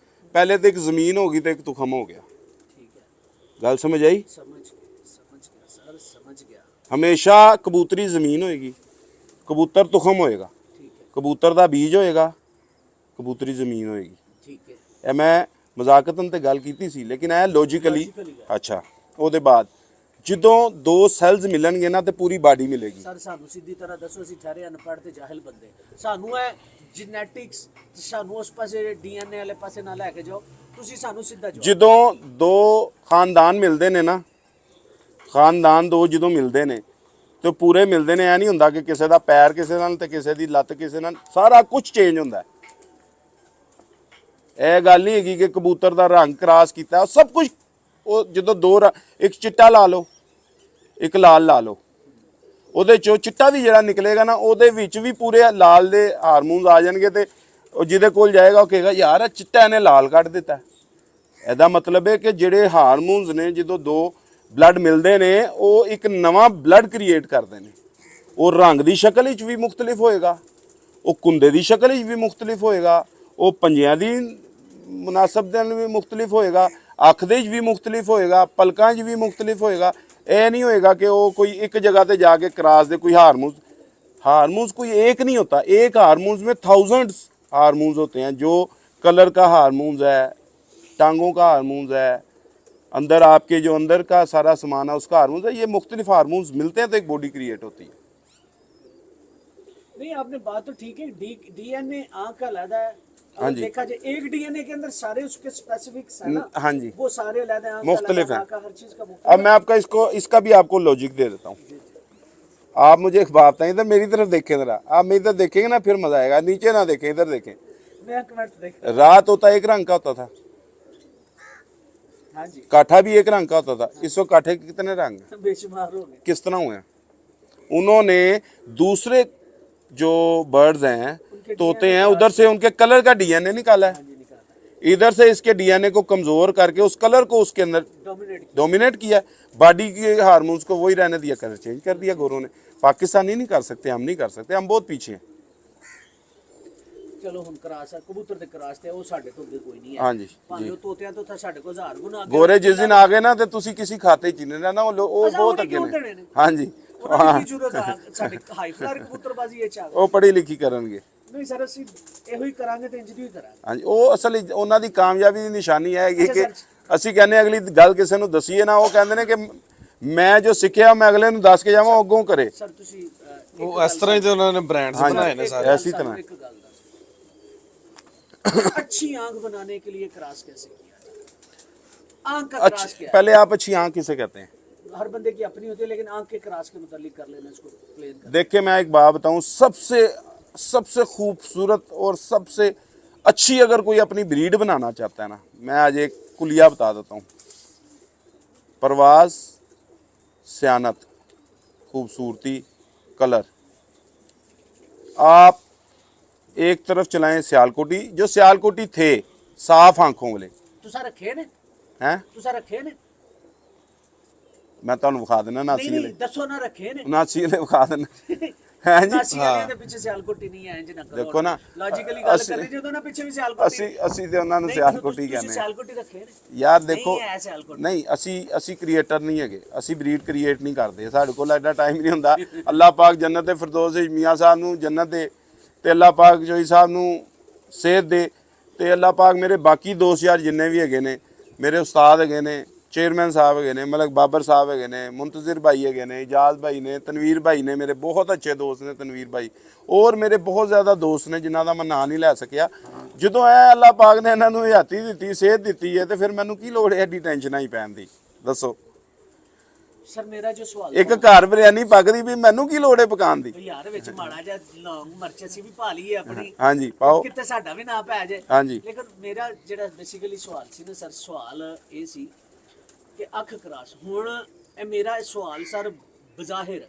S2: ਪਹਿਲੇ ਤੇ ਇੱਕ ਜ਼ਮੀਨ ਹੋ ਗਈ ਤੇ ਇੱਕ ਤੁਖਮ ਹੋ ਗਿਆ।
S1: ਠੀਕ ਹੈ,
S2: ਗੱਲ ਸਮਝ ਆਈ?
S1: ਸਮਝ ਗਿਆ ਸਰ, ਸਮਝ ਗਿਆ।
S2: ਹਮੇਸ਼ਾ ਕਬੂਤਰੀ ਜ਼ਮੀਨ ਹੋਏਗੀ, ਕਬੂਤਰ ਤੁਖਮ ਹੋਏਗਾ,
S1: ਠੀਕ ਹੈ,
S2: ਕਬੂਤਰ ਦਾ ਬੀਜ ਹੋਏਗਾ, ਕਬੂਤਰੀ ਜ਼ਮੀਨ ਹੋਏਗੀ।
S1: ਠੀਕ ਹੈ।
S2: ਇਹ ਮੈਂ ਮਜ਼ਾਕਤਨ ਤੇ ਗੱਲ ਕੀਤੀ ਸੀ, ਲੇਕਿਨ ਇਹ ਲੌਜੀਕਲੀ ਅੱਛਾ। ਉਹਦੇ ਬਾਅਦ ਜਦੋਂ ਦੋ ਸੈਲਸ ਮਿਲਣਗੇ ਨਾ ਤੇ ਪੂਰੀ ਬਾਡੀ ਮਿਲੇਗੀ।
S1: ਸਰ ਸਾਨੂੰ ਸਿੱਧੀ ਤਰ੍ਹਾਂ ਦੱਸੋ, ਅਸੀਂ ਠਹਿਰੇ ਅਨਪੜ੍ਹ ਤੇ ਜਾਹਿਲ ਬੰਦੇ, ਸਾਨੂੰ ਇਹ ਜੈਨੇਟਿਕਸ ਸਾਨੂੰ ਉਸ ਪਾਸੇ ਡੀਐਨਏ ਵਾਲੇ ਪਾਸੇ ਨਾ ਲੈ ਕੇ ਜਾਓ, ਤੁਸੀਂ ਸਾਨੂੰ ਸਿੱਧਾ ਜਾਓ।
S2: ਜਦੋਂ ਦੋ ਖਾਨਦਾਨ ਮਿਲਦੇ ਨੇ ਨਾ, ਖਾਨਦਾਨ ਦੋ ਜਦੋਂ ਮਿਲਦੇ ਨੇ ਤੇ ਪੂਰੇ ਮਿਲਦੇ ਨੇ, ਐ ਨਹੀਂ ਹੁੰਦਾ ਕਿ ਕਿਸੇ ਦਾ ਪੈਰ ਕਿਸੇ ਨਾਲ ਤੇ ਕਿਸੇ ਦੀ ਲੱਤ ਕਿਸੇ ਨਾਲ, ਸਾਰਾ ਕੁਝ ਚੇਂਜ ਹੁੰਦਾ। ਇਹ ਗੱਲ ਨਹੀਂ ਹੈਗੀ ਕਿ ਕਬੂਤਰ ਦਾ ਰੰਗ ਕਰਾਸ ਕੀਤਾ, ਸਭ ਕੁਝ ਉਹ ਜਦੋਂ ਦੋ ਇੱਕ ਚਿੱਟਾ ਲਾ ਲਓ ਇੱਕ ਲਾਲ ਲਾ ਲਓ, ਉਹਦੇ ਚੋਂ ਚਿੱਟਾ ਵੀ ਜਿਹੜਾ ਨਿਕਲੇਗਾ ਨਾ ਉਹਦੇ ਵਿੱਚ ਵੀ ਪੂਰੇ ਲਾਲ ਦੇ ਹਾਰਮੋਨਸ ਆ ਜਾਣਗੇ, ਤੇ ਉਹ ਜਿਹਦੇ ਕੋਲ ਜਾਏਗਾ ਉਹ ਕਹੇਗਾ ਯਾਰ ਇਹ ਚਿੱਟਾ ਇਹਨੇ ਲਾਲ ਕੱਢ ਦਿੱਤਾ। ਇਹਦਾ ਮਤਲਬ ਹੈ ਕਿ ਜਿਹੜੇ ਹਾਰਮੋਨਸ ਨੇ ਜਦੋਂ ਦੋ ਬਲੱਡ ਮਿਲਦੇ ਨੇ ਉਹ ਇੱਕ ਨਵਾਂ ਬਲੱਡ ਕ੍ਰੀਏਟ ਕਰਦੇ ਨੇ। ਉਹ ਰੰਗ ਦੀ ਸ਼ਕਲ ਵਿੱਚ ਵੀ ਮੁਖਤਲਿਫ ਹੋਏਗਾ, ਉਹ ਕੁੰਦੇ ਦੀ ਸ਼ਕਲ ਵਿੱਚ ਵੀ ਮੁਖਤਲਿਫ ਹੋਏਗਾ, ਉਹ ਪੰਜਿਆਂ ਦੀ ਮੁਨਾਸਬ ਦੇ ਨਾਲ ਵੀ ਮੁਖਤਲਿਫ ਹੋਏਗਾ, ਅੱਖ ਦੇ ਵਿੱਚ ਵੀ ਮੁਖਤਲਿਫ ਹੋਏਗਾ, ਪਲਕਾਂ 'ਚ ਵੀ ਮੁਖਤਲਿਫ ਹੋਏਗਾ। ਇਹ नहीं होएगा कि वो कोई एक जगह पे जाके क्रॉस दे कोई हार्मोन्स कोई एक नहीं होता, एक हार्मोन्स में थाउजेंड्स हार्मोन्स होते हैं। जो कलर का हार्मोन्स है, टांगों का हार्मोन्स है, अंदर आपके जो अंदर का सारा सामान है उसका हार्मोन्स है, ये मुख्तलिफ हार्मोन्स मिलते हैं तो एक बॉडी क्रिएट होती है।
S1: नहीं आपने बात तो ठीक है, डीएनए आँख का अलग है।
S2: हाँ
S1: अगर
S2: जी।
S1: देखा जाए एक डीएनए के अंदर सारे उसके स्पेसिफिक्स है ना,
S2: हाँ जी,
S1: वो सारे अलग हैं,
S2: मुख्तलिफ हैं।
S1: हर चीज का
S2: अब मैं आपका इसका भी आपको लॉजिक दे देता हूँ। आप मुझे एक बात बताएं, इधर मेरी तरफ देखें जरा, आप मेरी तरफ देखेंगे ना फिर मजा आएगा, नीचे ना देखें इधर देखें।
S1: मैं कमेंट देख,
S2: रात होता एक रंग का होता था,
S1: हाँ जी,
S2: काठा भी एक रंग का होता था, इस वक्त काठे के कितने रंग हैं?
S1: बेशुमार हो गए।
S2: किस तरह हुए हैं? उन्होंने दूसरे जो बर्ड्स हैं तोते हैं उधर से उनके कलर का डीएनए निकाला है,
S1: हाँ जी, निकाला
S2: इधर से इसके डीएनए को कमजोर करके उस कलर को उसके अंदर डोमिनेट किया, बॉडी के हार्मोन्स को वही रहने दिया, कलर चेंज कर दिया गोरों ने। पाकिस्तानी नहीं कर सकते, हम नहीं कर सकते, हम बहुत पीछे हैं।
S1: चलो हम क्रास है कबूतर दे क्रास ते वो साडे तो कोई नहीं है।
S2: हाँ जी,
S1: भाਵੇਂ ਉਹ ਤੋਤਿਆਂ ਤੋਂ ਤਾਂ ਸਾਡੇ ਕੋਲ 1000 ਗੁਣਾ ਅੱਗੇ
S2: गोरे जिस दिन आ गए ना तो तुसी किसी खाते च नहीं रहना, वो बहुत अगे ने। हाँ जी,
S1: ਉਹਨਾਂ ਦੀ ਕੀ ਜ਼ਰੂਰਤ ਆ ਸਾਡੇ ਹਾਈ ਫਲਾਰ ਕਬੂਤਰਬਾਜ਼ੀ ਇਹ ਚਾਹ
S2: वो पढ़ी लिखी करनगे।
S1: ਨਹੀਂ ਸਰ ਅਸੀਂ ਇਹੋ ਹੀ ਕਰਾਂਗੇ ਤੇ ਇੰਜ ਦੀ ਹੀ ਕਰਾਂਗੇ।
S2: हाँ जी, वो असल ਉਹਨਾਂ ਦੀ ਕਾਮਯਾਬੀ ਦੀ ਨਿਸ਼ਾਨੀ ਹੈ ਕਿ ਅਸੀਂ ਕਹਿੰਦੇ ਅਗਲੀ ਗੱਲ ਕਿਸੇ ਨੂੰ ਦਸੀਏ ਨਾ, ਉਹ ਕਹਿੰਦੇ ਨੇ ਕਿ ਮੈਂ ਜੋ ਸਿੱਖਿਆ ਮੈਂ ਅਗਲੇ ਨੂੰ ਦੱਸ ਕੇ ਜਾਵਾਂ, ਉਹ ਅੱਗੋਂ ਕਰੇ।
S1: ਸਰ ਤੁਸੀਂ
S3: ਉਹ ਇਸ ਤਰ੍ਹਾਂ ਹੀ ਤੇ ਉਹਨਾਂ ਨੇ ਬ੍ਰਾਂਡਸ ਬਣਾਏ ਨੇ ਸਾਰੇ।
S2: ऐसी तरह
S1: एक ਗੱਲ ਦੱਸ, अच्छी आंख बनाने के लिए क्रॉस कैसे किया जाए? आंख का क्रॉस क्या है?
S2: पहले आप अच्छी आंख किसे कहते हैं?
S1: हर बंदे की अपनी होती है, लेकिन आंख के क्रॉस के मुतालिक कर लेना, इसको प्लेन कर।
S2: देखिए मैं एक बात बताऊं, सबसे खूबसूरत और सबसे अच्छी अगर कोई अपनी ब्रीड बनाना चाहता है ना, मैं आज एक कुलिया बता देता हूं। परवाज, सियानत, खूबसूरती, कलर। आप एक तरफ चलाएं सियालकोटी, जो सियालकोटी थे साफ आंखों वाले
S1: तुसा रखे ने
S2: हैं,
S1: तुसा रखे ने
S2: ਮੈਂ ਤੁਹਾਨੂੰ ਵਿਖਾ ਦਿੰਦਾ 79
S1: नहीं
S2: ਵਾਲੇ
S1: दसो ना रखे ने
S2: 79 ਵਾਲੇ ਵਿਖਾ ਦਿੰਦਾ ਹੈ ਜੀ।
S1: 79 ਵਾਲਿਆਂ ਦੇ ਪਿੱਛੇ ਸਿਆਲਕੋਟੀ ਨਹੀਂ ਹੈ ਇੰਜ ਨਾ ਕਰੋ।
S2: ਦੇਖੋ ਨਾ,
S1: ਲੌਜੀਕਲੀ ਗੱਲ
S2: ਅਸੀਂ-
S1: ਕਰਨੀ ਜੇ ਉਹਨਾਂ ਪਿੱਛੇ ਵੀ ਸਿਆਲਕੋਟੀ
S2: ਅਸੀਂ ਤੇ ਉਹਨਾਂ ਨੂੰ
S1: ਨਹੀਂ,
S2: ਸਿਆਲਕੋਟੀ
S1: ਤੁਸੀਂ
S2: ਕਹਿੰਦੇ ਹਾਂ।
S1: ਸਿਆਲਕੋਟੀ ਰੱਖੇ ਨੇ
S2: ਯਾਰ ਦੇਖੋ
S1: ਨਹੀਂ ਹੈ ਸਿਆਲਕੋਟੀ।
S2: ਨਹੀਂ, ਅਸੀਂ ਕ੍ਰੀਏਟਰ ਨਹੀਂ ਹੈਗੇ, ਅਸੀਂ ਬਰੀਡ ਕ੍ਰੀਏਟ ਨਹੀਂ ਕਰਦੇ, ਸਾਡੇ ਕੋਲ ਐਡਾ ਟਾਈਮ ਨਹੀਂ ਹੁੰਦਾ। ਅੱਲਾਹ ਪਾਕ ਜੰਨਤ ਦੇ ਫਿਰਦੌਸ ਵਿੱਚ ਮੀਆਂ ਸਾਹਿਬ ਨੂੰ ਜੰਨਤ ਦੇ ਤੇ ਅੱਲਾਹ ਪਾਕ ਜੋਈ ਸਾਹਿਬ ਨੂੰ ਸਿਹਤ ਦੇ ਤੇ ਅੱਲਾਹ ਪਾਕ ਮੇਰੇ ਬਾਕੀ ਦੋਸਤ ਯਾਰ ਜਿੰਨੇ ਵੀ ਹੈਗੇ ਨੇ, ਮੇਰੇ ਉਸਤਾਦ ਹੈਗੇ ਨੇ, ਚੇਅਰਮੈਨ ਸਾਹਿਬ ਹੈਗੇ ਨੇ, ਮਲਕ ਬਾਬਰ ਸਾਹਿਬ ਹੈਗੇ ਨੇ, ਮੁੰਤਜ਼ਿਰ ਭਾਈ ਹੈਗੇ ਨੇ, ਇਜਾਜ਼ ਭਾਈ ਨੇ, ਤਨਵੀਰ ਭਾਈ ਨੇ, ਮੇਰੇ ਬਹੁਤ ਅੱਛੇ ਦੋਸਤ ਨੇ ਤਨਵੀਰ ਭਾਈ, ਔਰ ਮੇਰੇ ਬਹੁਤ ਜ਼ਿਆਦਾ ਦੋਸਤ ਨੇ ਜਿਨ੍ਹਾਂ ਦਾ ਮੈਂ ਨਾਂ ਨਹੀਂ ਲੈ ਸਕਿਆ। ਜਦੋਂ ਐ ਅੱਲਾਹ ਪਾਕ ਨੇ ਇਹਨਾਂ ਨੂੰ ਹਯਾਤੀ ਦਿੱਤੀ, ਸਿਹਤ ਦਿੱਤੀ ਹੈ, ਤੇ ਫਿਰ ਮੈਨੂੰ ਕੀ ਲੋੜ ਹੈ ਐਡੀ ਟੈਨਸ਼ਨਾਂ ਹੀ ਪੈਣ ਦੀ, ਦੱਸੋ।
S1: ਸਰ ਮੇਰਾ ਜੋ ਸਵਾਲ
S2: ਇੱਕ ਘਰ ਬਿਰਿਆਨੀ ਪੱਕਦੀ ਵੀ ਮੈਨੂੰ ਕੀ ਲੋੜ ਹੈ ਪਕਾਉਣ ਦੀ।
S1: ਯਾਰ ਵਿੱਚ ਮਾੜਾ ਜਿਹਾ ਲੌਂਗ ਮਿਰਚ ਅਸੀਂ ਵੀ ਪਾ ਲਈਏ ਆਪਣੀ,
S2: ਹਾਂਜੀ ਪਾਓ।
S1: ਕਿਤੇ ਸਾਡਾ ਵੀ ਨਾ ਪੈ ਜਾਏ।
S2: ਹਾਂਜੀ।
S1: ਲੇਕਿਨ ਮੇਰਾ ਜਿਹੜਾ ਬੇਸਿਕਲੀ ਸਵਾਲ ਸੀ ਨਾ ਸਰ, ਸਵਾਲ ਇਹ ਸੀ ਕਿ ਅੱਖ ਕਰਾਸ ਹੁਣ ਇਹ ਮੇਰਾ ਸਵਾਲ ਸਰ ਬਜ਼ਾਹਿਰ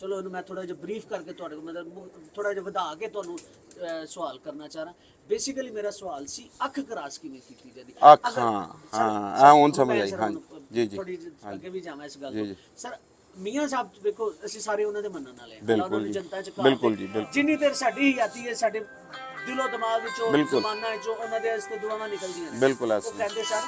S1: ਚਲੋ ਇਹਨੂੰ ਮੈਂ ਥੋੜਾ ਜਿਹਾ ਬਰੀਫ ਕਰਕੇ ਤੁਹਾਡੇ ਕੋਲ ਮਤਲਬ ਥੋੜਾ ਜਿਹਾ ਵਧਾ ਕੇ ਤੁਹਾਨੂੰ ਸਵਾਲ ਕਰਨਾ ਚਾਹ ਰਹਾ। ਬੇਸਿਕਲੀ ਮੇਰਾ ਸਵਾਲ ਸੀ ਅੱਖ ਕਰਾਸ ਕਿਵੇਂ ਕੀਤੀ ਜਾਂਦੀ।
S2: ਅੱਖ, ਹਾਂ ਹੁਣ ਸਮਝ ਆਈ। ਹਾਂਜੀ ਜੀ ਜੀ
S1: ਥੋੜੀ ਅੱਗੇ ਵੀ ਜਾਵਾਂ ਇਸ ਗੱਲ
S2: ਜੀ,
S1: ਤੋਂ
S2: ਜੀ।
S1: ਸਰ ਮੀਆਂ ਸਾਹਿਬ ਵੇਖੋ ਅਸੀਂ ਸਾਰੇ ਉਹਨਾਂ ਦੇ ਮੰਨਣ ਵਾਲੇ ਹਾਂ।
S2: ਬਿਲਕੁਲ
S1: ਉਹਨਾਂ ਨੂੰ
S2: ਜੀ,
S1: ਜਨਤਾ ਚ
S2: ਬਿਲਕੁਲ ਜੀ, ਬਿਲਕੁਲ।
S1: ਜਿੰਨੀ ਦੇਰ ਸਾਡੀ ਹਯਾਤੀ ਹੈ ਸਾਡੇ ਦਿਲੋਂ ਦਿਮਾਗ ਵਿੱਚੋਂ
S2: ਬਿਲਕੁਲ।
S1: ਜ਼ਮਾਨਾ ਵਿੱਚੋਂ ਉਹਨਾਂ ਦੇ ਵਾਸਤੇ ਦੁਆਵਾਂ ਨਿਕਲਦੀਆਂ ਨੇ।
S2: ਬਿਲਕੁਲ
S1: ਉਹ
S2: ਐਸੇ
S1: ਕਹਿੰਦੇ ਸਨ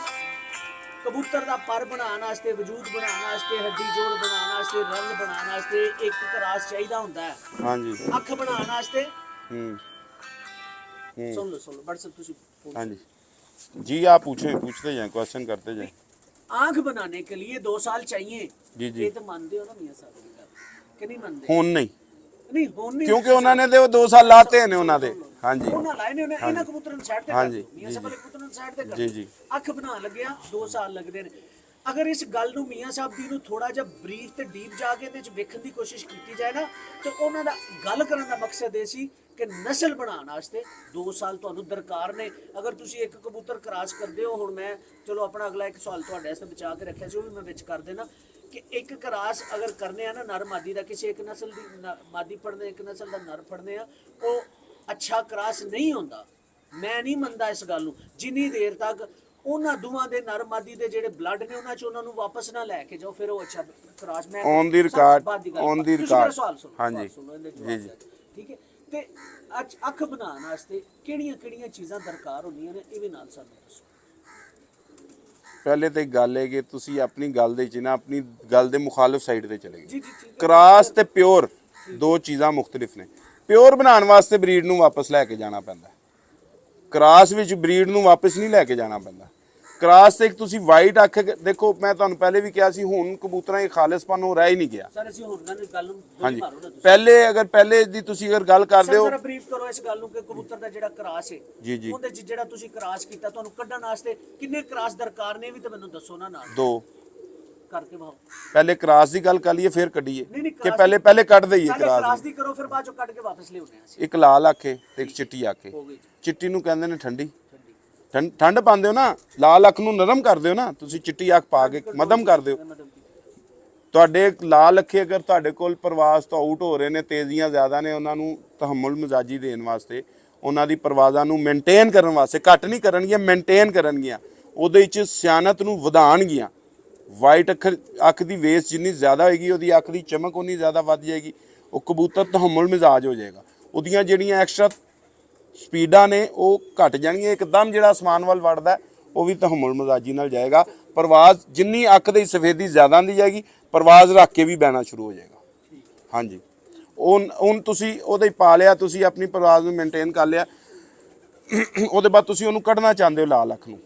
S1: ਕਬੂਤਰ ਦਾ ਪਰ ਬਣਾਉਣ ਵਾਸਤੇ, ਵਜੂਦ ਬਣਾਉਣ ਵਾਸਤੇ, ਹੱਡੀ ਜੋੜ ਬਣਾਉਣ ਵਾਸਤੇ, ਰੰਗ ਬਣਾਉਣ ਵਾਸਤੇ ਇੱਕ ਕਰਾਸ ਚਾਹੀਦਾ ਹੁੰਦਾ ਹੈ।
S2: ਹਾਂਜੀ
S1: ਅੱਖ ਬਣਾਉਣ ਵਾਸਤੇ
S2: हम्म
S1: सुन लो बट सब तुसी
S2: हाँ जी जी आप पूछते जाएं, क्वेश्चन करते जाएं।
S1: आंख बनाने के लिए 2 साल चाहिए।
S2: जी जी
S1: ये तो मानते हो ना मियां साहब की गल कि नहीं मानते?
S2: ਹੁਣ ਨਹੀਂ,
S1: नहीं हुन नहीं
S2: ਕਿਉਂਕਿ ਉਹਨਾਂ ਨੇ ਤੇ ਉਹ 2 ਸਾਲ ਲਾਤੇ ਨੇ ਉਹਨਾਂ ਦੇ। ਹਾਂਜੀ
S1: ਉਹਨਾਂ ਲਾਏ ਨੇ ਉਹਨੇ ਇਹਨਾਂ ਕਬੂਤਰਾਂ ਨੂੰ ਸਾਈਡ ਤੇ ਕਰ
S2: ਹਾਂਜੀ,
S1: ਦਿਓ। ਮੀਆਂ ਸਾਹਿਬ ਵਾਲੇ ਕਬੂਤਰਾਂ ਨੂੰ ਸਾਈਡ ਤੇ ਕਰ
S2: ਜੀ,
S1: ਦਿਓ।
S2: ਜੀ।
S1: ਅੱਖ ਬਣਾਉਣ ਲੱਗਿਆ 2 ਸਾਲ ਲੱਗਦੇ ਨੇ। ਅਗਰ ਇਸ ਗੱਲ ਨੂੰ ਮੀਆਂ ਸਾਹਿਬ ਦੀ ਨੂੰ ਥੋੜਾ ਜਿਹਾ ਬਰੀਫ ਤੇ ਡੀਪ ਜਾ ਕੇ ਇਹਦੇ ਵਿੱਚ ਵੇਖਣ ਦੀ ਕੋਸ਼ਿਸ਼ ਕੀਤੀ ਜਾਏ ਨਾ ਤੇ ਉਹਨਾਂ ਦਾ ਗੱਲ ਕਰਨ ਦਾ ਮਕਸਦ ਇਹ ਸੀ ਕਿ ਨਸਲ ਬਣਾਉਣ ਵਾਸਤੇ 2 ਸਾਲ ਤੁਹਾਨੂੰ ਦਰਕਾਰ ਨੇ। ਅਗਰ ਤੁਸੀਂ ਇੱਕ ਕਬੂਤਰ ਕਰਾਸ ਕਰਦੇ ਹੋ, ਹੁਣ ਮੈਂ ਚਲੋ ਆਪਣਾ ਅਗਲਾ ਇੱਕ ਸਵਾਲ ਤੁਹਾਡੇ ਵਾਸਤੇ ਬਚਾ ਕੇ ਰੱਖਿਆ ਸੀ, ਉਹ ਵੀ ਮੈਂ ਵਿੱਚ ਕਰ ਦੇਣਾ ਕਿ ਇੱਕ ਕਰਾਸ ਅਗਰ ਕਰਨੇ ਆ ਨਾ ਨਰ ਮਾਦੀ ਦਾ, ਕਿਸੇ ਇੱਕ ਨਸਲ ਦੀ ਮਾਦੀ ਫੜਨੇ, ਇੱਕ ਨਸਲ ਦਾ ਨਰ ਫੜਨੇ ਆ, ਉਹ ਅੱਛਾ ਕਰਾਸ ਨਹੀਂ ਹੁੰਦਾ। ਮੈਂ ਨਹੀਂ ਮੰਨਦਾ ਇਸ ਗੱਲ ਨੂੰ ਜਿੰਨੀ ਦੇਰ ਤੱਕ ਉਹਨਾਂ ਦੋਵਾਂ ਦੇ ਨਰ ਮਾਦੀ ਦੇ ਜਿਹੜੇ ਬਲੱਡ ਨੇ ਉਹਨਾਂ ਚ ਉਹਨਾਂ ਨੂੰ ਵਾਪਸ ਨਾ ਲੈ ਕੇ ਜਾਓ, ਫਿਰ ਉਹ ਅੱਛਾ ਕਰਾਸ। ਮੈਂ
S2: on the record
S1: on
S2: the record
S1: ਹਾਂਜੀ
S2: ਜੀ ਜੀ
S1: ਠੀਕ ਹੈ। ਤੇ ਅੱਜ ਅੱਖ ਬਣਾਉਣ ਵਾਸਤੇ ਕਿਹੜੀਆਂ ਚੀਜ਼ਾਂ ਦਰਕਾਰ ਹੁੰਦੀਆਂ ਨੇ ਇਹ ਵੀ ਨਾਲ ਸਾਨੂੰ ਦੱਸੋ।
S2: ਪਹਿਲੇ ਤੇ ਗੱਲ ਹੈ ਕਿ ਤੁਸੀਂ ਆਪਣੀ ਗੱਲ ਦੇ ਵਿੱਚ ਨਾ ਆਪਣੀ ਗੱਲ ਦੇ ਮੁਖਾਲਿਫ ਸਾਈਡ ਤੇ ਚਲੇ ਗਏ।
S1: ਜੀ ਜੀ ਠੀਕ ਹੈ।
S2: ਕਰਾਸ ਤੇ ਪਿਓਰ ਦੋ ਚੀਜ਼ਾਂ ਮੁਖਤਲਿਫ ਨੇ। ਪਿਓਰ ਬਣਾਉਣ ਵਾਸਤੇ ਬਰੀਡ ਨੂੰ ਵਾਪਸ ਲੈ ਕੇ ਜਾਣਾ ਪੈਂਦਾ, ਕਰਾਸ ਵਿੱਚ ਬਰੀਡ ਨੂੰ ਵਾਪਸ ਨਹੀਂ ਲੈ ਕੇ ਜਾਣਾ ਪੈਂਦਾ। ਕਰਾਸ ਤੇ ਇੱਕ ਤੁਸੀਂ ਵਾਈਟ ਅੱਖ ਦੇਖੋ, ਮੈਂ ਤੁਹਾਨੂੰ ਪਹਿਲੇ ਵੀ ਕਿਹਾ ਸੀ, ਹੁਣ ਕਬੂਤਰਾਂ ਦੀ ਖਾਲਿਸਪਨ ਉਹ ਰਹਿ ਹੀ ਨਹੀਂ ਗਿਆ।
S1: ਸਰ ਅਸੀਂ ਹੁਣ ਨਾਲ ਗੱਲ ਨੂੰ
S2: ਹਾਂਜੀ
S1: ਮਾਰੋ ਨਾ ਤੁਸੀਂ।
S2: ਪਹਿਲੇ ਦੀ ਤੁਸੀਂ ਅਗਰ ਗੱਲ ਕਰਦੇ ਹੋ,
S1: ਸਰ ਬਰੀਫ ਕਰੋ ਇਸ ਗੱਲ ਨੂੰ ਕਿ ਕਬੂਤਰ ਦਾ ਜਿਹੜਾ ਕਰਾਸ ਹੈ
S2: ਜੀ ਜੀ
S1: ਉਹਦੇ ਚ ਜਿਹੜਾ ਤੁਸੀਂ ਕਰਾਸ ਕੀਤਾ ਤੁਹਾਨੂੰ ਕੱਢਣ ਵਾਸਤੇ ਕਿੰਨੇ ਕਰਾਸ ਦਰਕਾਰ ਨੇ ਵੀ ਤਾਂ ਮੈਨੂੰ ਦੱਸੋ ਨਾ ਨਾਲ
S2: 2
S1: ਕਰਕੇ ਭਾਓ।
S2: ਪਹਿਲੇ ਕਰਾਸ ਦੀ ਗੱਲ ਕਰ ਲਈਏ ਫਿਰ ਕੱਢੀਏ
S1: ਨਹੀਂ,
S2: ਕਿ ਪਹਿਲੇ ਕੱਢ ਦਈਏ
S1: ਪਹਿਲੇ
S2: ਕਰਾਸ
S1: ਕਰਾਸ ਦੀ ਕਰੋ ਫਿਰ ਬਾਅਦ ਚੋਂ ਕੱਢ ਕੇ ਵਾਪਸ ਲਿਆਉਂਦੇ ਆ ਅਸੀਂ।
S2: ਇੱਕ ਲਾਲ ਅੱਖ ਹੈ ਤੇ ਇੱਕ ਚਿੱਟੀ ਅੱਖ ਹੈ।
S1: ਹੋ ਗਈ ਜੀ,
S2: ਚਿੱਟੀ ਨੂੰ ਕਹਿੰਦੇ ਨੇ ਠੰਡੀ,
S1: ਠੰਡੀ
S2: ਠੰਡ ਪਾਉਂਦੇ ਹੋ ਨਾ, ਲਾਲ ਅੱਖ ਨੂੰ ਨਰਮ ਕਰਦੇ ਹੋ ਨਾ ਤੁਸੀਂ, ਚਿੱਟੀ ਅੱਖ ਪਾ ਕੇ ਮੱਧਮ ਕਰਦੇ ਹੋ।
S1: ਮਤਲਬ ਕਿ
S2: ਤੁਹਾਡੇ ਲਾਲ ਅੱਖੇ ਅਗਰ ਤੁਹਾਡੇ ਕੋਲ ਪ੍ਰਵਾਸ ਤੋਂ ਆਊਟ ਹੋ ਰਹੇ ਨੇ, ਤੇਜ਼ੀਆਂ ਜ਼ਿਆਦਾ ਨੇ, ਉਹਨਾਂ ਨੂੰ ਤਹਮੁਲ ਮਜ਼ਾਜੀ ਦੇਣ ਵਾਸਤੇ, ਉਹਨਾਂ ਦੀ ਪਰਵਾਜ਼ਾਂ ਨੂੰ ਮੇਨਟੇਨ ਕਰਨ ਵਾਸਤੇ, ਘੱਟ ਨਹੀਂ ਕਰਨਗੀਆਂ ਮੇਨਟੇਨ ਕਰਨਗੀਆਂ, ਉਹਦੇ ਵਿੱਚ ਸਿਆਣਤ ਨੂੰ ਵਧਾਉਣਗੀਆਂ। ਵਾਈਟ ਅੱਖ ਦੀ ਵੇਸ ਜਿੰਨੀ ਜ਼ਿਆਦਾ ਹੋਏਗੀ ਉਹਦੀ ਅੱਖ ਦੀ ਚਮਕ ਉਨੀ ਜ਼ਿਆਦਾ ਵੱਧ ਜਾਏਗੀ, ਉਹ ਕਬੂਤਰ ਤਹਮੁਲ ਮਿਜ਼ਾਜ ਹੋ ਜਾਏਗਾ। ਉਹਦੀਆਂ ਜਿਹੜੀਆਂ ਐਕਸਟਰਾ ਸਪੀਡਾਂ ਨੇ ਉਹ ਘਟ ਜਾਣਗੀਆਂ। ਇੱਕਦਮ ਜਿਹੜਾ ਅਸਮਾਨ ਵੱਲ ਵੜਦਾ ਉਹ ਵੀ ਤਹਮੁਲ ਮਜ਼ਾਜੀ ਨਾਲ ਜਾਏਗਾ। ਪਰਵਾਜ਼ ਜਿੰਨੀ ਅੱਖ ਦੀ ਸਫੇਦੀ ਜ਼ਿਆਦਾ ਆਉਂਦੀ ਜਾਏਗੀ, ਪਰਵਾਜ਼ ਰੱਖ ਕੇ ਵੀ ਬਹਿਣਾ ਸ਼ੁਰੂ ਹੋ ਜਾਏਗਾ। ਹਾਂਜੀ ਹੁਣ ਤੁਸੀਂ ਉਹਦੇ ਪਾ ਲਿਆ, ਤੁਸੀਂ ਆਪਣੀ ਪਰਵਾਜ਼ ਨੂੰ ਮੇਨਟੇਨ ਕਰ ਲਿਆ, ਉਹਦੇ ਬਾਅਦ ਤੁਸੀਂ ਉਹਨੂੰ ਕੱਢਣਾ ਚਾਹੁੰਦੇ ਹੋ ਲਾਲ ਅੱਖ ਨੂੰ।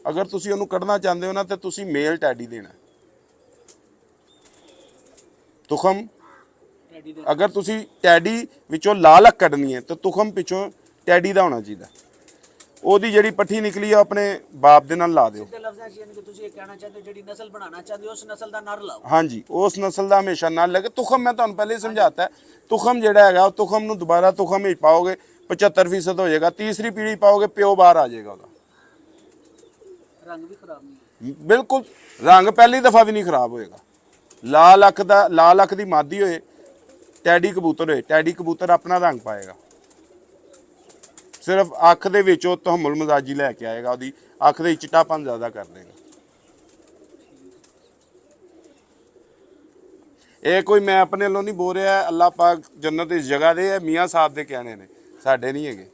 S2: ਅਗਰ ਤੁਸੀਂ ਉਹਨੂੰ ਕੱਢਣਾ ਚਾਹੁੰਦੇ ਹੋ ਨਾ ਤਾਂ ਤੁਸੀਂ ਮੇਲ ਟੈਡੀ ਦੇਣਾ ਤੁਖਮ।
S1: ਟੈਡੀ ਦੇ
S2: ਅਗਰ ਤੁਸੀਂ ਟੈਡੀ ਵਿੱਚੋਂ ਲਾਲ ਅੱਖ ਕੱਢਣੀ ਹੈ ਤਾਂ ਤੁਖਮ ਪਿੱਛੋਂ ਟੈਡੀ ਦਾ ਹੋਣਾ ਚਾਹੀਦਾ। ਉਹਦੀ ਜਿਹੜੀ ਪੱਠੀ ਨਿਕਲੀ ਆ ਆਪਣੇ ਬਾਪ ਦੇ ਨਾਲ ਲਾ ਦਿਓ।
S1: ਸਿੱਧੇ ਲਫ਼ਜ਼ਾਂ 'ਚ ਯਾਨੀ ਕਿ ਤੁਸੀਂ ਇਹ ਕਹਿਣਾ ਚਾਹੁੰਦੇ ਹੋ ਜਿਹੜੀ ਨਸਲ ਬਣਾਉਣਾ ਚਾਹੁੰਦੇ ਹੋ ਉਸ ਨਸਲ ਦਾ ਨਰ ਲਾਓ।
S2: ਹਾਂਜੀ ਉਸ ਨਸਲ ਦਾ ਹਮੇਸ਼ਾ ਨਾਲ ਲੱਗੇ। ਤੁਖਮ ਮੈਂ ਤੁਹਾਨੂੰ ਪਹਿਲੇ ਹੀ ਸਮਝਾਤਾ ਹੈ, ਤੁਖਮ ਜਿਹੜਾ ਹੈਗਾ ਉਹ ਤੁਖਮ ਨੂੰ ਦੁਬਾਰਾ ਤੁਖਮ ਵਿੱਚ ਪਾਓਗੇ 75% ਹੋ ਜਾਏਗਾ। ਤੀਸਰੀ ਪੀੜੀ ਪਾਓਗੇ ਪਿਓ ਬਾਹਰ ਆ ਜਾਏਗਾ ਉਹਦਾ।
S1: ਰੰਗ ਵੀ ਖਰਾਬ ਨਹੀਂ ਹੈ।
S2: ਬਿਲਕੁਲ ਰੰਗ ਪਹਿਲੀ ਦਫਾ ਵੀ ਨਹੀਂ ਖਰਾਬ ਹੋਏਗਾ। ਲਾਲ ਅੱਖ ਦੀ ਮਾਦੀ ਹੋਏ, ਟੈਡੀ ਕਬੂਤਰ ਹੋਏ, ਟੈਡੀ ਕਬੂਤਰ ਆਪਣਾ ਰੰਗ ਪਾਏਗਾ। ਸਿਰਫ ਅੱਖ ਦੇ ਵਿੱਚ ਉਹ ਤਹਮੁਲ ਮਜ਼ਾਜੀ ਲੈ ਕੇ ਆਏਗਾ, ਉਹਦੀ ਅੱਖ ਦੇ ਚਿੱਟਾਪਨ ਜ਼ਿਆਦਾ ਕਰ ਦੇਗਾ। ਇਹ ਕੋਈ ਮੈਂ ਆਪਣੇ ਵੱਲੋਂ ਨਹੀਂ ਬੋਲ ਰਿਹਾ, ਅੱਲਾਹ ਪਾਕ ਜੰਨਤ ਇਸ ਜਗ੍ਹਾ ਦੇ, ਇਹ ਮੀਆਂ ਸਾਹਿਬ ਦੇ ਕਹਿਣੇ ਨੇ, ਸਾਡੇ ਨਹੀਂ ਹੈਗੇ।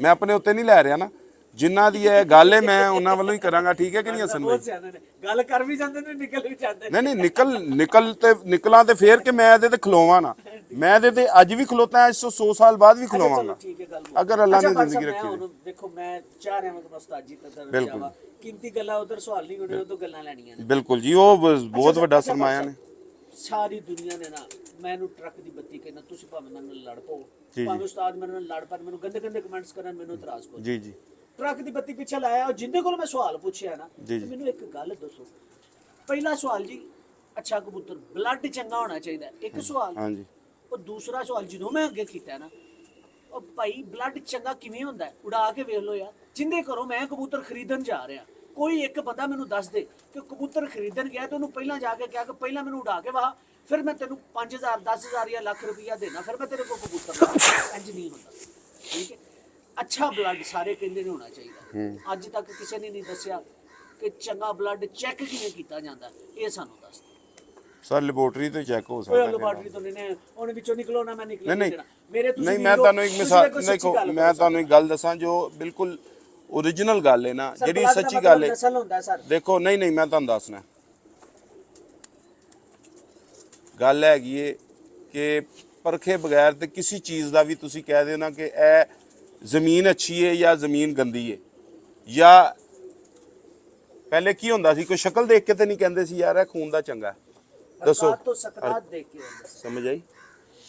S2: ਮੈਂ ਆਪਣੇ ਉੱਤੇ ਨਹੀਂ ਲੈ ਰਿਹਾ ਨਾ, ਜਿਨ੍ਹਾਂ ਦੀ ਇਹ ਗੱਲ ਹੈ ਮੈਂ ਉਹਨਾਂ ਵੱਲੋਂ ਹੀ ਕਰਾਂਗਾ, ਠੀਕ ਹੈ ਕਿ ਨਹੀਂ ਹਸਨ ਭਾਈ?
S1: ਬਹੁਤ ਸਿਆਣੇ ਨੇ, ਗੱਲ ਕਰ ਵੀ ਜਾਂਦੇ ਨੇ, ਨਿਕਲ ਵੀ ਜਾਂਦੇ ਨੇ।
S2: ਨਹੀਂ ਨਿਕਲਾਂ ਤੇ ਫੇਰ ਕਿ ਮੈਂ ਇਹਦੇ ਤੇ ਖਲੋਵਾਂ ਨਾ, ਮੈਂ ਇਹਦੇ ਤੇ ਅੱਜ ਵੀ ਖਲੋਤਾ, ਇਸ ਤੋਂ 100 ਸਾਲ ਬਾਅਦ ਵੀ ਖਲੋਵਾਂਗਾ,
S1: ਠੀਕ ਹੈ ਗੱਲ।
S2: ਅਗਰ ਅੱਲਾਹ ਨੇ
S1: ਅੱਛਾ,
S2: ਜ਼ਿੰਦਗੀ
S1: ਮੈਂ
S2: ਰੱਖੀ
S1: ਹੁਣ ਦੇਖੋ, ਮੈਂ ਚਾਹ ਰਿਹਾ ਮੈਂ ਕਿ ਉਸਤਾਦ ਜੀ ਤੱਕ
S2: ਬਿਲਕੁਲ।
S1: ਜਾਵਾਂ, ਕੀਮਤੀ ਗੱਲਾਂ ਉਧਰ ਸਵਾਲ ਨਹੀਂ ਹੋਣੇ, ਉਦੋਂ ਗੱਲਾਂ ਲੈਣੀਆਂ ਨੇ।
S2: ਬਿਲਕੁਲ ਜੀ, ਉਹ ਬਹੁਤ ਵੱਡਾ ਸਰਮਾਇਆ ਨੇ।
S1: ਸਾਰੀ ਦੁਨੀਆ ਨੇ ਨਾ ਮੈਨੂੰ ਟਰੱਕ ਦੀ ਬੱਤੀ ਕਹਿਣਾ, ਤੁਸੀਂ ਭਾਵੇਂ ਮੇਰੇ ਨਾਲ ਲੜ ਪਓ,
S2: ਜੀ।
S1: ਭਾਵੇਂ ਉਸਤਾਦ ਮੇਰੇ ਨਾਲ ਲੜ ਪੈਣ, ਮੈਨੂੰ ਗੰਦੇ ਗੰਦੇ ਕਮੈਂਟਸ ਕਰਨ, ਮੈਨੂੰ ਇਤਰਾਜ਼ ਕਰੋ।
S2: ਜੀ ਜੀ
S1: ਟਰੱਕ ਦੀ ਬੱਤੀ ਪਿੱਛੇ ਲਾਇਆ, ਉਹ ਜਿੰਦੇ ਕੋਲ ਮੈਂ ਸਵਾਲ ਪੁੱਛਿਆ ਨਾ,
S2: ਜੀ, ਜੀ।
S1: ਮੈਨੂੰ ਇੱਕ ਗੱਲ ਦੱਸੋ। ਪਹਿਲਾ ਸਵਾਲ ਜੀ, ਅੱਛਾ ਕਬੂਤਰ ਬਲੱਡ ਚੰਗਾ ਹੋਣਾ ਚਾਹੀਦਾ, ਇੱਕ ਸਵਾਲ।
S2: ਹਾਂਜੀ।
S1: ਉਹ ਦੂਸਰਾ ਸਵਾਲ ਜਦੋਂ ਮੈਂ ਅੱਗੇ ਕੀਤਾ ਨਾ, ਉਹ ਭਾਈ ਬਲੱਡ ਚੰਗਾ ਕਿਵੇਂ ਹੁੰਦਾ ਹੈ? ਉਡਾ ਕੇ ਵੇਖ ਲਓ ਯਾਰ, ਜਿੰਦੇ ਘਰੋਂ ਮੈਂ ਕਬੂਤਰ ਖਰੀਦਣ ਜਾ ਰਿਹਾ, ਕੋਈ ਇੱਕ ਬੰਦਾ ਮੈਨੂੰ ਦੱਸ ਦੇ ਕਿ ਕਬੂਤਰ ਖਰੀਦਣ ਗਿਆ ਤੇ ਉਹਨੂੰ ਪਹਿਲਾਂ ਜਾ ਕੇ ਕਿਹਾ ਕਿ ਪਹਿਲਾਂ ਮੈਨੂੰ ਉਡਾ ਕੇ ਵਾਹ, ਫਿਰ ਮੈਂ ਤੈਨੂੰ 5000 10000 ਜਾਂ ਲੱਖ ਰੁਪਈਆ ਦੇਣਾ, ਫਿਰ ਮੈਂ ਤੇਰੇ ਕੋਲ ਕਬੂਤਰ ਲਾਂ। ਇੰਜ ਨਹੀਂ ਹੁੰਦਾ, ਠੀਕ ਹੈ? ਅੱਛਾ ਬਲੱਡ ਸਾਰੇ ਕਹਿੰਦੇ ਨੇ ਹੋਣਾ ਚਾਹੀਦਾ, ਅੱਜ ਤੱਕ ਕਿਸੇ ਨੇ ਨਹੀਂ ਦੱਸਿਆ ਕਿ ਚੰਗਾ ਬਲੱਡ ਚੈੱਕ ਕਿਵੇਂ ਕੀਤਾ ਜਾਂਦਾ, ਇਹ ਸਾਨੂੰ ਦੱਸ ਦਿਓ।
S2: ਸਰ ਲੈਬੋਰਟਰੀ ਤੋਂ ਚੈੱਕ ਹੋ
S1: ਓਏ
S2: ਸਕਦਾ
S1: ਲੈਬੋਰਟਰੀ ਤੋਂ ਨਹੀਂ, ਉਹਨੇ ਵਿੱਚੋਂ ਨਿਕਲੋ ਨਾ, ਮੈਂ ਨਿਕਲ
S2: ਨਹੀਂ
S1: ਦੇਣਾ ਮੇਰੇ। ਤੁਸੀਂ
S2: ਨਹੀਂ, ਮੈਂ ਤੁਹਾਨੂੰ ਇੱਕ ਮਿਸਾਲ ਦੇਖੋ, ਮੈਂ ਤੁਹਾਨੂੰ ਇੱਕ ਗੱਲ ਦੱਸਾਂ ਜੋ ਬਿਲਕੁਲ ਓਰੀਜਨਲ ਗੱਲ ਹੈ ਨਾ, ਜਿਹੜੀ ਸੱਚੀ ਗੱਲ ਹੈ।
S1: ਨਸਲ ਹੁੰਦਾ ਸਰ,
S2: ਦੇਖੋ ਨਹੀਂ ਮੈਂ ਤੁਹਾਨੂੰ ਦੱਸਣਾ, ਗੱਲ ਹੈਗੀ ਏ ਕਿ ਪਰਖੇ ਬਗੈਰ ਤੇ ਕਿਸੇ ਚੀਜ਼ ਦਾ ਵੀ ਤੁਸੀਂ ਕਹਿ ਦਿਓ ਨਾ ਕਿ ਇਹ ਜ਼ਮੀਨ ਅੱਛੀ ਹੈ ਜਾਂ ਜ਼ਮੀਨ ਗੰਦੀ ਹੈ, ਜਾਂ ਪਹਿਲੇ ਕੀ ਹੁੰਦਾ ਸੀ, ਕੋਈ ਸ਼ਕਲ ਦੇਖ ਕੇ ਤੇ ਨਹੀਂ ਕਹਿੰਦੇ ਸੀ ਯਾਰ ਇਹ ਖੂਨ ਦਾ ਚੰਗਾ, ਦੱਸੋ
S1: ਤੋਂ ਸਕਰਾਤ ਦੇਖ ਕੇ
S2: ਸਮਝ ਆਈ?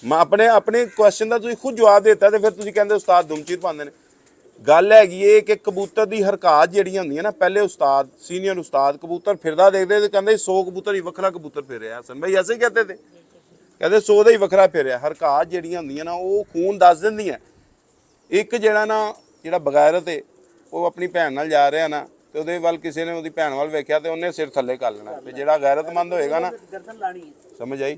S2: ਮੈਂ ਆਪਣੇ ਕੁਐਸਚਨ ਦਾ ਤੁਸੀਂ ਖੁਦ ਜਵਾਬ ਦਿੱਤਾ ਤੇ ਫਿਰ ਤੁਸੀਂ ਕਹਿੰਦੇ ਉਸਤਾਦ ਦੁਮਚੀਰ ਪਾਉਂਦੇ ਨੇ। ਗੱਲ ਹੈਗੀ ਏ ਕਿ ਕਬੂਤਰ ਦੀ ਹਰਕਤ ਜਿਹੜੀਆਂ ਹੁੰਦੀਆਂ ਨਾ, ਪਹਿਲੇ ਉਸਤਾਦ ਸੀਨੀਅਰ ਉਸਤਾਦ ਕਬੂਤਰ ਫਿਰਦਾ ਦੇਖਦੇ ਤੇ ਕਹਿੰਦੇ 100 ਕਬੂਤਰ ਹੀ ਵੱਖਰਾ ਕਬੂਤਰ ਫਿਰਿਆ। ਹਸਨ ਭਾਈ ਐਸੇ ਕਹਿੰਦੇ ਤੇ, ਕਹਿੰਦੇ 100 ਦਾ ਹੀ ਵੱਖਰਾ ਫਿਰਿਆ। ਹਰਕਤ ਜਿਹੜੀਆਂ ਹੁੰਦੀਆਂ ਨਾ ਉਹ ਖੂਨ ਦੱਸ ਦਿੰਦੀਆਂ। ਇੱਕ ਜਿਹੜਾ ਬਗੈਰਤ ਏ ਉਹ ਆਪਣੀ ਭੈਣ ਨਾਲ ਜਾ ਰਿਹਾ ਨਾ ਤੇ ਉਹਦੇ ਵੱਲ ਕਿਸੇ ਨੇ ਉਹਦੀ ਭੈਣ ਵੱਲ ਵੇਖਿਆ ਤੇ ਉਹਨੇ ਸਿਰ ਥੱਲੇ ਕਰ ਲੈਣਾ, ਤੇ ਜਿਹੜਾ ਗੈਰਤਮੰਦ ਹੋਏਗਾ ਨਾ,
S1: ਗਰਦਨ ਲਾਣੀ ਹੈ,
S2: ਸਮਝ ਆਈ?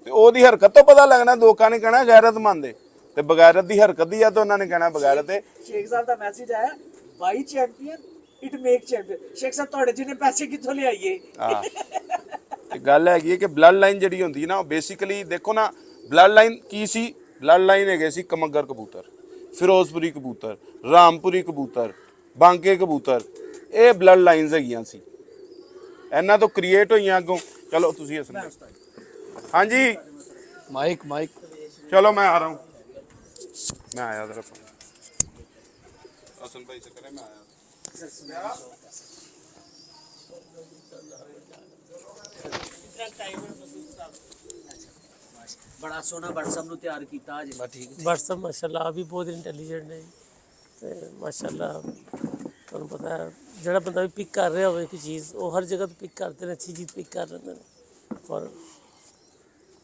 S2: ਤੇ ਉਹਦੀ ਹਰਕਤ ਤੋਂ ਪਤਾ ਲੱਗਣਾ, ਲੋਕਾਂ ਨੇ ਕਹਿਣਾ ਗੈਰਤਮੰਦ ਏ, ਤੇ ਬਗੈਰਤ ਦੀ ਹਰਕਤ ਦੀ ਆ ਤੇ ਉਹਨਾਂ ਨੇ ਕਹਿਣਾ ਬਗੈਰਤ ਏ।
S1: ਸ਼ੇਖ ਸਾਹਿਬ ਦਾ ਮੈਸੇਜ ਆਇਆ, ਬਾਈ champion it make champion. Sheikh ਸਾਹਿਬ ਤੁਹਾਡੇ ਜਿਹਨੇ ਪੈਸੇ ਕਿੱਥੋਂ ਲਿਆਈਏ?
S2: ਹਾਂ, ਤੇ ਗੱਲ ਹੈਗੀ ਹੈ ਕਿ ਬਲੱਡ ਲਾਈਨ ਜਿਹੜੀ ਹੁੰਦੀ ਨਾ, ਉਹ ਬੇਸਿਕਲੀ ਦੇਖੋ ਨਾ, ਬਲੱਡ ਲਾਈਨ ਕੀ ਸੀ? ਬਲੱਡ ਲਾਈਨ ਹੈਗੇ ਸੀ ਕਮੰਗਰ ਕਬੂਤਰ, ਫਿਰੋਜ਼ਪੁਰੀ ਕਬੂਤਰ, ਰਾਮਪੁਰੀ ਕਬੂਤਰ, ਬਾਂਕੇ ਕਬੂਤਰ, ਇਹ ਬਲੱਡ ਲਾਈਨਸ ਹੈਗੀਆਂ ਸੀ, ਇਹਨਾਂ ਤੋਂ ਕ੍ਰੀਏਟ ਹੋਈਆਂ ਅੱਗੋਂ। ਚਲੋ ਤੁਸੀਂ ਇਸ ਨੂੰ, ਹਾਂਜੀ
S3: माइक
S2: चलो मैं आ रहा हूँ, मैं आया जरा हसन भाई से करें, मैं आया।
S1: बड़ा सोना WhatsApp ਨੂੰ ਤਿਆਰ ਕੀਤਾ ਅੱਜ।
S5: WhatsApp ਮਾਸ਼ਾਅੱਲਾ ਆ ਵੀ ਬਹੁਤ ਇੰਟੈਲੀਜੈਂਟ ਨੇ ਤੇ ਮਾਸ਼ਾਅੱਲਾ ਤੁਹਾਨੂੰ ਪਤਾ ਹੈ ਜਿਹੜਾ ਬੰਦਾ ਵੀ ਪਿਕ ਕਰ ਰਿਹਾ ਹੋਵੇ ਕੋਈ ਚੀਜ਼, ਉਹ ਹਰ ਜਗ੍ਹਾ ਤੋਂ ਪਿਕ ਕਰਦੇ ਨੇ, ਅੱਛੀ ਚੀਜ਼ ਪਿਕ ਕਰ ਲੈਂਦੇ ਨੇ। ਔਰ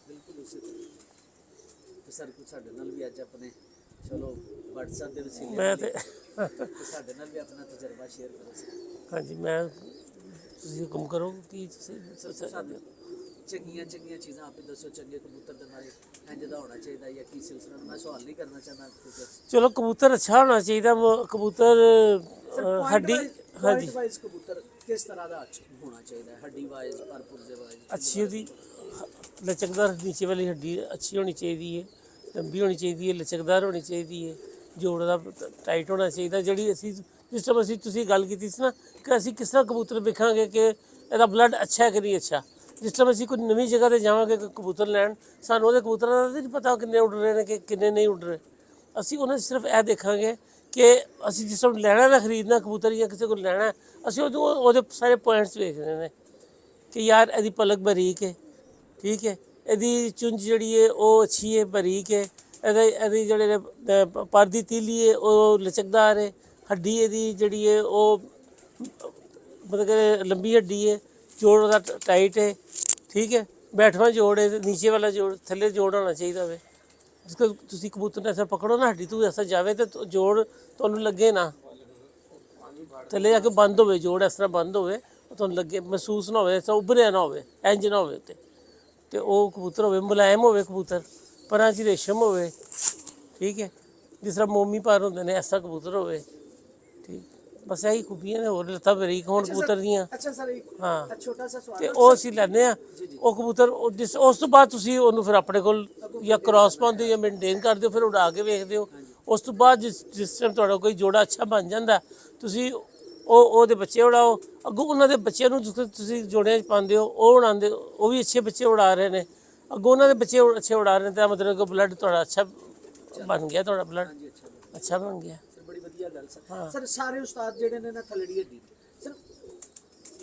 S1: ਬਿਲਕੁਲ ਉਸੇ ਤਰ੍ਹਾਂ ਸਰ ਕੁਝ ਸਾਡੇ ਨਾਲ ਵੀ ਅੱਜ ਆਪਣੇ ਚਲੋ WhatsApp ਦੇ ਵਸੀਲੇ
S5: ਮੈਂ ਤੇ
S1: ਸਾਡੇ ਨਾਲ ਵੀ ਆਪਣਾ ਤਜਰਬਾ ਸ਼ੇਅਰ ਕਰੋ।
S5: ਹਾਂਜੀ, ਮੈਂ ਤੁਸੀਂ ਹੁਕਮ ਕਰੋ ਕੀ ਤੁਸੀਂ ਸੋਚਿਆ ਚਾਹੁੰਦੇ ਹੋ?
S1: ਚੰਗੀਆਂ ਚੀਜ਼ਾਂ ਆਪੇ ਦੱਸੋ, ਚੰਗੇ ਕਬੂਤਰ ਦੇ ਬਾਰੇ ਇੰਜ ਦਾ ਹੋਣਾ ਚਾਹੀਦਾ ਜਾਂ ਕੀ ਸਿਲਸਿਲਾ? ਮੈਂ ਸਵਾਲ ਨਹੀਂ ਕਰਨਾ ਚਾਹੁੰਦਾ ਕਿਉਂਕਿ
S5: ਚਲੋ ਕਬੂਤਰ ਅੱਛਾ ਹੋਣਾ ਚਾਹੀਦਾ, ਕਬੂਤਰ ਹੱਡੀ, ਹਾਂਜੀ
S1: ਵਾਈਜ਼ ਕਬੂਤਰ ਕਿਸ ਤਰ੍ਹਾਂ ਦਾ ਹੋਣਾ ਚਾਹੀਦਾ ਹੈ? ਹੱਡੀ ਵਾਈਜ਼, ਪਰਪੁਰਜੇ ਵਾਈਜ਼,
S5: ਅੱਛੀ ਉਹਦੀ ਲਚਕਦਾਰ ਨੀਚੇ ਵਾਲੀ ਹੱਡੀ ਅੱਛੀ ਹੋਣੀ ਚਾਹੀਦੀ ਹੈ, ਲੰਬੀ ਹੋਣੀ ਚਾਹੀਦੀ ਹੈ, ਲਚਕਦਾਰ ਹੋਣੀ ਚਾਹੀਦੀ ਹੈ, ਜੋੜ ਦਾ ਟਾਈਟ ਹੋਣਾ ਚਾਹੀਦਾ। ਜਿਹੜੀ ਅਸੀਂ ਜਿਸ ਟਾਈਮ ਤੁਸੀਂ ਗੱਲ ਕੀਤੀ ਸੀ ਨਾ ਕਿ ਅਸੀਂ ਕਿਸ ਤਰ੍ਹਾਂ ਕਬੂਤਰ ਵੇਖਾਂਗੇ ਕਿ ਇਹਦਾ ਬਲੱਡ ਅੱਛਾ ਹੈ ਕਿ ਨਹੀਂ ਅੱਛਾ, ਜਿਸ ਟਾਈਮ ਅਸੀਂ ਕੋਈ ਨਵੀਂ ਜਗ੍ਹਾ 'ਤੇ ਜਾਵਾਂਗੇ ਕਬੂਤਰ ਲੈਣ, ਸਾਨੂੰ ਉਹਦੇ ਕਬੂਤਰਾਂ ਦਾ ਨਹੀਂ ਪਤਾ ਕਿੰਨੇ ਉੱਡ ਰਹੇ ਨੇ ਕਿ ਕਿੰਨੇ ਨਹੀਂ ਉੱਡ ਰਹੇ। ਅਸੀਂ ਉਹਨਾਂ 'ਚ ਸਿਰਫ ਇਹ ਦੇਖਾਂਗੇ ਕਿ ਅਸੀਂ ਜਿਸ ਟਾਈਮ ਲੈਣਾ ਨਾ, ਖਰੀਦਣਾ ਕਬੂਤਰ ਜਾਂ ਕਿਸੇ ਕੋਲ ਲੈਣਾ, ਅਸੀਂ ਉਹਦੇ ਸਾਰੇ ਪੁਆਇੰਟਸ ਵੇਖਦੇ ਨੇ ਕਿ ਯਾਰ ਇਹਦੀ ਪਲਕ ਬਰੀਕ ਹੈ, ਠੀਕ ਹੈ, ਇਹਦੀ ਚੁੰਝ ਜਿਹੜੀ ਹੈ ਉਹ ਅੱਛੀ ਹੈ, ਬਰੀਕ ਹੈ, ਇਹਦੀ ਜਿਹੜੇ ਪਰ ਦੀ ਤੀਲੀ ਹੈ ਉਹ ਲਚਕਦਾਰ ਹੈ, ਹੱਡੀ ਇਹਦੀ ਜਿਹੜੀ ਹੈ ਉਹ ਮਤਲਬ ਕਿ ਲੰਬੀ ਹੱਡੀ ਹੈ, ਜੋੜ ਉਹਦਾ ਟਾਈਟ ਹੈ, ਠੀਕ ਹੈ, ਬੈਠਵਾਂ ਜੋੜ ਹੈ, ਨੀਚੇ ਵਾਲਾ ਜੋੜ, ਥੱਲੇ ਜੋੜ ਹੋਣਾ ਚਾਹੀਦਾ ਵੇ। ਜਿਸ ਕੋਲ ਤੁਸੀਂ ਕਬੂਤਰ ਨੂੰ ਐਸਾ ਪਕੜੋ ਨਾ, ਹੱਡੀ ਤੋਂ ਐਸਾ ਜਾਵੇ ਤੇ ਜੋੜ ਤੁਹਾਨੂੰ ਲੱਗੇ ਨਾ, ਥੱਲੇ ਜਾ ਕੇ ਬੰਦ ਹੋਵੇ ਜੋੜ, ਇਸ ਤਰ੍ਹਾਂ ਬੰਦ ਹੋਵੇ, ਤੁਹਾਨੂੰ ਲੱਗੇ ਮਹਿਸੂਸ ਨਾ ਹੋਵੇ, ਐਸਾ ਉੱਭਰਿਆ ਨਾ ਹੋਵੇ, ਇੰਜ ਨਾ ਹੋਵੇ ਤੇ ਉਹ ਕਬੂਤਰ ਹੋਵੇ, ਮੁਲਾਇਮ ਹੋਵੇ ਕਬੂਤਰ, ਪਰਾਂ 'ਚ ਰੇਸ਼ਮ ਹੋਵੇ, ਠੀਕ ਹੈ, ਜਿਸ ਤਰ੍ਹਾਂ ਮੋਮੀ ਪਰ ਹੁੰਦੇ ਨੇ ਐਸਾ ਕਬੂਤਰ ਹੋਵੇ, ਠੀਕ। बस यही खूबियां ने, और लत्तां बरीक होण कबूतर ਦੀਆਂ।
S1: अच्छा सर एक
S5: हाँ
S1: छोटा सा सवाल
S5: ਤੇ ਉਹ ਅਸੀਂ ਲੈਂਦੇ ਆ ਉਹ ਕਬੂਤਰ ਉਸ ਤੋਂ ਬਾਅਦ ਤੁਸੀਂ ਉਹਨੂੰ ਫਿਰ ਆਪਣੇ ਕੋਲ ਜਾਂ ਕ੍ਰਾਸ ਪਾਉਂਦੇ ਹੋ ਜਾਂ ਮੇਨਟੇਨ ਕਰਦੇ ਹੋ, ਫਿਰ ਉਡਾ ਕੇ ਵੇਖਦੇ ਹੋ। ਉਸ ਤੋਂ ਬਾਅਦ ਜਿਸ ਟਾਈਮ ਤੁਹਾਡਾ ਕੋਈ ਜੋੜਾ ਅੱਛਾ ਬਣ ਜਾਂਦਾ ਤੁਸੀਂ ਉਹਦੇ ਬੱਚੇ ਉਡਾਓ, ਅੱਗੋਂ ਉਹਨਾਂ ਦੇ ਬੱਚਿਆਂ ਨੂੰ ਤੁਸੀਂ ਜੋੜਿਆਂ 'ਚ ਪਾਉਂਦੇ ਹੋ, ਉਹ ਉਡਾਉਂਦੇ, ਉਹ ਵੀ ਅੱਛੇ ਬੱਚੇ ਉਡਾ ਰਹੇ ਨੇ, ਅੱਗੋਂ ਉਹਨਾਂ ਦੇ ਬੱਚੇ ਅੱਛੇ ਉਡਾ ਰਹੇ ਨੇ, ਤਾਂ ਮਤਲਬ ਕਿ ਬਲੱਡ ਤੁਹਾਡਾ ਅੱਛਾ ਬਣ ਗਿਆ, ਤੁਹਾਡਾ ਬਲੱਡ ਅੱਛਾ ਬਣ ਗਿਆ।
S1: ਸਰ ਬੜੀ ਵਧੀਆ ਗੱਲ ਸਰ। ਸਰ ਸਾਰੇ ਉਸਤਾਦ ਜਿਹੜੇ ਨੇ ਨਾ ਥਲੜੀ ਹੱਡੀ ਸਰ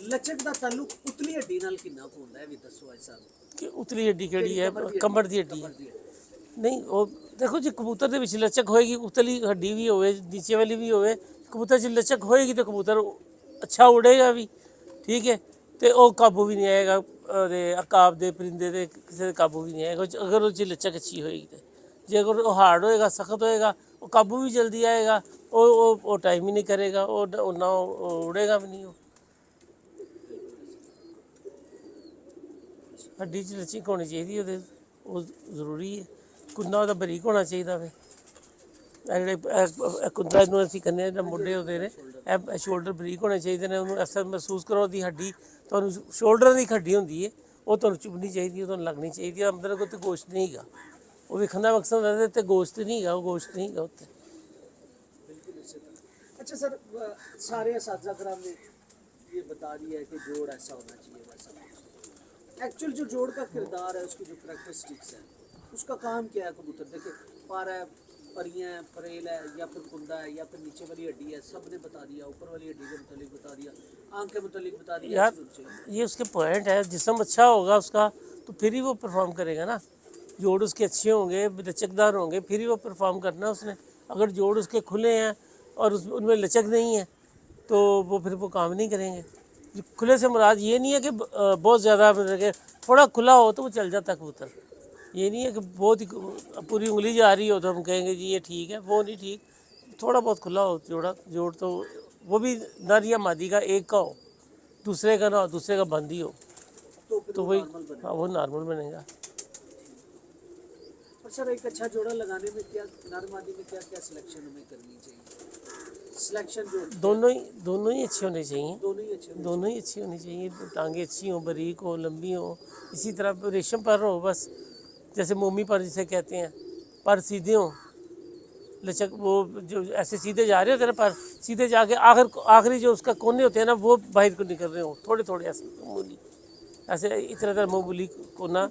S1: ਲਚਕ ਦਾ ਤਾਲੁਕ ਉਤਲੀ ਹੱਡੀ ਨਾਲ ਕਿੰਨਾ ਕੁ ਹੁੰਦਾ ਹੈ, ਵੀ ਦੱਸੋ ਅੱਜ ਸਾਨੂੰ
S5: ਕਿ ਉਤਲੀ ਹੱਡੀ ਕਿਹੜੀ ਹੈ? ਕਮਰ ਦੀ ਹੱਡੀ ਨਹੀਂ, ਉਹ ਦੇਖੋ ਜੀ ਕਬੂਤਰ ਦੇ ਵਿੱਚ ਲਚਕ ਹੋਏਗੀ, ਉਤਲੀ ਹੱਡੀ ਵੀ ਹੋਵੇ ਨੀਚੇ ਵਾਲੀ ਵੀ ਹੋਵੇ, ਕਬੂਤਰ 'ਚ ਲਚਕ ਹੋਏਗੀ ਤਾਂ ਕਬੂਤਰ ਅੱਛਾ ਉੜੇਗਾ ਵੀ, ਠੀਕ ਹੈ, ਤੇ ਉਹ ਕਾਬੂ ਵੀ ਨਹੀਂ ਆਏਗਾ, ਉਹਦੇ ਅਕਾਬ ਦੇ ਪਰਿੰਦੇ ਦੇ ਕਿਸੇ ਦੇ ਕਾਬੂ ਵੀ ਨਹੀਂ ਆਏਗਾ ਅਗਰ ਉਹ 'ਚ ਲਚਕ ਅੱਛੀ ਹੋਏਗੀ। ਤੇ ਜੇ ਅਗਰ ਉਹ ਹਾਰਡ ਹੋਏਗਾ, ਸਖਤ ਹੋਏਗਾ, ਉਹ ਕਾਬੂ ਵੀ ਜਲਦੀ ਆਏਗਾ, ਉਹ ਟਾਈਮ ਹੀ ਨਹੀਂ ਕਰੇਗਾ, ਉਹ ਨਾ ਉੜੇਗਾ ਵੀ ਨਹੀਂ। ਉਹ ਹੱਡੀ 'ਚ ਲਚਕ ਹੋਣੀ ਚਾਹੀਦੀ ਉਹਦੇ, ਉਹ ਜ਼ਰੂਰੀ ਹੈ। ਕੁੰਨਾ ਉਹਦਾ ਬਰੀਕ ਹੋਣਾ ਚਾਹੀਦਾ ਵੇ। ਜਿਹੜੇ ਕੁੰਦਾ ਨੂੰ ਅਸੀਂ ਕਹਿੰਦੇ ਹਾਂ, ਜਿਹੜਾ ਮੋਢੇ ਉਹਦੇ ਨੇ, ਇਹ ਸ਼ੋਲਡਰ ਬਰੀਕ ਹੋਣੇ ਚਾਹੀਦੇ ਨੇ। ਉਹਨੂੰ ਐਸਾ ਮਹਿਸੂਸ ਕਰੋ ਉਹਦੀ ਹੱਡੀ ਤੁਹਾਨੂੰ ਸ਼ੋਲਡਰ ਦੀ ਹੱਡੀ ਹੁੰਦੀ ਹੈ, ਉਹ ਤੁਹਾਨੂੰ ਚੁਭਣੀ ਚਾਹੀਦੀ ਹੈ, ਤੁਹਾਨੂੰ ਲੱਗਣੀ ਚਾਹੀਦੀ ਹੈ। ਅੰਦਰ ਕੋਈ ਗੋਸ਼ਤ ਨਹੀਂ ਹੈਗਾ, ਉਹ ਵੇਖਣ ਦਾ ਮਕਸਦ ਹੈ ਤੇ ਗੋਸ਼ਤ ਨਹੀਂ ਹੈਗਾ, ਉਹ ਗੋਸ਼ਤ ਨਹੀਂ ਹੈਗਾ ਉੱਥੇ।
S1: अच्छा सर सारे असातिज़ा कराम ने ये बता दिया है कि जोड़ ऐसा होना चाहिए, वैसा। एक्चुअल जो जोड़ का किरदार है, उसकी जो करैक्टरिस्टिक्स है, उसका काम क्या है? कबूतर देखिए पारा है, परियाँ है, परेल है, या फिर कुंदा है, या फिर नीचे वाली हड्डी है, सब ने बता दिया। ऊपर वाली हड्डी के मुतालिक बता दिया, आँख के मुतालिक बता दिया।
S5: यार ये उसके पॉइंट है, जिस्म अच्छा होगा उसका तो फिर ही वो परफॉर्म करेगा ना। जोड़ उसके अच्छे होंगे, लचकदार होंगे, फिर ही वो परफॉर्म करना उसने। अगर जोड़ उसके खुले हैं और उनमें लचक नहीं है तो वो फिर वो काम नहीं करेंगे। खुले से मुराद ये नहीं है कि बहुत ज़्यादा मतलब कि थोड़ा खुला हो तो वो चल जाता है कबूतर। ये नहीं है कि बहुत ही पूरी उंगली जा रही हो तो हम कहेंगे जी ये ठीक है, वो नहीं ठीक। थोड़ा बहुत खुला हो जोड़ तो वो भी नर या मादी का एक का हो, दूसरे का ना हो, दूसरे का बंद ही हो, तो वही हाँ वो नॉर्मल बनेगा।
S1: और सर एक अच्छा जोड़ा लगाने में क्या नर मादी में क्या क्या सिलेक्शन हमें करनी चाहिए? सिलेक्शन जो
S5: दोनों ही अच्छे होने चाहिए,
S1: दोनों ही अच्छे
S5: दोनों ही अच्छी होनी चाहिए। टांगे अच्छी हो, बारीक हो, लंबी हो, इसी तरह रेशम पर हो, बस जैसे मोमी पर जिसे कहते हैं, पर सीधे हो, लचक वो जो ऐसे सीधे जा रहे होते हैं ना, पर सीधे जाके आखिरी जो उसका कोने होते हैं ना, वो बाहर को निकल रहे हो, थोड़े थोड़े ऐसे मामूली ऐसे इतना तरह मामूली कोना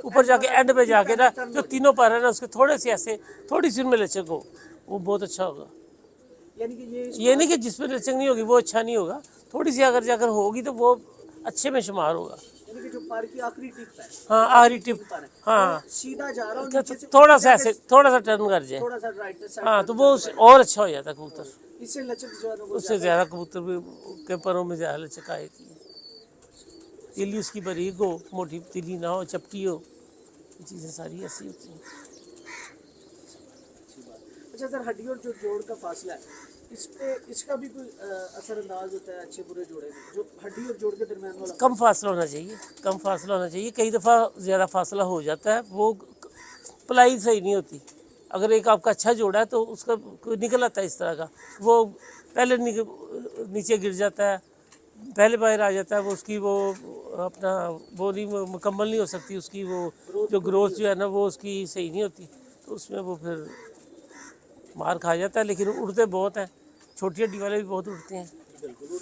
S5: ऊपर जाके एंड पे जाके ना जो तीनों पर है ना, उसके थोड़े से ऐसे थोड़ी सी उनमें लचक हो, वो बहुत अच्छा होगा।
S1: यानी कि
S5: ये नहीं कि जिसमें लचक नहीं होगी वो अच्छा नहीं होगा, थोड़ी सी अगर जाकर होगी तो वो अच्छे में शुमार होगा।
S1: यानी कि जो पर की आखिरी टिप है,
S5: हाँ आखिरी टिप, हाँ
S1: सीधा जा रहा हूँ
S5: तो
S1: नीचे से
S5: थोड़ा सा ऐसे थोड़ा सा टर्न कर जाए,
S1: थोड़ा सा राइट साइड,
S5: हाँ तो वो और अच्छा हो जाता कबूतर।
S1: इससे लचक जो है ना वो
S5: उससे ज़्यादा कबूतर के परों में ज़्यादा लचक आती है। तिली उसकी बारीक हो, मोटी तिली ना हो, चपटी हो, ये चीज़ें सारी ऐसी होती हैं।
S1: अच्छा सर हड्डी और जो जोड़ का फासला है, इस पे इसका भी कोई असरअंदाज होता है अच्छे बुरे जोड़े में? जो हड्डी और जोड़ के दरमियान वाला
S5: कम फासला होना चाहिए, कम फासला होना चाहिए। कई दफ़ा ज़्यादा फासला हो जाता है, वो पलाई सही नहीं होती। अगर एक आपका अच्छा जोड़ा है तो उसका कोई निकल आता है इस तरह का, वो पहले नीचे गिर जाता है, पहले बाहर आ जाता है, वो उसकी वो अपना वो नहीं मुकम्मल नहीं हो सकती, उसकी वो जो ग्रोथ जो है ना वो उसकी सही नहीं होती, तो उसमें वो फिर मार खा जाता है। लेकिन उड़ते बहुत हैं, छोटी हड्डी वाले भी बहुत उड़ते हैं,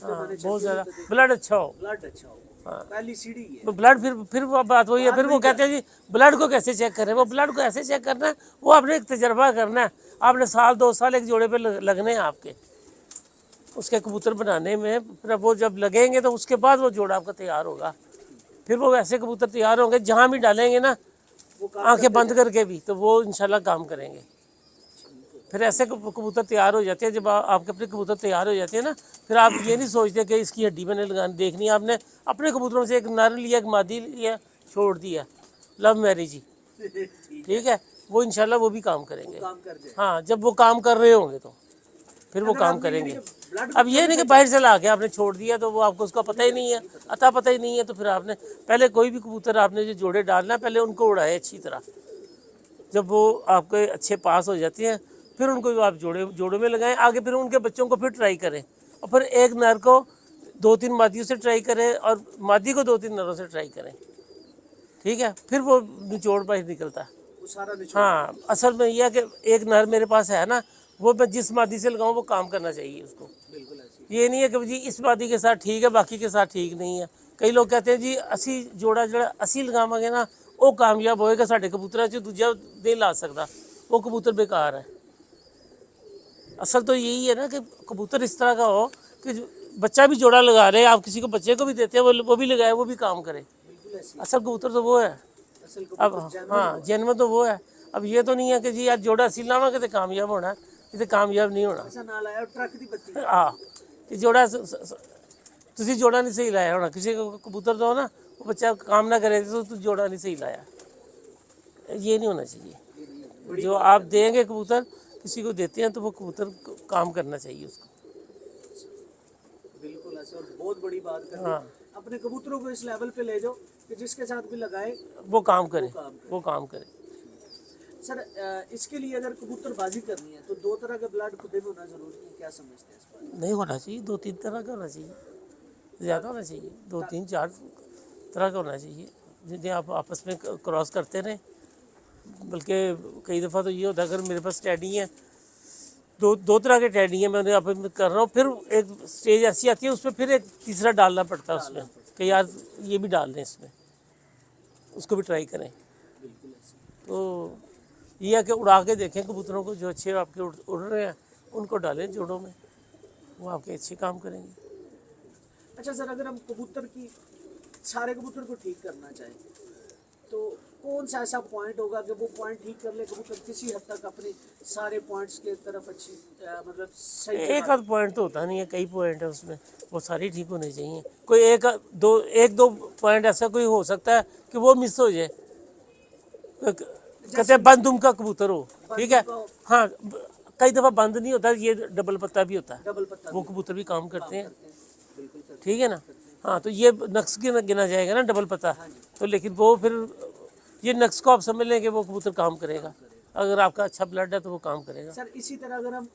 S5: हाँ बहुत ज़्यादा। ब्लड अच्छा हो,
S1: ब्लड अच्छा हो, पहली सीढ़ी है।
S5: तो ब्लड फिर वो बात वही है, फिर वो कहते हैं जी ब्लड को कैसे चेक करें? वो ब्लड को ऐसे चेक करना है, वो आपने एक तजर्बा करना है, आपने साल 2 साल एक जोड़े पे लगने हैं आपके उसके कबूतर बनाने में। फिर वो जब लगेंगे तो उसके बाद वो जोड़ा आपका तैयार होगा। फिर वो ऐसे कबूतर तैयार होंगे जहाँ भी डालेंगे ना आंखें बंद करके भी, तो वो इंशाल्लाह काम करेंगे। फिर ऐसे कबूतर तैयार हो जाते हैं। जब आपके अपने कबूतर तैयार हो जाते हैं ना, फिर आप ये नहीं सोचते कि इसकी हड्डी मैंने लगानी देखनी है। आपने अपने कबूतरों से एक नर लिया, एक मादी लिया, छोड़ दिया, लव मैरिज ही, ठीक है, वो इंशाल्लाह वो भी काम करेंगे। हाँ जब वो काम कर रहे होंगे तो फिर वो काम करेंगे। अब ये नहीं कि बाहर से ला के आपने छोड़ दिया तो वो आपको उसका पता ही नहीं है, अता पता ही नहीं है, तो फिर आपने पहले कोई भी कबूतर आपने जो जोड़े डालना है पहले उनको उड़ाए अच्छी तरह। जब वो आपके अच्छे पास हो जाते हैं फिर उनको आप जोड़े में लगाएं, आगे फिर उनके बच्चों को फिर ट्राई करें और फिर एक नर को 2-3 मादियों से ट्राई करें और मादी को 2-3 नरों से ट्राई करें, ठीक है, फिर वो निचोड़ बाहर निकलता है।
S1: वो सारा निचोड़।
S5: हाँ, असल में यह है कि एक नर मेरे पास है ना, वो मैं जिस मादी से लगाऊं वो काम करना चाहिए उसको।
S1: बिल्कुल ऐसी।
S5: ये नहीं है कि जी इस मादी के साथ ठीक है बाकी के साथ ठीक नहीं है। कई लोग कहते हैं जी असी जोड़ा जो असी लगावांगे ना वो कामयाब होएगा, साढ़े कबूतर जो दूजा नहीं ला सकता, वो कबूतर बेकार है। असल तो यही है ना कि कबूतर इस तरह का हो कि बच्चा भी जोड़ा लगा रहे हैं, आप किसी को बच्चे को भी देते हैं वो भी लगाए, वो भी काम करे।
S1: बिल्कुल ऐसी।
S5: असल कबूतर तो वो है।
S1: असल
S5: अब
S1: कबूतर
S5: हाँ, जन्म तो वो है। अब ये तो नहीं है कि जी यार जोड़ा असी लावांगे तो कामयाब होना है, ये तो कामयाब नहीं होना।
S1: ऐसा ना लाया ट्रक दी बत्ती।
S5: हाँ, कि जोड़ा तुसी जोड़ा नहीं सही लाया होना, किसी को कबूतर दो ना वो बच्चा काम ना करे तो तू जोड़ा नहीं सही लाया, ये नहीं होना चाहिए। जो आप देंगे कबूतर किसी को देते हैं तो वो कबूतर काम करना चाहिए उसको।
S1: बिल्कुल ऐसे। और बहुत बड़ी बात कर दी।
S5: हाँ।
S1: अपने कबूतरों को इस लेवल पे ले जाओ कि जिसके साथ भी लगाए
S5: वो काम करे, वो काम करे।
S1: सर इसके लिए अगर कबूतरबाजी करनी है तो 2 तरह का ब्लड खुदे में होना जरूरी है, क्या समझते हैं इस पर?
S5: नहीं होना चाहिए, 2-3 तरह का होना चाहिए, ज़्यादा होना चाहिए, 2-3-4 तरह का होना चाहिए, जिन्हें आप आपस में क्रॉस करते रहें। बल्कि कई दफ़ा तो ये होता है अगर मेरे पास टैडी हैं, दो तरह के टैडी हैं, मैं उन्हें आप में कर रहा हूँ, फिर एक स्टेज ऐसी आती है उसमें फिर एक तीसरा डालना पड़ता है उसमें कि यार ये भी डाल दें इसमें, उसको भी ट्राई करें।
S1: बिल्कुल ऐसे।
S5: तो ये है कि उड़ा के देखें कबूतरों को, जो अच्छे आपके उड़ रहे हैं उनको डालें जोड़ों में, वो आपके अच्छे काम करेंगे।
S1: अच्छा सर, अगर हम कबूतर की सारे कबूतर को ठीक करना चाहें तो कौन सा ऐसा पॉइंट होगा कि वो पॉइंट ठीक कर ले कबूतर किसी हद तक अपने सारे पॉइंट्स के तरफ अच्छी मतलब सही
S5: एक आध पॉइंट तो होता नहीं है, कई पॉइंट है उसमें, वो सारी ठीक होने चाहिए। कोई एक दो पॉइंट ऐसा कोई हो सकता है कि वो मिस हो जाए, कहते हैं बंद दुम का कबूतर हो, ठीक है, हाँ, कई दफ़ा बंद नहीं होता, ये डबल पत्ता भी होता है,
S1: डबल पत्ता
S5: वो कबूतर भी काम करते हैं,
S1: बिल्कुल करते
S5: ठीक है ना। हाँ, तो ये नक्स गिना जाएगा ना डबल पत्ता, तो लेकिन वो फिर ये नक्स को आप समझ लें कि वो कबूतर काम करेगा, अगर आपका अच्छा ब्लड है तो वो काम करेगा।
S1: सर इसी तरह अगर हम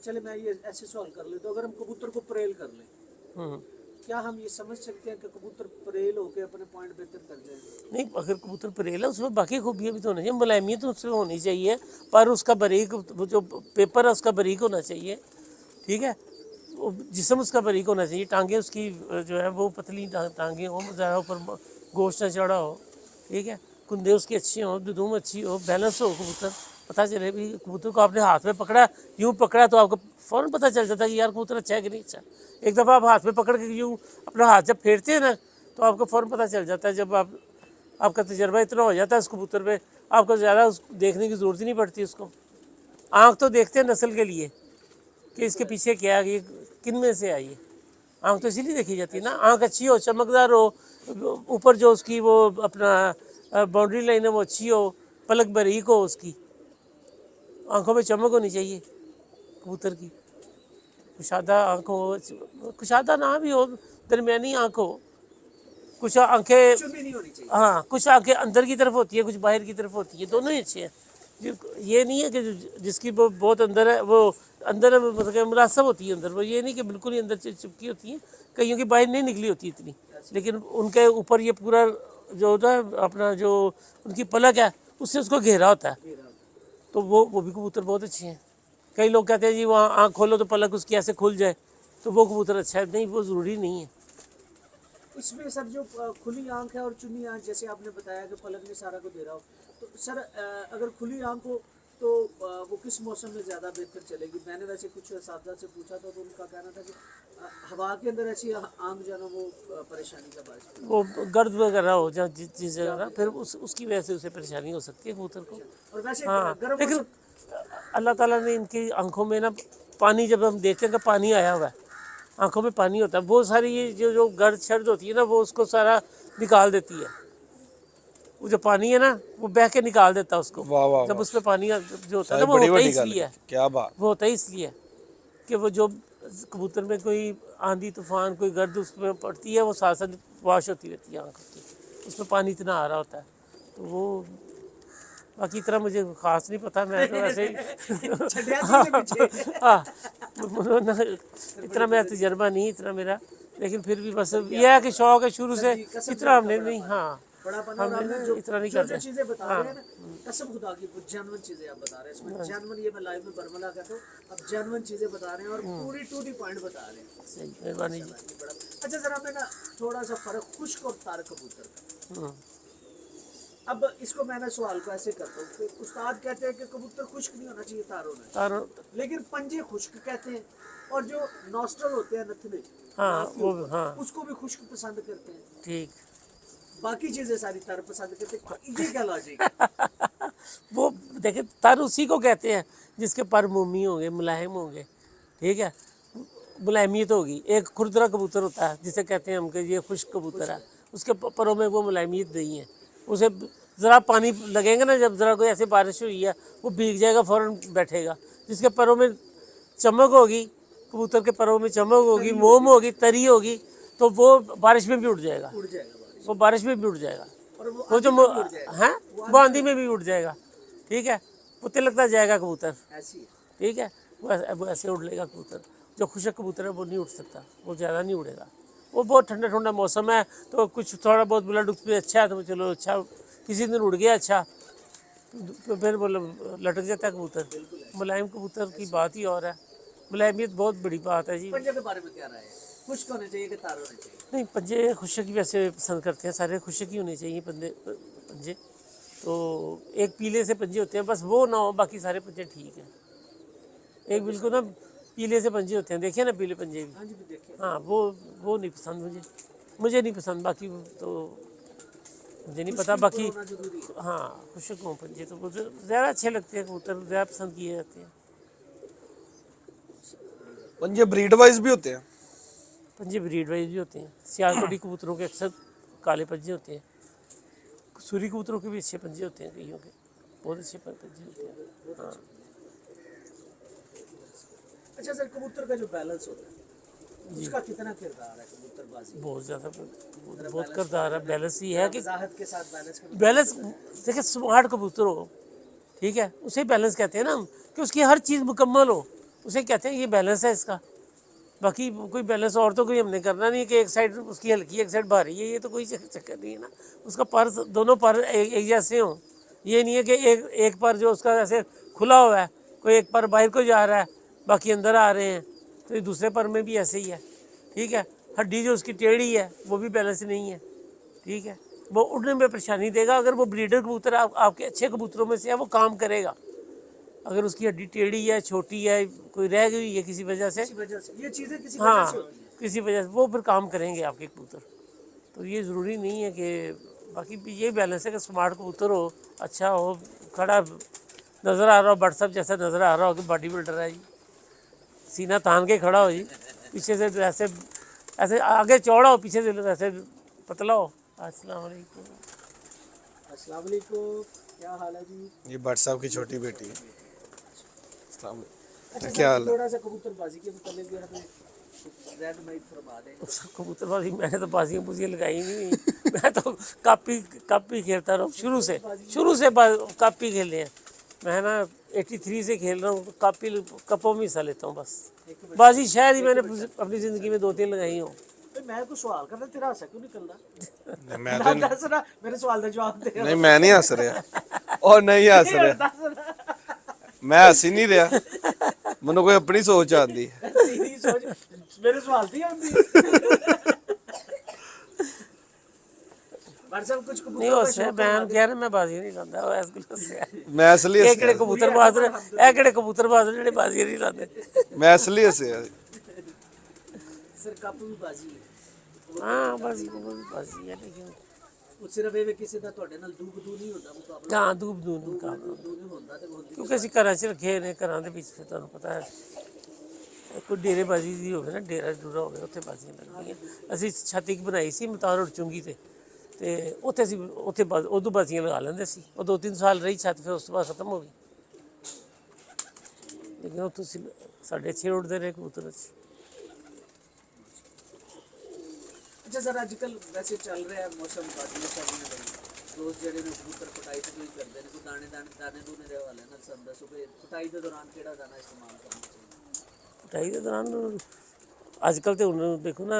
S1: चले मैं ये ऐसे सवाल कर ले तो अगर हम कबूतर को परेल कर लें क्या हम ये समझ सकते हैं कि कबूतर परेल होकर अपने पॉइंट बेहतर कर जाएगा?
S5: नहीं, अगर कबूतर परेल है उसमें बाकी खूबियाँ भी तो होनी चाहिए, मुलायमियत तो उसमें होनी चाहिए, पर उसका बारीक वो जो पेपर है उसका बारीक होना चाहिए, ठीक है, वो जिस्म उसका बारीक होना चाहिए, टांगे उसकी जो है वो पतली टांगे हो, ज़्यादा ऊपर गोश्त ना चढ़ा हो, ठीक है, कुंदे उसकी अच्छी हो, दुदूम अच्छी हो, बैलेंस हो कबूतर, पता चले भी कबूतर को आपने हाथ में पकड़ा, यूँ पकड़ा तो आपको फ़ौरन पता चल जाता है कि यार कबूतर अच्छा है कि नहीं अच्छा। एक दफ़ा आप हाथ में पकड़ के यूँ अपना हाथ जब फेरते हैं ना तो आपको फ़ौरन पता चल जाता है, जब आपका तजर्बा इतना हो जाता है उस कबूतर पे, आपको ज़्यादा देखने की ज़रूरत ही नहीं पड़ती उसको। आँख तो देखते हैं नस्ल के लिए कि इसके पीछे क्या है, ये किन में से आई है, आँख तो इसीलिए देखी जाती है ना, आँख अच्छी हो, चमकदार हो, ऊपर जो उसकी वो अपना बाउंड्री लाइन है वो अच्छी हो, पलक बारीक हो, उसकी आंखों में चमक होनी चाहिए कबूतर की, कुशादा आँख हो, कुशादा ना भी हो, दरमियानी आँख हो, कुछ आंखें
S1: चुनी नहीं होनी चाहिए।
S5: हाँ, कुछ आंखें अंदर की तरफ होती है, कुछ बाहर की तरफ होती है, दोनों ही अच्छे हैं। ये नहीं है कि जिसकी वो बहुत अंदर है वो अंदर मतलब मुनासब होती है अंदर, वो ये नहीं कि बिल्कुल ही अंदर चिपकी होती है, कईयों की बाहर नहीं निकली होती इतनी, लेकिन उनके ऊपर ये पूरा जो होता है अपना जो उनकी पलक है उससे उसको घेरा होता है, तो वो भी कबूतर बहुत अच्छे हैं। कई लोग कहते हैं जी वहाँ आँख खोलो तो पलक उसकी ऐसे खुल जाए तो वो कबूतर अच्छा है, नहीं, वो ज़रूरी नहीं है।
S1: इसमें सर जो खुली आंख है और चुनी आंख, जैसे आपने बताया कि पलक ने सारा को दे रहा हो, तो सर अगर खुली आंख हो तो वो किस मौसम में ज़्यादा बेहतर चलेगी? मैंने वैसे कुछ साथी से पूछा था तो उनका कहना था कि हवा के अंदर ऐसी आंख जो है ना वो परेशानी का बात है,
S5: वो गर्द वगैरह हो जाए जिस जगह ना, फिर उसकी वजह से उसे परेशानी हो सकती है कबूतर को।
S1: और वैसे
S5: हाँ,
S1: गर्म
S5: लेकिन अल्लाह ताला ने इनकी आंखों में ना पानी, जब हम देखते हैं कि पानी आया हुआ है, आंखों में पानी होता है, वो सारी ये जो गर्द शर्द होती है ना वो उसको सारा निकाल देती है, वो जो पानी है ना वो बह के निकाल देता है उसको।
S3: वाह वाह
S5: जब उसमें पानी जो होता है ना वो
S3: बड़ी
S5: होता
S3: बड़ी
S5: ही
S3: गल
S5: इसलिए
S3: है,
S5: है,
S3: क्या बात।
S5: वो होता ही इसलिए कि वो जो कबूतर में कोई आंधी तूफान कोई गर्द उसमें पड़ती है वो साथ साथ वाश होती रहती है आँख की, उसमें पानी इतना आ रहा होता है, तो वो बाकी तरह मुझे खास नहीं पता, मैं तो ऐसे ही हाँ, इतना मेरा तजर्बा नहीं, इतना मेरा, लेकिन फिर भी बस ये है कि शौक है शुरू से, इतना हमने नहीं, हाँ
S1: बड़ापन और आपने जो
S5: इतना नहीं
S1: जो
S5: करते।
S1: चीजें बता रहे हैं ना, कसम खुदा की कुछ जेन्युइन चीजें आप बता रहे हैं इसमें, जेन्युइन, ये मैं लाइव में बरमला कहता हूँ, आप जेन्युइन चीजें बता रहे हैं और पूरी टू दी पॉइंट बता रहे हैं।
S5: सही, मेहरबानी जी।
S1: बड़ा अच्छा सर, हमें ना थोड़ा सा फर्क खुश्क और तार कबूतर का, अब इसको मैंने सवाल को ऐसे करता हूँ कि उस्ताद कहते हैं कि कबूतर खुश्क नहीं होना चाहिए, तार होना चाहिए,
S5: तारों,
S1: लेकिन पंजे खुश्क कहते हैं, और जो नॉस्ट्रल होते हैं नथने,
S5: हाँ
S1: नाक के
S5: वो
S1: ऊपर,
S5: हाँ
S1: उसको भी खुश्क पसंद करते हैं,
S5: ठीक।
S1: बाकी चीजें सारी तार पसंद करते हैं, ये क्या लॉजिक है?
S5: वो देखे तर उसी को कहते हैं जिसके पर मोमी होंगे, मुलायम होंगे, ठीक है, मुलायमियत होगी। एक खुरदरा कबूतर होता है जिसे कहते हैं हम कि ये खुश्क कबूतर है, उसके परों में वो मुलायमियत नहीं है, उसे ज़रा पानी लगेगा ना, जब ज़रा कोई ऐसे बारिश हुई है वो भीग जाएगा, फ़ौरन बैठेगा। जिसके परों में चमक होगी, कबूतर के परों में चमक होगी, मोम होगी, तरी होगी, तो वो बारिश में भी उड़ जाएगा,
S1: उड़ जाएगा बारिश,
S5: वो बारिश में भी उड़ जाएगा,
S1: और वो
S5: वो जो
S1: आंधी में भी उड़ जाएगा,
S5: हैं वो आंधी में भी उड़ जाएगा, ठीक है, वो तिलकता जाएगा कबूतर,
S1: ऐसी है।
S5: ठीक है, वो ऐसे उड़ लेगा कबूतर। जो खुशक कबूतर है वो नहीं उड़ सकता, वो ज़्यादा नहीं उड़ेगा, वो बहुत ठंडा ठंडा मौसम है तो कुछ थोड़ा बहुत ब्लड उस पर अच्छा है तो चलो अच्छा, किसी दिन उड़ गया अच्छा तो फिर वो लटक जाता है कबूतर। मुलायम कबूतर की बात ही और है, मुलायमियत बहुत बड़ी बात है जी।
S1: पंजे के बारे में क्या राय है, खुश्क होने चाहिए कि तार होने चाहिए?
S5: नहीं, पंजे खुशक ही वैसे पसंद करते हैं सारे, खुशक ही होने चाहिए पंजे। तो एक पीले से पंजे होते हैं, बस वो ना हो, बाकी सारे पंजे ठीक हैं। एक बिल्कुल ना पीले से पंजे होते हैं, देखिए ना पीले पंजे भी,
S1: हाँ जी, भी देखिए।
S5: हाँ वो नहीं पसंद मुझे नहीं पसंद, बाकी तो मुझे नहीं पता, बाकी
S1: होना जरूरी है।
S5: हाँ खुशक हों पंजे तो मुझे ज़्यादा अच्छे लगते हैं, कबूतर ज़्यादा पसंद किए जाते हैं।
S3: पंजे ब्रीड वाइज भी होते हैं?
S5: पंजे ब्रीड वाइज भी होते हैं, सियालकोटी कबूतरों के अक्सर काले पंजे होते हैं, सूरी कबूतरों के भी अच्छे पंजे होते हैं, कईयों के बहुत अच्छे पंजे होते हैं, हाँ।
S1: अच्छा सर, कबूतर का जो बैलेंस होता है उसका कितना किरदार है कबूतरबाजी?
S5: बहुत ज़्यादा बहुत किरदार है, बैलेंस ही है कि
S1: वजाहत के साथ बैलेंस करना।
S5: बैलेंस, देखिए स्मार्ट कबूतर हो, ठीक है, उसे बैलेंस कहते हैं ना हम, कि उसकी हर चीज़ मुकम्मल हो, उसे कहते हैं ये बैलेंस है इसका। बाकी कोई बैलेंस और तो कोई हमने करना नहीं है कि एक साइड उसकी हल्की एक साइड भारी है, ये तो कोई चक्कर नहीं है ना। उसका पर, दोनों पर एक जैसे हों, ये नहीं है कि एक पर जो उसका ऐसे खुला हुआ है, कोई एक पर बाहर को जा रहा है बाकी अंदर आ रहे हैं, तो ये दूसरे पर में भी ऐसे ही है, ठीक है। हड्डी जो उसकी टेढ़ी है वो भी बैलेंस नहीं है, ठीक है, वो उड़ने में परेशानी देगा। अगर वो ब्रीडर कबूतर आपके अच्छे कबूतरों में से है, वो काम करेगा। अगर उसकी हड्डी टेढ़ी है, छोटी है, कोई रह गई है किसी वजह से,
S1: ये चीजें किसी वजह
S5: हाँ
S1: से होती हैं।
S5: किसी वजह से, वो फिर काम करेंगे आपके कबूतर। तो ये ज़रूरी नहीं है कि, बाकी भी ये बैलेंस है कि स्मार्ट कबूतर हो, अच्छा हो, खड़ा नज़र आ रहा हो, व्हाट्सअप जैसा नज़र आ रहा हो कि बॉडी बिल्डर है जी, सीना तान के खड़ा हो जी, पीछे से ऐसे ऐसे आगे चौड़ा हो, पीछे से ऐसे पतला हो। अस्सलाम वालेकुम।
S1: अस्सलाम वालेकुम, क्या हाल है जी?
S3: ये भट्ट साहब की छोटी बेटी है। अस्सलाम
S1: अच्छा
S3: क्या हाल
S1: सर,
S3: है?
S1: थोड़ा सा कबूतरबाजी के मुताबिक भी हमें रेड माइट फरमा दें।
S5: कबूतरबाजी मैंने तो बाजियाँ बुजियाँ लगाई नहीं, मैं तो कापी खेलता रहा हूँ शुरू से कापी खेले हैं। मैं ना 83 से खेल रहा हूँ, कापी कपों में हिस्सा लेता हूँ बस। बाजी शायद ही मैंने अपनी ज़िंदगी में 2-3 लगाई हूँ।
S1: मैं कुछ सवाल करना, तेरा हंसा क्यों निकल रहा?
S3: मैं तो
S1: दस ना, मेरे सवाल का जवाब दे।
S3: नहीं, मैं नहीं हंस रहा और नहीं हंस रहा, मैं हंस ही नहीं रहा, मैंने कोई अपनी सोच आती है।
S1: तेरी सोच मेरे सवाल थी आंदी। साहब कुछ कबूतर
S5: नहीं उससे मैं कह रहा मैं बाजी नहीं लाता, वो इस गल से
S3: मैं असली
S5: ਇਹ ਕਿਹੜੇ ਕਬੂਤਰਬਾਜ਼ ਨੇ, ਇਹ ਕਿਹੜੇ ਕਬੂਤਰਬਾਜ਼ ਨੇ ਜਿਹੜੇ ਬਾਜ਼ੀਆਂ ਨਹੀਂ ਲਾਉਂਦੇ।
S3: मैं असली हंसे।
S1: सर कप भी बाजी है।
S5: हाँ बस वो भी बाजी है, लेकिन
S1: ਉਹ ਸਿਰਫ ਇਹ ਕਿਸੇ ਦਾ ਤੁਹਾਡੇ ਨਾਲ ਦੂਬ ਦੂ ਨਹੀਂ ਹੁੰਦਾ ਮੁਕਾਬਲਾ।
S5: ਹਾਂ ਦੂਬ ਦੂਬ ਮੁਕਾਬਲਾ,
S1: ਦੂ ਨਹੀਂ ਹੁੰਦਾ ਤੇ ਹੁੰਦੀ
S5: ਕਿਉਂਕਿ ਅਸੀਂ ਘਰਾਂ 'ਚ ਰੱਖੇ ਨੇ, ਘਰਾਂ ਦੇ ਵਿੱਚ ਫਿਰ ਤੁਹਾਨੂੰ ਪਤਾ ਹੈ ਕੋਈ ਡੇਰੇਬਾਜ਼ੀ ਦੀ ਹੋਵੇ ਨਾ, ਡੇਰਾ ਡੂਰਾ ਹੋਵੇ, ਉੱਥੇ ਬਾਜ਼ੀਆਂ ਲੱਗਦੀਆਂ। ਅਸੀਂ ਛੱਤ ਇੱਕ ਬਣਾਈ ਸੀ ਮਤਾਰ ਔਰ ਚੁੰਗੀ ਤੇ ਉੱਥੇ ਅਸੀਂ ਉਦੋਂ ਬਾਜ਼ੀਆਂ ਲਗਾ ਲੈਂਦੇ ਸੀ। ਉਹ 2-3 ਸਾਲ ਰਹੀ ਛੱਤ, ਫਿਰ ਉਸ ਤੋਂ ਬਾਅਦ ਖਤਮ ਹੋ ਗਈ। ਲੇਕਿਨ ਉੱਥੋਂ ਸਾਡੇ ਅੱਛੇ ਉੱਡਦੇ ਰਹੇ ਕਬੂਤਰ।
S1: अच्छा सर अजकल वैसे चल रहा है मौसम बादियां चलने लगी, रोज ਜਿਹੜੇ ਨੇ ਕਬੂਤਰ ਪਟਾਈ ਤੇ ਕੋਈ ਕਰਦੇ ਨੇ, ਕੋਈ ਦਾਣੇ ਦੂਨੇ ਦੇ ਹਵਾਲੇ ਨਾਲ ਸਾਨੂੰ ਦੱਸੋ ਕਿ ਪਟਾਈ ਦੇ ਦੌਰਾਨ ਕਿਹੜਾ ਦਾਣਾ ਇਸਤੇਮਾਲ ਕਰਨਾ ਚਾਹੀਦਾ?
S5: ਪਟਾਈ ਦੇ ਦੌਰਾਨ ਅੱਜ ਕੱਲ੍ਹ ਤੇ ਹੁਣ ਦੇਖੋ ਨਾ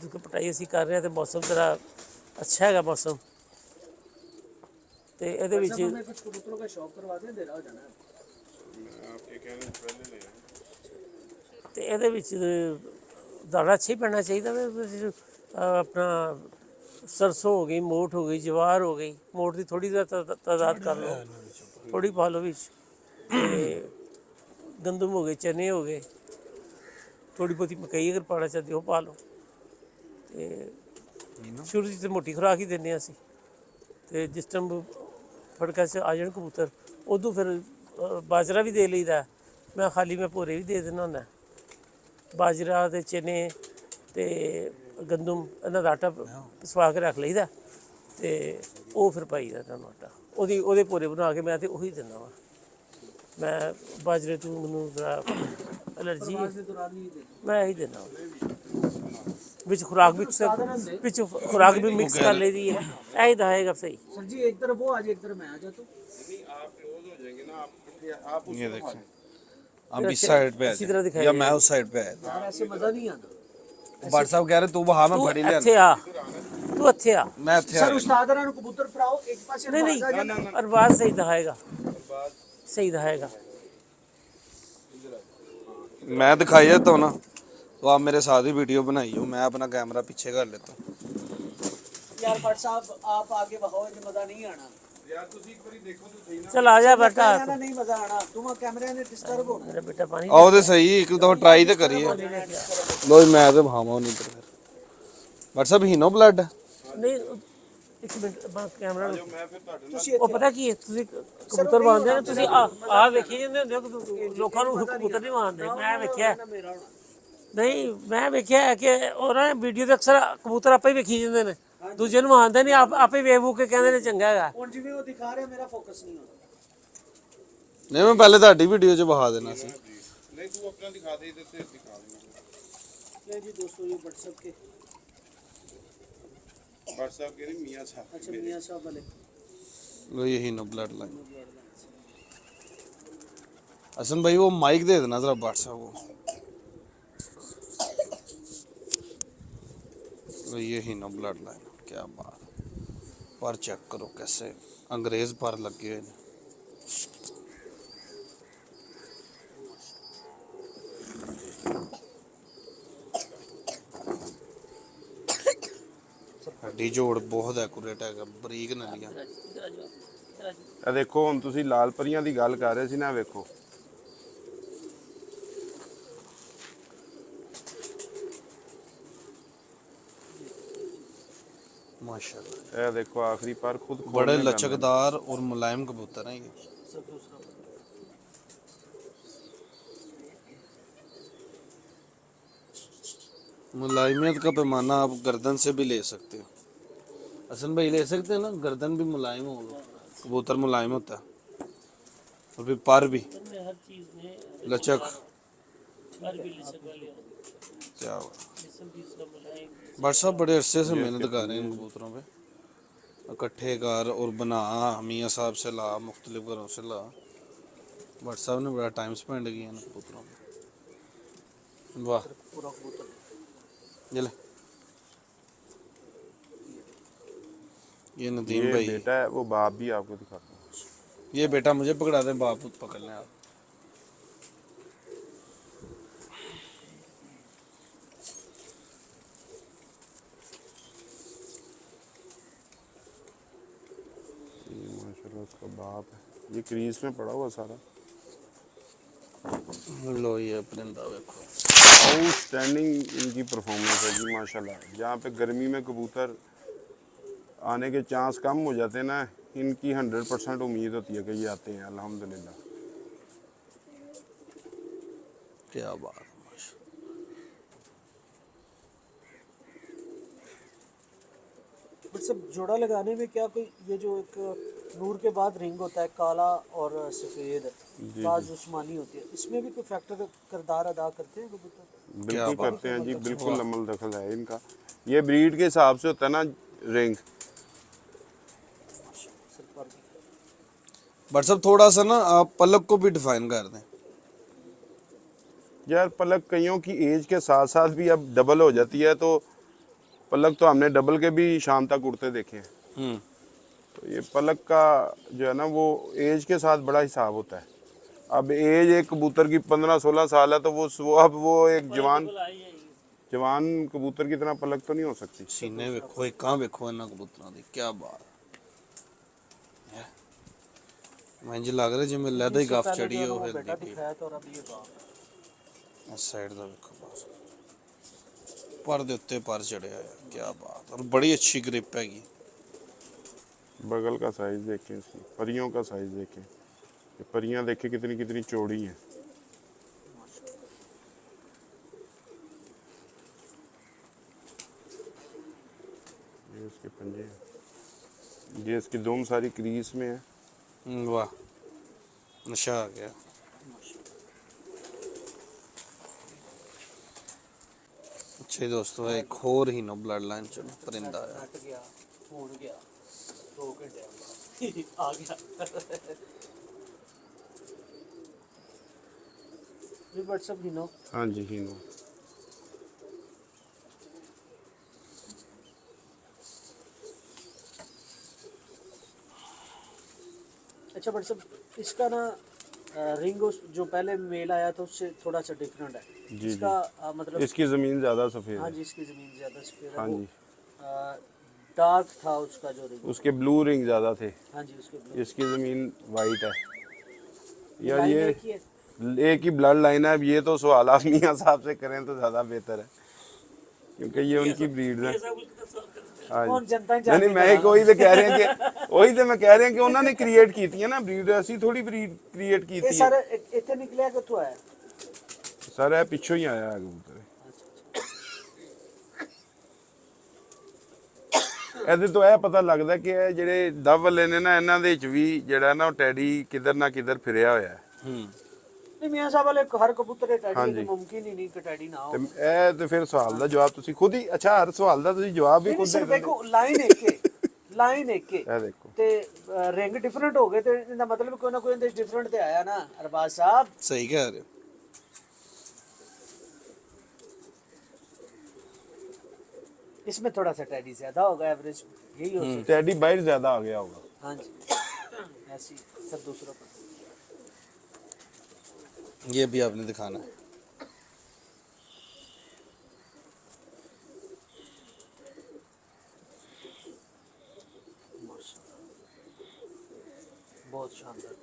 S5: ਜਦੋਂ ਪਟਾਈ ਅਸੀਂ ਕਰ ਰਹੇ ਹਾਂ ਤੇ ਮੌਸਮ ਤੇਰਾ ਅੱਛਾ ਹੈਗਾ ਮੌਸਮ ਤੇ ਇਹਦੇ ਵਿੱਚ
S1: हमें कुछ कबूतरों का शौक करवा दें, अंधेरा हो जाना है।
S5: ਤੇ ਇਹਦੇ ਵਿੱਚ ਦਾਣਾ ਅੱਛਾ ਹੀ ਪੈਣਾ ਚਾਹੀਦਾ ਵਾ ਆਪਣਾ ਸਰਸੋਂ ਹੋ ਗਈ, ਮੋਠ ਹੋ ਗਈ, ਜਵਾਰ ਹੋ ਗਈ। ਮੋਠ ਦੀ ਥੋੜੀ ਤਾਦਾਦ ਕਰ ਲਓ, ਥੋੜੀ ਪਾ ਲਓ ਵਿੱਚ ਤੇ ਗੰਦਮ ਹੋ ਗਏ, ਚਨੇ ਹੋ ਗਏ, ਥੋੜੀ ਬਹੁਤੀ ਮਕਈ ਅਗਰ ਪਾਣਾ ਚਾਹਦੇ ਹੋ ਪਾ ਲਓ ਤੇ ਸ਼ੁਰੂ 'ਚ ਤੇ ਮੋਟੀ ਖੁਰਾਕ ਹੀ ਦਿੰਦੇ ਹਾਂ ਅਸੀਂ ਤੇ ਜਿਸ ਟਾਈਮ ਫੜਕਾ 'ਚ ਆ ਜਾਣ ਕਬੂਤਰ ਉਦੋਂ ਫਿਰ ਬਾਜਰਾ ਵੀ ਦੇ ਲਈਦਾ। ਮੈਂ ਖਾਲੀ ਮੈਂ ਭੋਰੇ ਵੀ ਦੇ ਦਿੰਦਾ ਹੁੰਦਾ। ਬਾਜਰਾ ਤੇ ਚਨੇ ਤੇ ਗੰਦਮ ਇਹਨਾਂ ਦਾ ਆਟਾ ਪਿਸਵਾ ਕੇ ਰੱਖ ਲਈਦਾ ਤੇ ਉਹ ਫਿਰ ਪਾਈਦਾ ਤੁਹਾਨੂੰ ਆਟਾ ਉਹਦੇ ਭੋਰੇ ਬਣਾ ਕੇ ਮੈਂ ਤੇ ਉਹੀ ਦਿੰਦਾ ਵਾਂ। ਮੈਂ ਬਾਜਰੇ ਤੋਂ ਮੈਨੂੰ ਐਲਰਜੀ ਹੈ,
S1: के दौरान नहीं दे।
S5: ਮੈਂ ਇਹੀ ਦਿੰਦਾ ਵਿੱਚ ਖੁਰਾਕ ਵਿੱਚ ਖੁਰਾਕ ਵੀ ਮਿਕਸ ਕਰ ਲਈਦੀ ਹੈ। ਇਹੀ ਦਾ ਹੈਗਾ ਸਹੀ।
S1: सर जी एक तरफ वो आज एक तरफ मैं आ जाता हूँ।
S3: ये देखें आप इस साइड पे
S5: इसी तरह
S3: आ
S5: दिखाई
S3: या मैं उस साइड पे आया था।
S1: यार ऐसे मजा नहीं आता।
S3: भाट साहब कह रहे तू वहां में
S5: ਤੂੰ
S3: फड़ी ले
S5: ਇੱਥੇ ਆ, ਤੂੰ ਇੱਥੇ ਆ।
S3: मैं थे
S1: सर उस्ताद ने कबूतर फड़ाओ एक पास
S5: नहीं नहीं अरबाज सही दहाएगा, सही दहाएगा।
S3: मैं दिखाई जाता हूँ ना तो आप मेरे साथ ही वीडियो बनाइए, मैं अपना कैमरा पीछे कर लेता हूँ।
S1: यार भट्ट साहब आप आगे बहाओ, ये मजा नहीं आना।
S5: चल आ जा बेटा,
S1: आना नहीं मजा आना, तुम कैमरे ने डिस्टर्ब होना।
S5: मेरा बेटा पानी
S3: आओ तो सही एक दफा ट्राई तो करिए। लो जी, मैं तो भावा नहीं इधर फिर। भाट साहब हीनो ब्लड
S5: नहीं एक मिनट मैं कैमरा ਉਹ ਪਤਾ ਕੀ ਹੈ ਤੁਸੀਂ ਕਬੂਤਰ ਮਾਰਦੇ ਹੋ ਤੁਸੀਂ ਆ ਵੇਖੀ ਜਾਂਦੇ ਹੁੰਦੇ ਹੋ ਲੋਕਾਂ ਨੂੰ ਕਬੂਤਰ ਨਹੀਂ ਮਾਰਦੇ। ਮੈਂ ਵੇਖਿਆ ਨਹੀਂ, ਮੈਂ ਵੇਖਿਆ ਕਿ ਉਹਨਾਂ ਵੀਡੀਓ ਦੇ ਅਕਸਰ ਕਬੂਤਰ ਆਪੇ ਹੀ ਵੇਖੀ ਜਾਂਦੇ ਨੇ, ਦੂਜੇ ਨੂੰ ਮਾਰਦੇ ਨਹੀਂ, ਆਪੇ ਵੇਖ ਵੂਕ ਕੇ ਕਹਿੰਦੇ ਨੇ ਚੰਗਾ ਹੈਗਾ।
S1: ਹੁਣ ਜਿਵੇਂ ਉਹ ਦਿਖਾ ਰਿਹਾ ਮੇਰਾ ਫੋਕਸ ਨਹੀਂ ਹੋਣਾ।
S3: नहीं मैं पहले ਤੁਹਾਡੀ ਵੀਡੀਓ 'ਚ ਬਹਾ ਦੇਣਾ ਸੀ।
S2: नहीं तू अपना दिखा दे, इधर से दिखा दे।
S1: ले जी दोस्तों ये व्हाट्सएप के
S2: व्हाट्सएप के नहीं, मियां साहब।
S1: अच्छा मियाँ साहब वाले
S3: लो ये हीनो ब्लड लाइन। हसन भाई वो माइक दे देना जरा भाट साहब को। लो ये हीनो ब्लड लाइन, क्या बात। पर चेक करो कैसे अंग्रेज पर लगे हुए हैं। हड्डी जोड़ बहुत एक्यूरेट है, बरीक नलियां।
S2: ਇਹ ਦੇਖੋ ਹੁਣ ਤੁਸੀਂ ਲਾਲ ਪਰੀਆਂ ਦੀ ਗੱਲ ਕਰ ਰਹੇ ਸੀ ਨਾ, ਵੇਖੋ
S3: माशाल्लाह
S2: ਇਹ देखो आखिरी पर खुद
S3: बड़े
S2: खोलने का
S3: लचकदार और मुलायम कबूतर हैं ये। मुलायमियत का पैमाना आप गर्दन से भी ले सकते हो। हसन भाई ले सकते हैं ना, गर्दन भी मुलायम हो, कबूतर मुलायम होता है और फिर पर भी
S5: हर चीज में
S3: लचक।
S5: हर भी लचक वाले
S3: क्या हुआ
S5: जिस्म भी उसका मुलायम।
S3: भाट साहब बड़े अरसे से मेहनत कर रहे हैं इन कबूतरों पे, इकट्ठे कर और बना, मियाँ साहब से ला, मुख्तलिफ घरों से ला। भाट साहब ने बड़ा टाइम स्पेंड किया इन कबूतरों पे। वाह
S1: पूरा कबूतर
S3: ये ले, ये नदीम
S2: ये
S3: भाई,
S2: बेटा है, वो बाप भी आपको दिखाता हूँ।
S3: ये बेटा मुझे पकड़ा दे, बाप पकड़ लें आप।
S2: ये माशाल्लाह उसका बाप है, ये क्रीज में पड़ा हुआ सारा।
S3: लो ये परिंदा देखो,
S2: आउटस्टैंडिंग इनकी परफॉर्मेंस है जी माशाल्लाह। जहाँ पे गर्मी में कबूतर आने के चांस कम हो जाते हैं ना, इनकी 100% उम्मीद होती है कि ये आते हैं अल्हम्दुलिल्लाह।
S3: क्या बात है, माशा।
S1: बट सब जोड़ा लगाने में क्या कोई ये जो एक नूर के बाद रिंग होता है काला और सफ़ेद, बाज उस्मानी होती है, इसमें भी कोई फैक्टर किरदार अदा करते हैं कबूतर?
S2: बिल्कुल करते हैं जी, बिल्कुल अमल दखल है इनका। ये ब्रीड के हिसाब से होता है ना रिंग।
S3: भाट साहब थोड़ा सा ना आप पलक को भी डिफाइन कर दें।
S2: यार पलक कईयों की एज के साथ साथ भी अब डबल हो जाती है, तो पलक तो हमने डबल के भी शाम तक उड़ते देखे हैं। तो ये पलक का जो है ना वो एज के साथ बड़ा हिसाब होता है। अब एज एक कबूतर की 15-16 साल है, तो वो अब वो एक जवान कबूतर की तरह पलक तो नहीं हो सकती।
S3: सीने वेखो एक कहाँ वेखो इन्होंने कबूतरों की, क्या बात है। मैं जी लग रहा जिवें लैदा ही गफ चढ़ी हो
S1: बेटा दिखाया तो अब ये बात
S3: इस साइड का वेखो बस पर दे उत्ते पर चढ़िया है, क्या बात। और बड़ी अच्छी ग्रिप हैगी।
S2: बगल का साइज देखें, इसकी परियों का साइज देखें, ये परियां देखें कितनी कितनी चौड़ी हैं। ये इसके पंजे हैं, ये इसकी दुम सारी क्रीज में है।
S3: वाह नशा आ गया। अच्छे दोस्तों एक और ही नो ब्लड लाइन चो परिंदा है।
S1: हट गया फोन गया 2 घंटे आ गया। ये व्हाट्सएप ही नो।
S2: हाँ जी ही नो।
S1: अच्छा व्हाट्सएप इसका ना रिंग जो पहले मेल आया था उससे थोड़ा सा डिफरेंट है।
S2: जी
S1: इसका मतलब
S2: इसकी ज़मीन ज़्यादा सफ़ेद
S1: हाँ
S2: है।
S1: जी इसकी ज़मीन ज़्यादा सफेद है।
S2: हाँ
S1: वो
S2: जी
S1: डार्क था उसका जो रिंग।
S2: उसके ब्लू रिंग ज़्यादा थे,
S1: हाँ जी उसके blue
S2: इसकी ज़मीन वाइट है। यार
S1: line
S2: ये
S1: एक ही है।
S2: एक ही ब्लड लाइन है। अब ये तो सवाल आप मियां साहब से करें तो ज़्यादा बेहतर है, क्योंकि ये उनकी ब्रीड है। हाँ
S1: कौन
S2: जी।
S1: जनता ही
S2: नहीं
S1: जानती
S2: नहीं मैं एक वही तो कह रहे हैं कि वही तो मैं कह रहे हैं कि उन्होंने क्रिएट की थी ना ब्रीड, ऐसी थोड़ी ब्रीड क्रिएट की
S1: ये
S2: थी।
S1: सर इतने निकलिया कितों आया?
S2: सर है पिछो ही आया है कबूतर। ਇਹਦੇ ਤੋਂ ਇਹ ਪਤਾ ਲੱਗਦਾ ਕਿ ਇਹ ਜਿਹੜੇ ਦਵ ਵਾਲੇ ਨੇ ਨਾ ਇਹਨਾਂ ਦੇ ਵਿੱਚ ਵੀ ਜਿਹੜਾ ਨਾ ਉਹ ਟੈਡੀ ਕਿਧਰ ਨਾ ਕਿਧਰ ਫਿਰਿਆ ਹੋਇਆ ਹੈ।
S1: नहीं मियां साहब वाले हर कबूतर है टैडी
S2: हाँ
S1: है
S2: जी।
S1: कि मुमकिन ही नहीं कि टैडी ना हो।
S2: ਤੇ ਇਹ ਤੇ ਫਿਰ ਸਵਾਲ ਦਾ ਜਵਾਬ ਤੁਸੀਂ ਖੁਦ ਹੀ, ਅੱਛਾ ਹਰ ਸਵਾਲ ਦਾ ਤੁਸੀਂ ਜਵਾਬ ਵੀ
S1: नहीं
S2: ਖੁਦ ਦੇ
S1: सिर्फ
S2: ਦਿੰਦੇ।
S1: देखो लाइन एक के लाइन एक के
S2: ਇਹ ਦੇਖੋ
S1: ते रिंग डिफरेंट हो गए ते इनका मतलब कोई ना कोई इंदे डिफरेंट ते आया ना अरबाज साहब।
S3: सही कह रहे हो।
S1: इसमें थोड़ा सा टैडी ज्यादा होगा एवरेज यही हो सकता
S2: ਟੈਡੀ ਬਾਈਟ ਜ਼ਿਆਦਾ ਆ ਗਿਆ ਹੋਗਾ।
S1: है। हाँ जी ऐसी सर दूसरा पर
S3: ये भी आपने दिखाना है।
S1: बहुत शानदार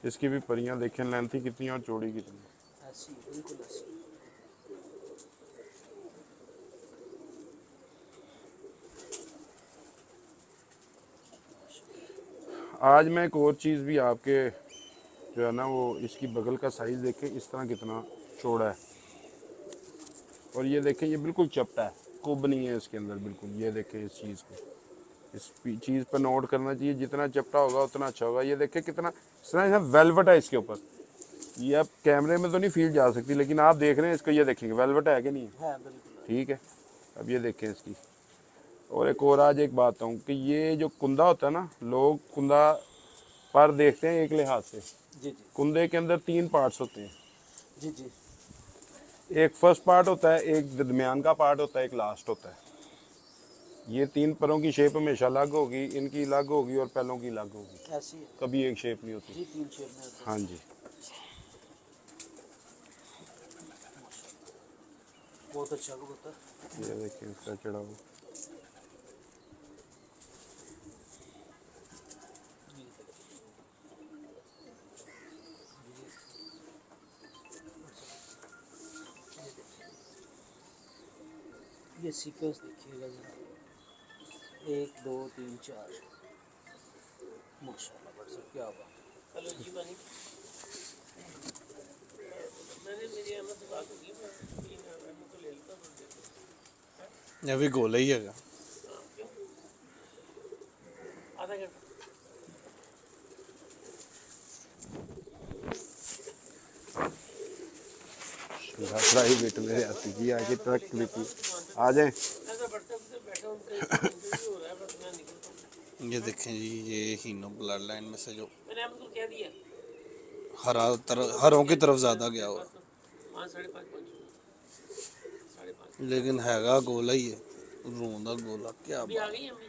S2: इसकी भी परियां देखें लेंथी कितनी और चौड़ी कितनी।
S1: ऐसी बिल्कुल ऐसी।
S2: आज मैं एक और चीज़ भी आपके जो है ना वो इसकी बगल का साइज़ देखें इस तरह कितना चौड़ा है, और ये देखें ये बिल्कुल चपटा है, कुब नहीं है इसके अंदर बिल्कुल। ये देखें इस चीज़ को, इस चीज़ पर नोट करना चाहिए, जितना चपटा होगा उतना अच्छा होगा। ये देखें कितना इस तरह वेलवेट है इसके ऊपर। ये आप कैमरे में तो नहीं फील जा सकती, लेकिन आप देख रहे हैं इसको, ये देखेंगे वेलवेट है कि नहीं है।
S1: है बिल्कुल।
S2: ठीक है, अब ये देखें इसकी। और एक और आज एक बात हूँ कि ये जो कुंदा होता है ना, लोग कुंदा पर देखते हैं एक लिहाज से।
S1: जी जी
S2: कुंदे के अंदर 3 पार्ट्स होते हैं।
S1: जी जी
S2: एक फर्स्ट पार्ट होता है, एक दरमियान का पार्ट होता है, एक लास्ट होता है। ये 3 परों की शेप हमेशा अलग होगी, इनकी अलग होगी और पहलों की अलग होगी,
S1: ऐसी है
S2: कभी एक शेप नहीं होती।
S1: जी 3 शेप में होता है।
S2: हाँ जी
S1: बहुत अच्छा कबूतर।
S2: ये देखिए इसका चढ़ा हुआ।
S1: ये सीक्वेंस देखिएगा जरा 1 2 3 4 माशाल्लाह बड़ा क्या हुआ।
S5: हेलो जी मानी मैंने मेरी अहमद से बात होगी मैं अहमद को ले लेता हूँ।
S3: ये भी गोला ही है।
S5: आधा घंटा
S2: प्राइवेट मेरे आती जी आगे ट्रक लेती आ जाए।
S5: ऐसा व्हाट्सएप से बैठा हूँ इंटरव्यू हो रहा है बस मैं निकलता हूँ।
S3: ये देखें जी ये हीनो ब्लड लाइन में से जो
S5: मैंने अहमद को कह दिया
S3: हरों की तरफ ज़्यादा गया हुआ,
S5: 5 5.5 5.5
S3: लेकिन हैगा गोला ही है, रूं दा गोला। क्या
S5: अभी आ
S3: बात।
S5: गई अम्मी।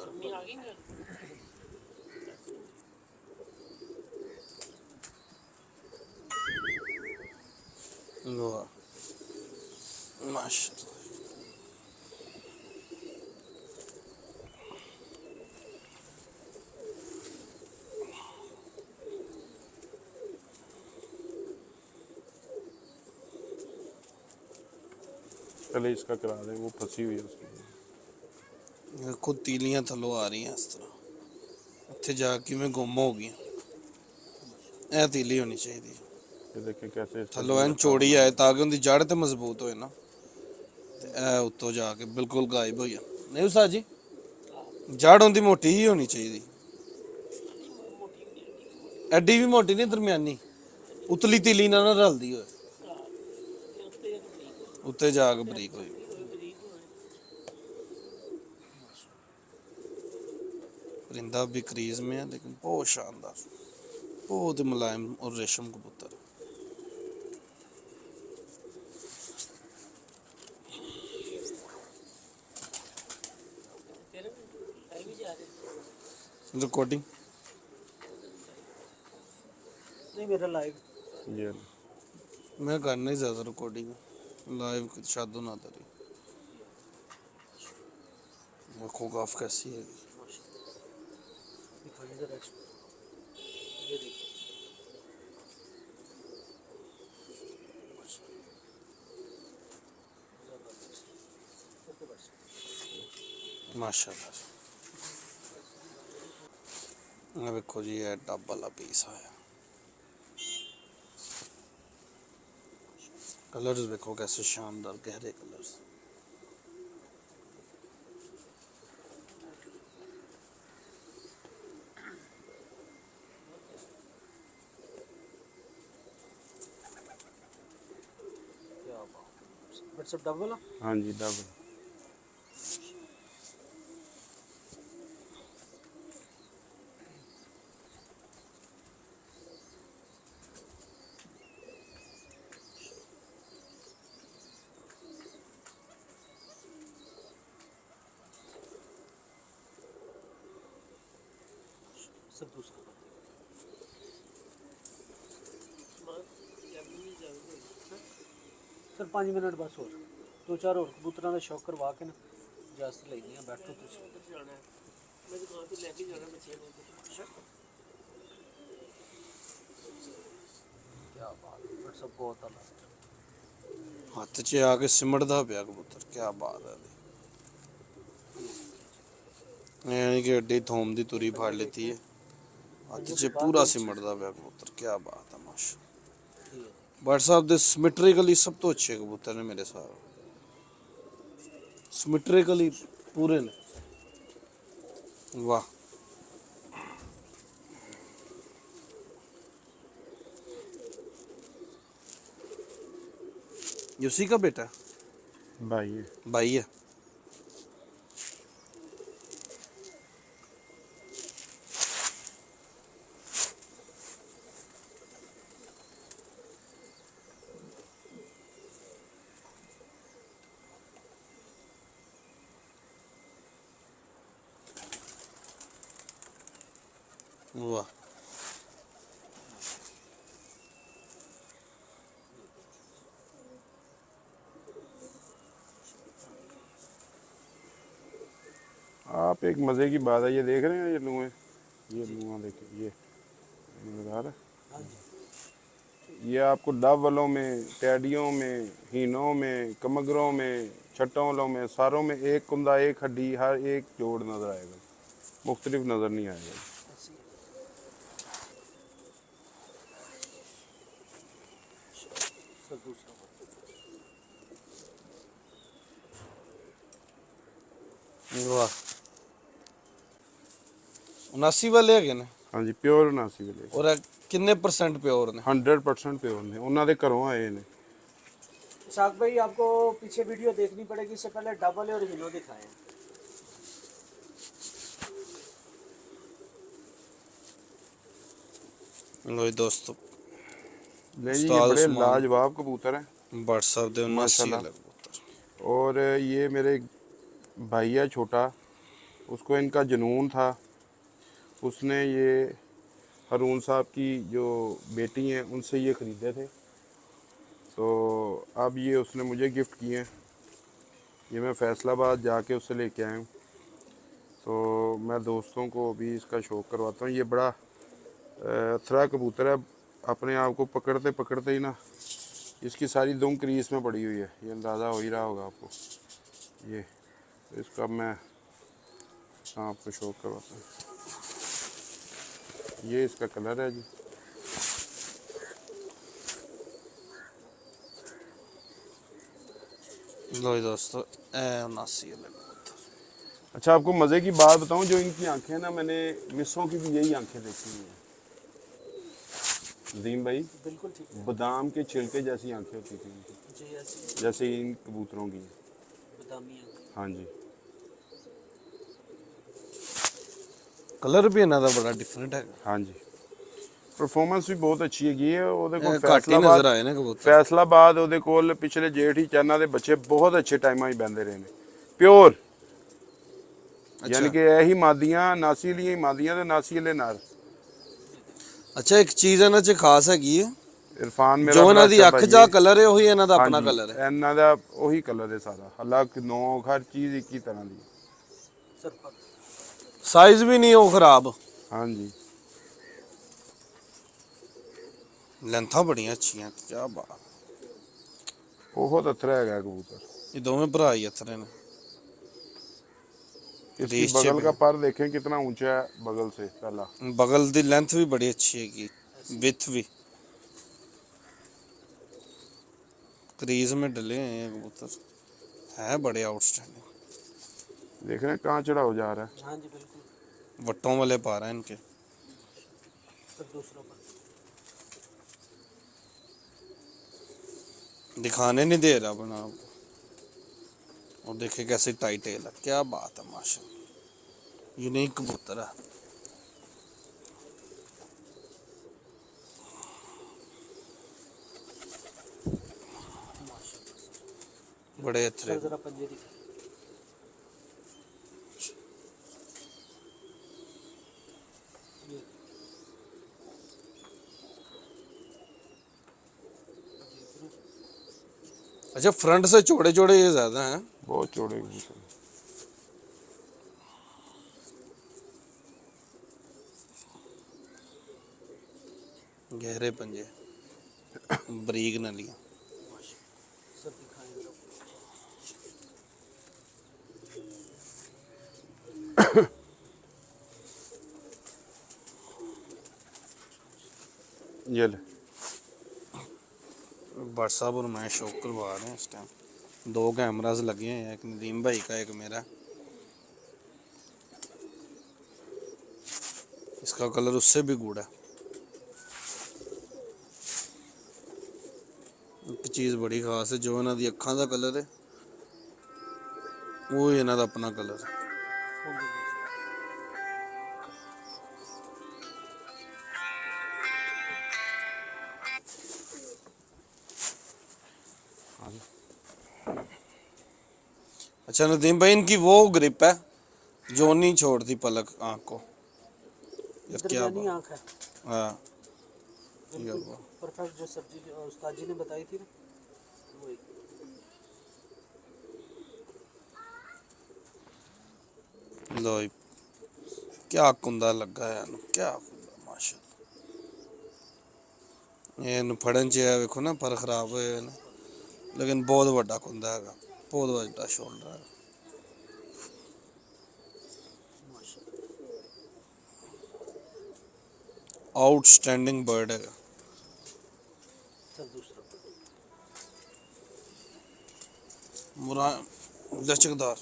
S5: अम्मी आ गई ना।
S3: वाह माशाल्लाह।
S2: पहले इसका करा दें, वो फंसी हुई है उसकी।
S3: खुद तीलियां थलों आ रही हैं इस तरह, उत्थे जाके मैं गुम हो गई। ए तीली होनी चाहिए,
S2: ये देखें कैसे इसका
S3: थलों एन
S2: अच्छा
S3: चौड़ी
S2: बना
S3: आए ताकि उनकी जड़ ते मजबूत होए ना, ते ए उत्तों जाके बिल्कुल गायब हो जाए। नहीं उस्ताद जी, जड़ उनकी मोटी ही होनी चाहिए, एडी भी मोटी नहीं, दरम्यानी, उतली तीली ना ना रलदी होए, उत्ते जाके बरीक होए। परिंदा भी क्रीज में है, लेकिन बहुत शानदार, बहुत ही मुलायम और रेशम कबूतर। रिकॉर्डिंग
S1: नहीं मेरा लाइव
S2: ये
S3: मैं करना ही ज़्यादा रिकॉर्डिंग, लाइव शादो ना तरी। देखो काफ कैसी है,
S1: दिखाइए जरा इसको। ये देखिए
S3: माशाल्लाह। ये देखो जी, ये टब वाला पीस आया, कलर्स देखो कैसे शानदार गहरे कलर्स।
S1: व्हाट्सएप डबल वाला।
S2: हाँ जी डबल।
S1: सर दूसरा सर 5 मिनट बस और 2 4 और कबूतरों का शौक करवा के ना इजाजत लेनी है। बैठो तुम
S5: जाना है मैं दुकान पे लेके जाना बच्चे को।
S1: क्या बात है, व्हाट्सएप बहुत अलग
S3: हाथ च आके सिमटदा पिया कबूतर, क्या बात है। यानी कि एडी थोम दी तुरी फाड़ लेती है, हाथ च पूरा सिमटदा पिया कबूतर, क्या बात है माशा। बट साहब दे सिमेट्रिकली सब तो अच्छे कबूतर ने मेरे साथ, सिमेट्रिकली पूरे ने। वाह ये उसी का बेटा
S2: भाई
S3: भाई है। वाह
S2: आप एक मज़े की बात है, ये देख रहे हैं ये लुए, ये लुआ देखिए, ये नज़र आ रहा है? ये आपको डब वालों में, टैडियों में, हीनों में, कमगरों में, छट्टों वालों में, सारों में एक कुंदा एक हड्डी हर एक जोड़ नज़र आएगा, मुख्तलिफ नज़र नहीं आएगा।
S1: सर दूसरा
S3: वाह 79 वाले है ना।
S2: हाँ जी प्योर नासी वाले
S3: ਔਰ ਇਹ ਕਿੰਨੇ % ਪਿਓਰ ਨੇ?
S2: 100% प्योर ने उन्होंने घरों आए ने।
S1: इसाक भाई आपको पीछे वीडियो देखनी पड़ेगी, इससे पहले डबल और हिलो दिखाए हैं।
S3: ਲੋ ਜੀ ਦੋਸਤੋ
S2: नहीं जी ये
S3: उस्ताद
S2: बड़े
S3: उस्मान।
S2: लाजवाब कबूतर हैं
S3: WhatsApp ਦੇ 79
S2: माशाल्लाह।
S3: ਵਾਲੇ ਕਬੂਤਰ।
S2: और ये मेरे भाई है छोटा, उसको इनका जुनून था, उसने ये हारून साहब की जो बेटी हैं उनसे ये ख़रीदे थे, तो अब ये उसने मुझे गिफ्ट किए हैं। ये मैं फैसलाबाद जाके उससे लेके आया हूँ, तो मैं दोस्तों को भी इसका शौक़ करवाता हूँ। ये बड़ा अथरा कबूतर है, अपने आप को पकड़ते पकड़ते ही ना इसकी सारी दुम क्रीज में पड़ी हुई है, ये अंदाज़ा हो ही रहा होगा आपको। ये तो इसका मैं आपको शौक़ करवाता हूँ। ये इसका कलर है जी।
S3: लो जी दोस्तों ਇਹ 79 वाले कबूतर।
S2: अच्छा आपको मज़े की बात बताऊं, जो इनकी आंखें ना, मैंने मिसों की भी यही आंखें देखी हुई हैं नदीम भाई,
S1: बिल्कुल ठीक है
S2: बादाम के छिलके जैसी आंखें होती थी इनकी,
S1: जी, ऐसी
S2: जैसे इन कबूतरों की।
S1: बदामी आंखें।
S2: हाँ जी
S3: ਕਲਰ ਵੀ ਇਹਨਾਂ ਦਾ ਬੜਾ ਡਿਫਰੈਂਟ ਹੈਗਾ।
S2: हाँ जी परफॉर्मेंस भी बहुत अच्छी हैगी है। ਉਹਦੇ ਕੋਲ
S3: ਇਹ ਘੱਟ ਹੀ ਨਜ਼ਰ ਆਏ ਨੇ ਕਬੂਤਰ।
S2: ਫੈਸਲਾਬਾਦ ਉਹਦੇ ਕੋਲ ਪਿਛਲੇ ਜੇਠ ਹੀ ਚੈਨਾ ਦੇ ਬੱਚੇ ਬਹੁਤ ਅੱਛੇ ਟਾਈਮਾਂ ਹੀ ਬੰਦੇ ਰਹੇ ਨੇ ਪਿਓਰ, ਯਾਨੀ ਕਿ ਇਹੀ ਮਾਦੀਆਂ ਨਾਸੀ ਲਈ ਮਾਦੀਆਂ ਤੇ ਨਾਸੀ ਵਾਲੇ ਨਾਲ।
S3: ਅੱਛਾ ਇੱਕ ਚੀਜ਼ ਇਹਨਾਂ 'ਚ ਖਾਸ ਹੈਗੀ ਹੈ,
S2: ਇਰਫਾਨ ਮੇਰਾ
S3: ਜੋ ਇਹਨਾਂ
S2: ਬੜਾ
S3: ਦੀ
S2: ਅੱਛਾ
S3: ਅੱਖ
S2: ਭਾਈ
S3: ਦਾ
S2: ਹੈ।
S3: ਕਲਰ ਹੈ ਉਹੀ ਇਹਨਾਂ ਦਾ ਆਪਣਾ
S2: ਹਾਂਜੀ,
S3: ਕਲਰ ਹੈ।
S2: ਇਹਨਾਂ ਦਾ ਉਹੀ ਕਲਰ ਹੈ ਸਾਰਾ, ਹਲਕ ਨੋਕ ਹਰ ਚੀਜ਼ ਇੱਕ ਹੀ ਤਰ੍ਹਾਂ ਦੀ।
S3: ਸਾਈਜ਼ ਵੀ ਨਹੀਂ ਉਹ ਖਰਾਬ,
S2: ਹਾਂਜੀ
S3: ਲੈਂਥਾਂ ਬੜੀਆਂ ਅੱਛੀਆਂ। ਕੀ ਬਾਤ।
S2: ਬਹੁਤ ਅਥਰਾ ਹੈਗਾ ਕਬੂतर।
S3: ਇਹ ਦੋਵੇਂ ਭਰਾ ਹੀ ਅਥਰੇ ਨੇ।
S2: इसकी
S3: रेस
S2: बगल
S3: में।
S2: का पर देखें कितना ऊंचा है बगल से पहला।
S3: बगल दी लेंथ भी बड़ी अच्छी हैगी, विथ भी। क्रीज में डले हैं कबूतर, है बड़े आउटस्टैंडिंग।
S2: देख रहे हैं कहाँ चढ़ाव जा रहा है।
S1: हाँ जी बिल्कुल।
S3: वट्टों वाले पा रहे हैं इनके।
S1: फिर दूसरों पर
S3: दिखाने नहीं दे रहा बना, और देखे कैसे टाइट टेल है। क्या बात है माशाल्लाह, यूनिक कबूतर है। बड़े अच्छे।
S1: जरा पंजे दिखा।
S3: अच्छा फ्रंट से चौड़े चौड़े ये ज्यादा हैं।
S2: बहुत चौड़े कबूतर।
S3: गहरे पंजे, बरीक नलियां।
S1: सब दिखाएं जरा।
S2: ये ले
S3: भट्ट साहब और मैं शौक करवा रहे हैं इस टाइम। 2 कैमरास लगे हैं, एक नदीम भाई का एक मेरा। इसका कलर उससे भी गूढ़ा है। एक चीज़ बड़ी खास है, जो इन्हों दी अखां दा कलर है वो इन्हों दा अपना कलर है। अच्छा नदीम भाई, इनकी वो ग्रिप है जो नहीं छोड़ती पलक आँख को। यार क्या
S1: दरमियानी आँख है,
S3: हाँ ये वो।
S1: परफेक्ट जो सब्जी उस्ताद जी ने बताई थी ना वही।
S3: लो जी, क्या कुंदा लगा है इन्हूं, क्या कुंदा माशाल्लाह। ये इन्हूं फड़न च है वेखो ना, पर खराब होए ने, लेकिन बहुत बड़ा कुंदा है, बहुत बड़ा शोल्डर है। आउटस्टैंडिंग बर्ड है।
S1: चल दूसरा
S3: मुरा लचकदार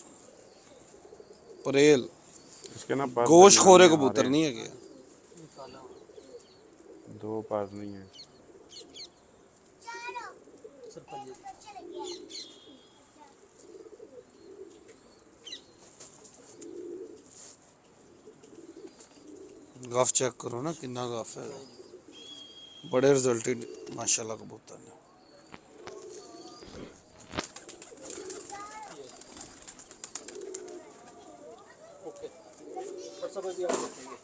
S3: परेल
S2: इसके ना पर
S3: गोश्त खोरे
S2: दरमियाने
S3: कबूतर
S2: आ रहे
S3: नहीं है।
S1: निकाल
S2: दो पर नहीं है।
S1: सरपंच
S3: गफ चेक करो ना कितना गफ है, बड़े रिजल्टेड माशाल्लाह कबूतर ने।
S1: ओके, और सब भी आप देखेंगे।